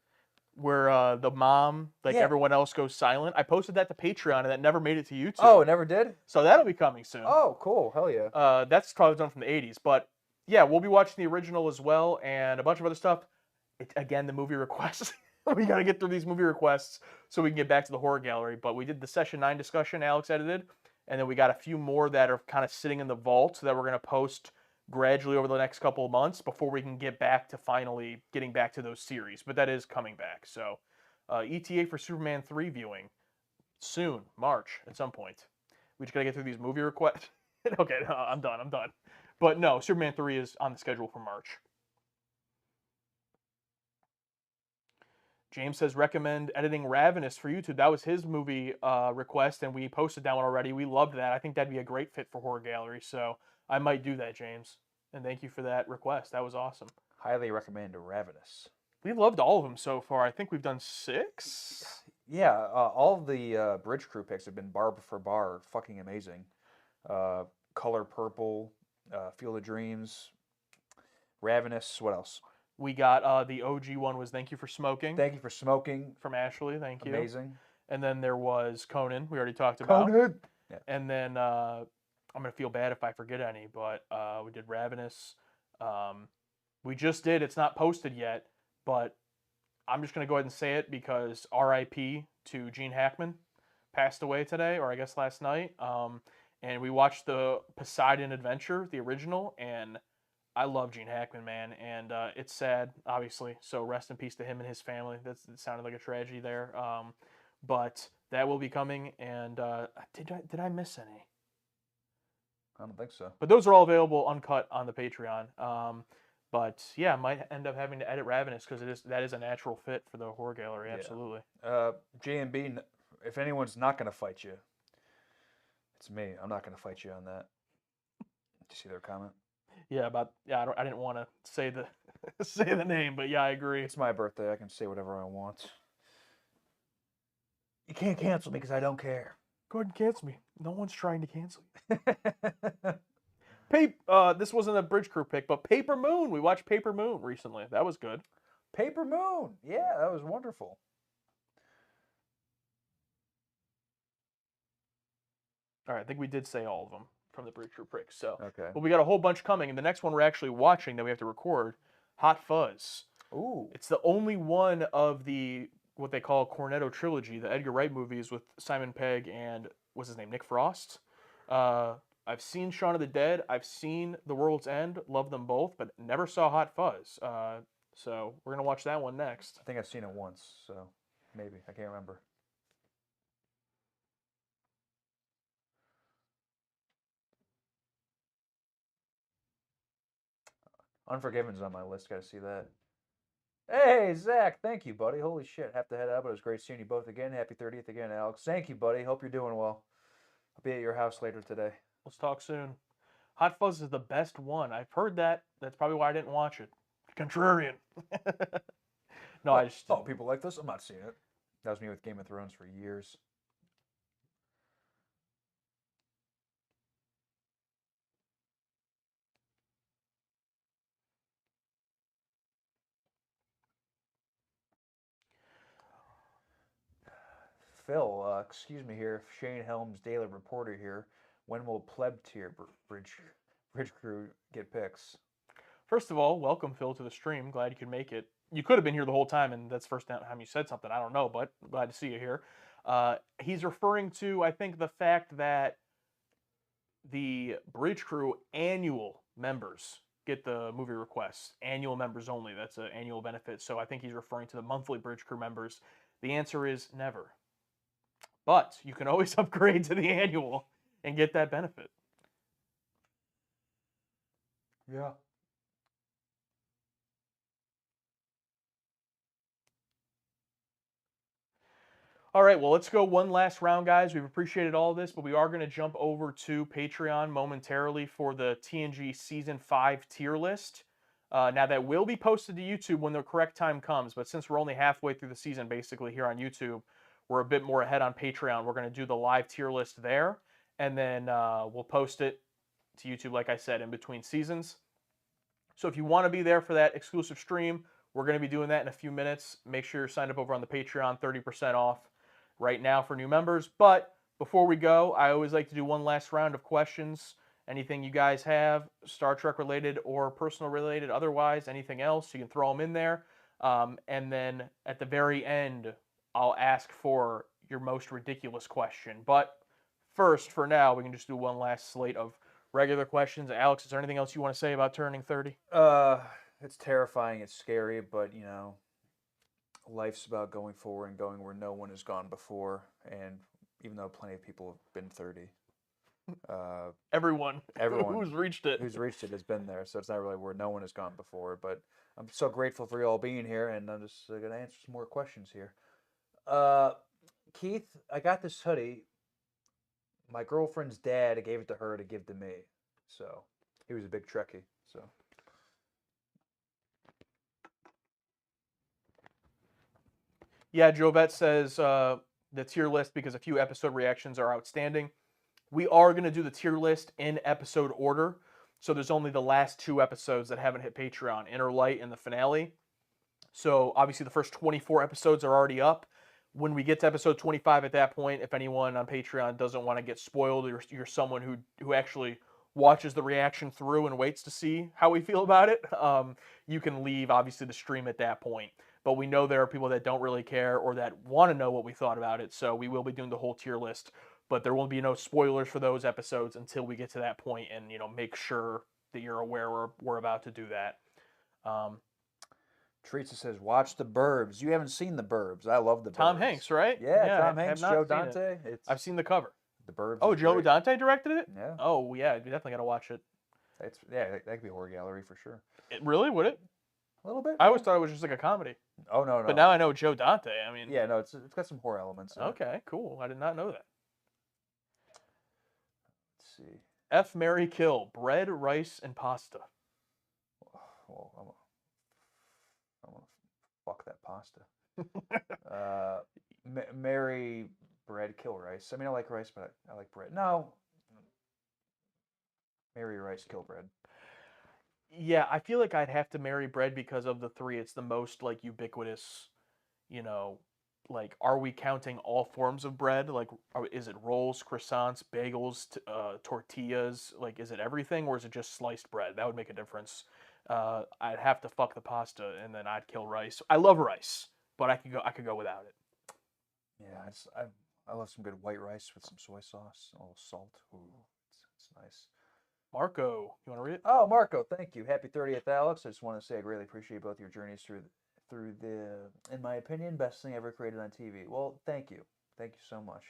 where the mom, like Yeah. everyone else, goes silent? I posted that to Patreon, and that never made it to YouTube. Oh, it never did? So that'll be coming soon. Oh, cool. Hell yeah. That's Twilight Zone from the '80s, but yeah, we'll be watching the original as well, and a bunch of other stuff. Again, the movie requests. We got to get through these movie requests so we can get back to the horror gallery. But we did the session 9 discussion Alex edited, and then we got a few more that are kind of sitting in the vault that we're going to post gradually over the next couple of months before we can get back to finally getting back to those series. But that is coming back. So ETA for Superman 3 viewing soon, March at some point. We just got to get through these movie requests. Okay, no, I'm done. But no, Superman 3 is on the schedule for March. James says recommend editing Ravenous for YouTube. That was his movie request, and we posted that one already. We loved that. I think that'd be a great fit for Horror Gallery, so I might do that, James. And thank you for that request. That was awesome. Highly recommend Ravenous. We loved all of them so far. I think we've done 6. Yeah, all of the Bridge Crew picks have been bar for bar fucking amazing. Color Purple, Field of Dreams, Ravenous. What else? We got the OG one was Thank You for Smoking. Thank You for Smoking. From Ashley. Thank you. Amazing. And then there was Conan. We already talked about. Conan. Yeah. And then I'm gonna feel bad if I forget any, but we did Ravenous. We just did. It's not posted yet, but I'm just gonna go ahead and say it because R.I.P. to Gene Hackman, passed away today, or I guess last night. And we watched the Poseidon Adventure, the original, and I love Gene Hackman, man, and it's sad, obviously. So rest in peace to him and his family. That sounded like a tragedy there. But that will be coming. And did I miss any? I don't think so. But those are all available uncut on the Patreon. But yeah, I might end up having to edit Ravenous because that is a natural fit for the horror gallery. Absolutely. JMB, if anyone's not gonna fight you, it's me. I'm not gonna fight you on that. Did you see their comment? Yeah, I didn't want to say the say the name, but yeah, I agree. It's my birthday. I can say whatever I want. You can't cancel me because I don't care. Go ahead and cancel me. No one's trying to cancel you. This wasn't a Bridge Crew pick, but Paper Moon. We watched Paper Moon recently. That was good. Paper Moon. Yeah, that was wonderful. All right, I think we did say all of them from the Bridge Crew picks. So, Okay. but we got a whole bunch coming, and the next one we're actually watching that we have to record, Hot Fuzz. Ooh. It's the only one of the what they call Cornetto trilogy, the Edgar Wright movies with Simon Pegg and what's his name, Nick Frost. I've seen Shaun of the Dead. I've seen The World's End. Love them both, but never saw Hot Fuzz. So we're gonna watch that one next. I think I've seen it once, so maybe. I can't remember. Unforgiven's on my list. Got to see that. Hey, Zach. Thank you, buddy. Holy shit. Have to head out, but it was great seeing you both again. Happy 30th again, Alex. Thank you, buddy. Hope you're doing well. I'll be at your house later today. Let's talk soon. Hot Fuzz is the best one. I've heard that. That's probably why I didn't watch it. Contrarian. No, I just. Oh, people like this? I'm not seeing it. That was me with Game of Thrones for years. Phil, excuse me here, Shane Helms, Daily Reporter here. When will Pleb Tier Bridge Crew get picks? First of all, welcome Phil to the stream. Glad you could make it. you could have been here the whole time, and that's the first time you said something. I don't know, but glad to see you here. He's referring to, I think, the fact that the Bridge Crew annual members get the movie requests. Annual members only. That's an annual benefit. So I think he's referring to the monthly Bridge Crew members. The answer is never. But you can always upgrade to the annual and get that benefit. Yeah. All right, well, let's go one last round, guys. We've appreciated all of this, but we are going to jump over to Patreon momentarily for the TNG Season 5 tier list. Now, that will be posted to YouTube when the correct time comes, but since we're only halfway through the season, basically, here on YouTube, we're a bit more ahead on Patreon. We're going to do the live tier list there, and then we'll post it to YouTube, like I said, in between seasons. So if you want to be there for that exclusive stream, we're going to be doing that in a few minutes. Make sure you're signed up over on the Patreon, 30% off right now for new members. But before we go, I always like to do one last round of questions. Anything you guys have, Star Trek related or personal related, otherwise, anything else, you can throw them in there. And then at the very end, I'll ask for your most ridiculous question. But first, for now, we can just do one last slate of regular questions. Alex, is there anything else you want to say about turning 30? It's terrifying, it's scary, but you know, life's about going forward and going where no one has gone before. And even though plenty of people have been 30, Everyone everyone who's reached it. who's reached it has been there. So it's not really where no one has gone before. But I'm so grateful for you all being here, and I'm just going to answer some more questions here. Keith, I got this hoodie. My girlfriend's dad gave it to her to give to me. So he was a big Trekkie. So Yeah, Jovette says the tier list because a few episode reactions are outstanding. We are going to do the tier list in episode order. So there's only the last 2 episodes that haven't hit Patreon, Inner Light and the finale. So obviously the first 24 episodes are already up. When we get to episode 25 at that point, if anyone on Patreon doesn't want to get spoiled, or you're someone who actually watches the reaction through and waits to see how we feel about it, you can leave, obviously, the stream at that point. But we know there are people that don't really care or that want to know what we thought about it, so we will be doing the whole tier list. But there will be no spoilers for those episodes until we get to that point, and make sure that you're aware we're about to do that. Teresa says, "Watch The Burbs." You haven't seen The Burbs. I love The Burbs. Tom Hanks, right? Yeah, Tom I have Hanks, not Joe seen it. Dante. I've seen the cover. The Burbs. Oh, is Joe great. Dante directed it? Yeah. Oh, yeah, you definitely got to watch it. That could be a horror gallery for sure. It really? Would it? A little bit. I always thought it was just like a comedy. Oh no. But now I know Joe Dante. I mean, Yeah, no, it's got some horror elements. In it. okay, cool. I did not know that. Let's see. F, marry, kill. Bread, rice, and pasta. Well, I'm gonna fuck that pasta. Marry bread, kill rice. I mean, I like rice, but I like bread. No. Marry rice, kill bread. Yeah, I feel like I'd have to marry bread because of the 3. It's the most like ubiquitous, like, are we counting all forms of bread? Like, is it rolls, croissants, bagels, tortillas? Like, is it everything, or is it just sliced bread? That would make a difference. I'd have to fuck the pasta, and then I'd kill rice. I love rice, but I could go without it. Yeah, I love some good white rice with some soy sauce, a little salt. Ooh, it's nice. Marco, you want to read it? Oh, Marco, thank you. Happy 30th, Alex. I just want to say I greatly appreciate both your journeys through the, in my opinion, best thing ever created on TV. Well, thank you. Thank you so much.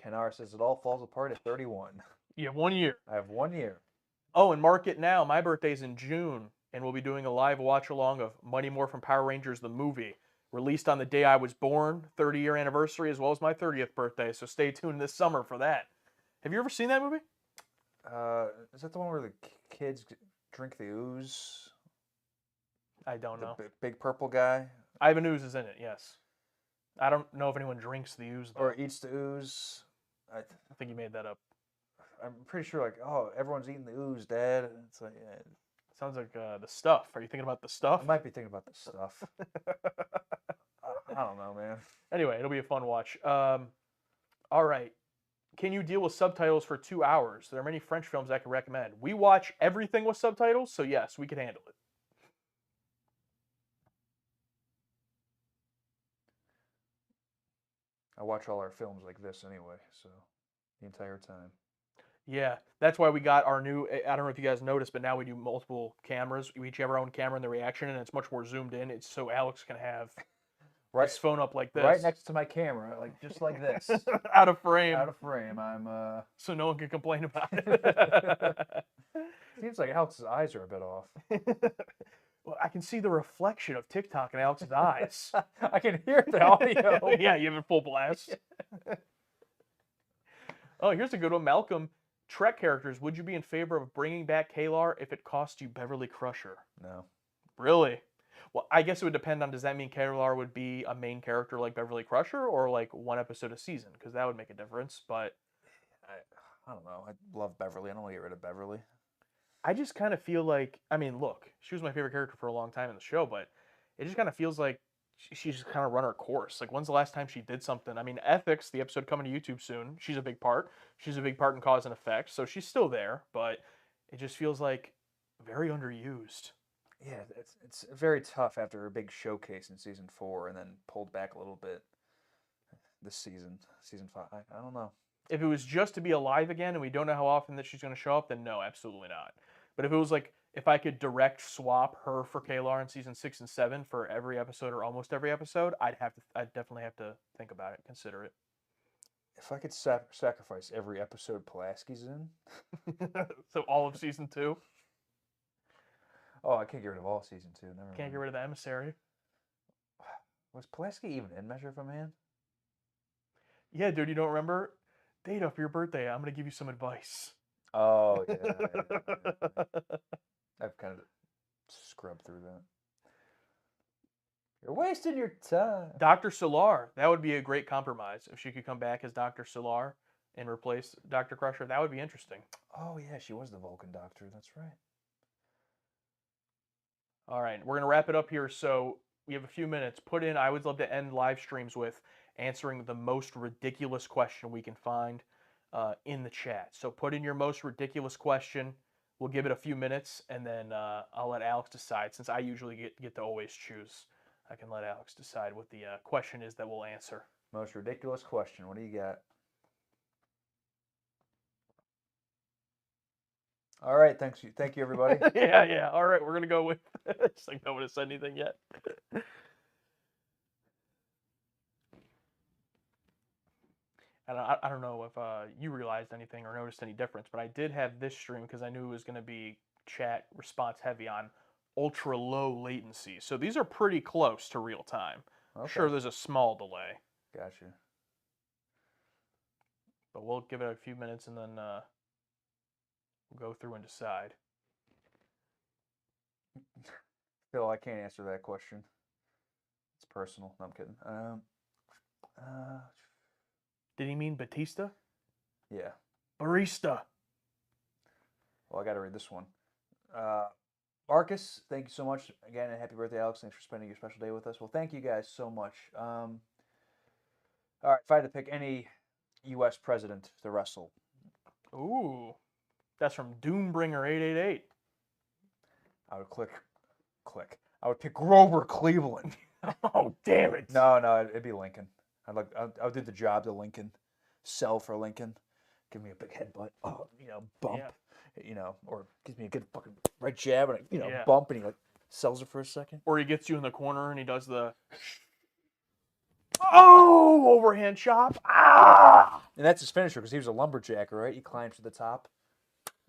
Kenar says it all falls apart at 31. You have 1 year. I have 1 year. Oh, and mark it now. My birthday's in June, and we'll be doing a live watch-along of Mighty Morphin Power Rangers, the movie, released on the day I was born, 30-year anniversary, as well as my 30th birthday, so stay tuned this summer for that. Have you ever seen that movie? Is that the one where the kids drink the ooze? I don't know. Big purple guy? Ivan Ooze is in it, yes. I don't know if anyone drinks the ooze, though. Or eats the ooze? I think you made that up. I'm pretty sure, like, oh, everyone's eating the ooze, Dad. It's like, yeah. Sounds like the stuff. Are you thinking about the stuff? I might be thinking about the stuff. I don't know, man. Anyway, it'll be a fun watch. All right. Can you deal with subtitles for 2 hours? There are many French films I can recommend. We watch everything with subtitles, so yes, we can handle it. I watch all our films like this anyway, so the entire time. Yeah, that's why we got our new. I don't know if you guys noticed, but now we do multiple cameras. We each have our own camera in the reaction, and it's much more zoomed in. It's so Alex can have Right, his phone up like this, right next to my camera, like just like this, out of frame, out of frame. I'm so no one can complain about it. Seems like Alex's eyes are a bit off. Well, I can see the reflection of TikTok in Alex's eyes. I can hear the audio. Yeah, you have it full blast. Oh, here's a good one. Malcolm, Trek characters, would you be in favor of bringing back Kalar if it cost you Beverly Crusher? No. Really? Well, I guess it would depend on, does that mean Kalar would be a main character like Beverly Crusher or like one episode a season? Because that would make a difference. But I don't know. I love Beverly. I don't want to get rid of Beverly. I just kind of feel like, I mean, look, she was my favorite character for a long time in the show, but it just kind of feels like she's just kind of run her course. Like, when's the last time she did something? I mean, Ethics, the episode coming to YouTube soon, she's a big part. She's a big part in Cause and Effect, so she's still there, but it just feels like very underused. Yeah, it's very tough after a big showcase in season 4 and then pulled back a little bit this season, season 5. I don't know. If it was just to be alive again and we don't know how often that she's going to show up, then no, absolutely not. But if it was like, if I could direct swap her for Kalar in season 6 and 7 for every episode or almost every episode, I'd definitely have to think about it, consider it. If I could sacrifice every episode Pulaski's in, So all of season 2, oh, I can't get rid of all season 2. Never can't mind. get rid of the emissary. Was Pulaski even in Measure of a Man? Yeah, dude, you don't remember? Data for your birthday, I'm going to give you some advice. Oh, yeah. I've kind of scrubbed through that. You're wasting your time. Dr. Solar, that would be a great compromise. If she could come back as Dr. Solar and replace Dr. Crusher, that would be interesting. Oh, yeah, she was the Vulcan doctor. That's right. All right, we're going to wrap it up here. So we have a few minutes. Put in, I would love to end live streams with answering the most ridiculous question we can find in the chat. So put in your most ridiculous question. We'll give it a few minutes, and then I'll let Alex decide. Since I usually get to always choose, I can let Alex decide what the question is that we'll answer. Most ridiculous question. What do you got? All right, thank you, everybody. Yeah. All right, we're gonna go with. Just like no one has said anything yet. And I don't know if you realized anything or noticed any difference, but I did have this stream because I knew it was going to be chat response heavy on ultra low latency. So these are pretty close to real time. Okay. Sure, there's a small delay, Gotcha. but we'll give it a few minutes and then we'll go through and decide. Phil, I can't answer that question. It's personal. No, I'm kidding. Did he mean Batista? Yeah. Barista. Well, I got to read this one. Marcus, thank you so much again, and happy birthday, Alex. Thanks for spending your special day with us. Well, thank you guys so much. All right, if I had to pick any U.S. president to wrestle, Ooh, that's from Doombringer 888. I would click. I would pick Grover Cleveland. Oh, damn it. No, it'd be Lincoln. I would do the job to Lincoln, sell for Lincoln, give me a big headbutt, bump, or gives me a good fucking right jab and Yeah. bump, and he like sells it for a second. Or he gets you in the corner and he does the overhand chop. Ah! And that's his finisher because he was a lumberjacker, right? He climbs to the top,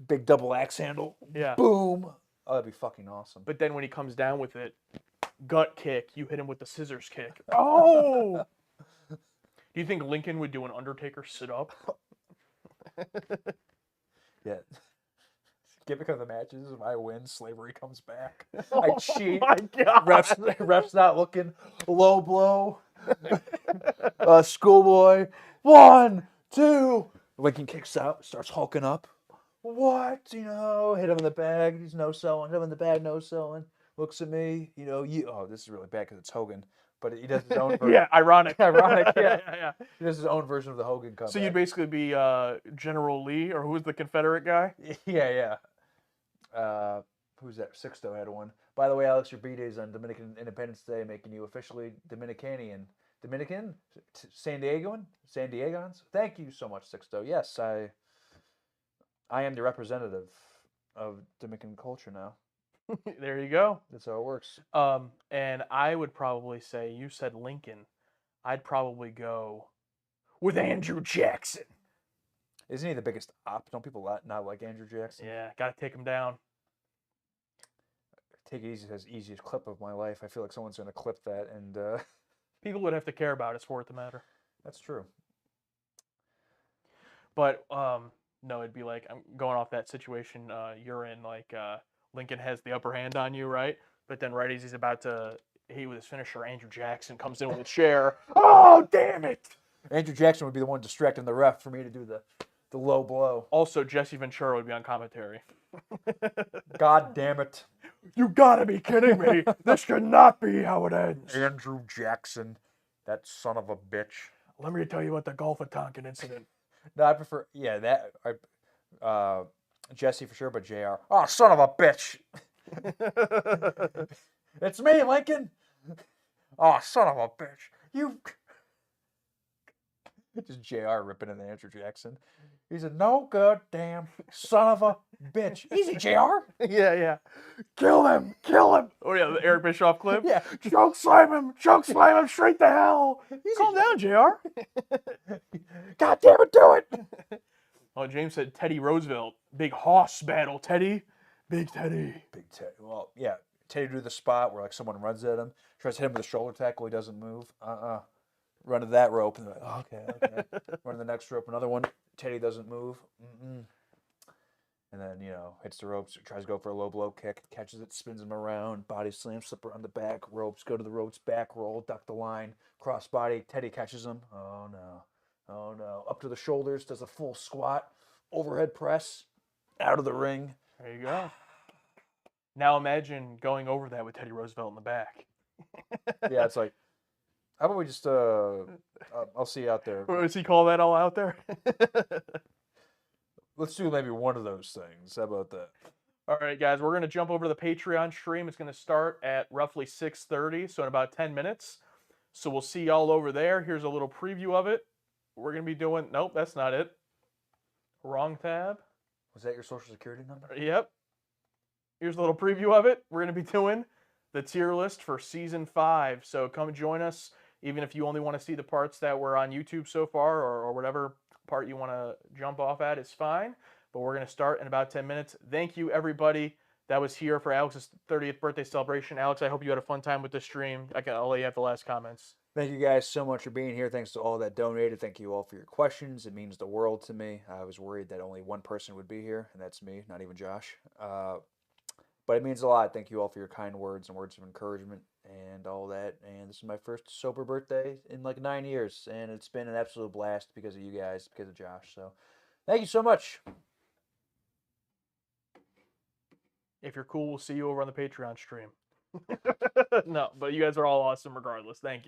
big double axe handle, Yeah. boom. Oh, that'd be fucking awesome. But then when he comes down with it, gut kick, you hit him with the scissors kick. Oh! Do you think Lincoln would do an Undertaker sit up? Yeah. Gimmick of the matches: if I win, slavery comes back. I Oh cheat. my God. Ref's not looking. Low blow. Schoolboy. 1, 2. Lincoln kicks out, starts hulking up. What? Hit him in the bag. He's no selling. Hit him in the bag, no selling. Looks at me. Oh, this is really bad because it's Hogan. But he does his own version. Yeah, ironic. Ironic, yeah. Yeah. He does his own version of the Hogan comeback. So you'd basically be General Lee, or who was the Confederate guy? Yeah. Who's that? Sixto had one. By the way, Alex, your B-Day is on Dominican Independence Day, making you officially Dominicanian Dominican, San Diegans. Thank you so much, Sixto. Yes, I am the representative of Dominican culture now. There you go. That's how it works. And I would probably say, you said Lincoln. I'd probably go with Andrew Jackson. Isn't he the biggest op? Don't people not like Andrew Jackson? Yeah, got to take him down. Take it easy as easiest clip of my life. I feel like someone's going to clip that, and People would have to care about it for it to matter. that's true. But no, it'd be like, I'm going off that situation you're in. Like Lincoln has the upper hand on you, right? But then right as he's about to hit with his finisher, Andrew Jackson comes in with a chair. Oh, damn it! Andrew Jackson would be the one distracting the ref for me to do the low blow. Also, Jesse Ventura would be on commentary. God damn it. You gotta be kidding me! This cannot be how it ends. Andrew Jackson, that son of a bitch. Let me tell you about the Gulf of Tonkin incident. No, I prefer, Jesse for sure, but JR. Oh, son of a bitch. It's me, Lincoln. Oh, son of a bitch. You. Just JR ripping into Andrew Jackson. He's a no goddamn son of a bitch. Easy, JR. Yeah. Kill him! Kill him! Oh yeah, the Eric Bischoff clip. Yeah. Choke slam him straight to hell. Calm down, JR. God damn it, do it. Oh, James said Teddy Roosevelt. Big hoss battle, Teddy. Big Teddy. Big Teddy. Well, yeah. Teddy do the spot where like someone runs at him, tries to hit him with a shoulder tackle, he doesn't move. Run to that rope, and they're like, okay. Run to the next rope, another one. Teddy doesn't move. And then, hits the ropes, tries to go for a low blow kick, catches it, spins him around, body slam, slipper on the back, ropes, go to the ropes, back roll, duck the line, cross body. Teddy catches him. Oh no. Up to the shoulders, does a full squat, overhead press, out of the ring. There you go. Now imagine going over that with Teddy Roosevelt in the back. Yeah, it's like, how about we just, I'll see you out there. What does he call that all out there? Let's do maybe one of those things. How about that? All right, guys, we're going to jump over to the Patreon stream. It's going to start at roughly 6:30, so in about 10 minutes. So we'll see y'all over there. Here's a little preview of it. We're going to be doing... Nope, that's not it. Wrong tab. Was that your social security number? Yep. Here's a little preview of it. We're going to be doing the tier list for Season 5. So come join us, even if you only want to see the parts that were on YouTube so far, or whatever part you want to jump off at is fine. But we're going to start in about 10 minutes. Thank you, everybody that was here for Alex's 30th birthday celebration. Alex, I hope you had a fun time with the stream. I'll let you have the last comments. Thank you guys so much for being here. Thanks to all that donated. Thank you all for your questions. It means the world to me. I was worried that only one person would be here, and that's me, not even Josh. But it means a lot. Thank you all for your kind words and words of encouragement and all that. And this is my first sober birthday in like 9 years, and it's been an absolute blast because of you guys, because of Josh. So thank you so much. If you're cool, we'll see you over on the Patreon stream. No, but you guys are all awesome regardless. Thank you.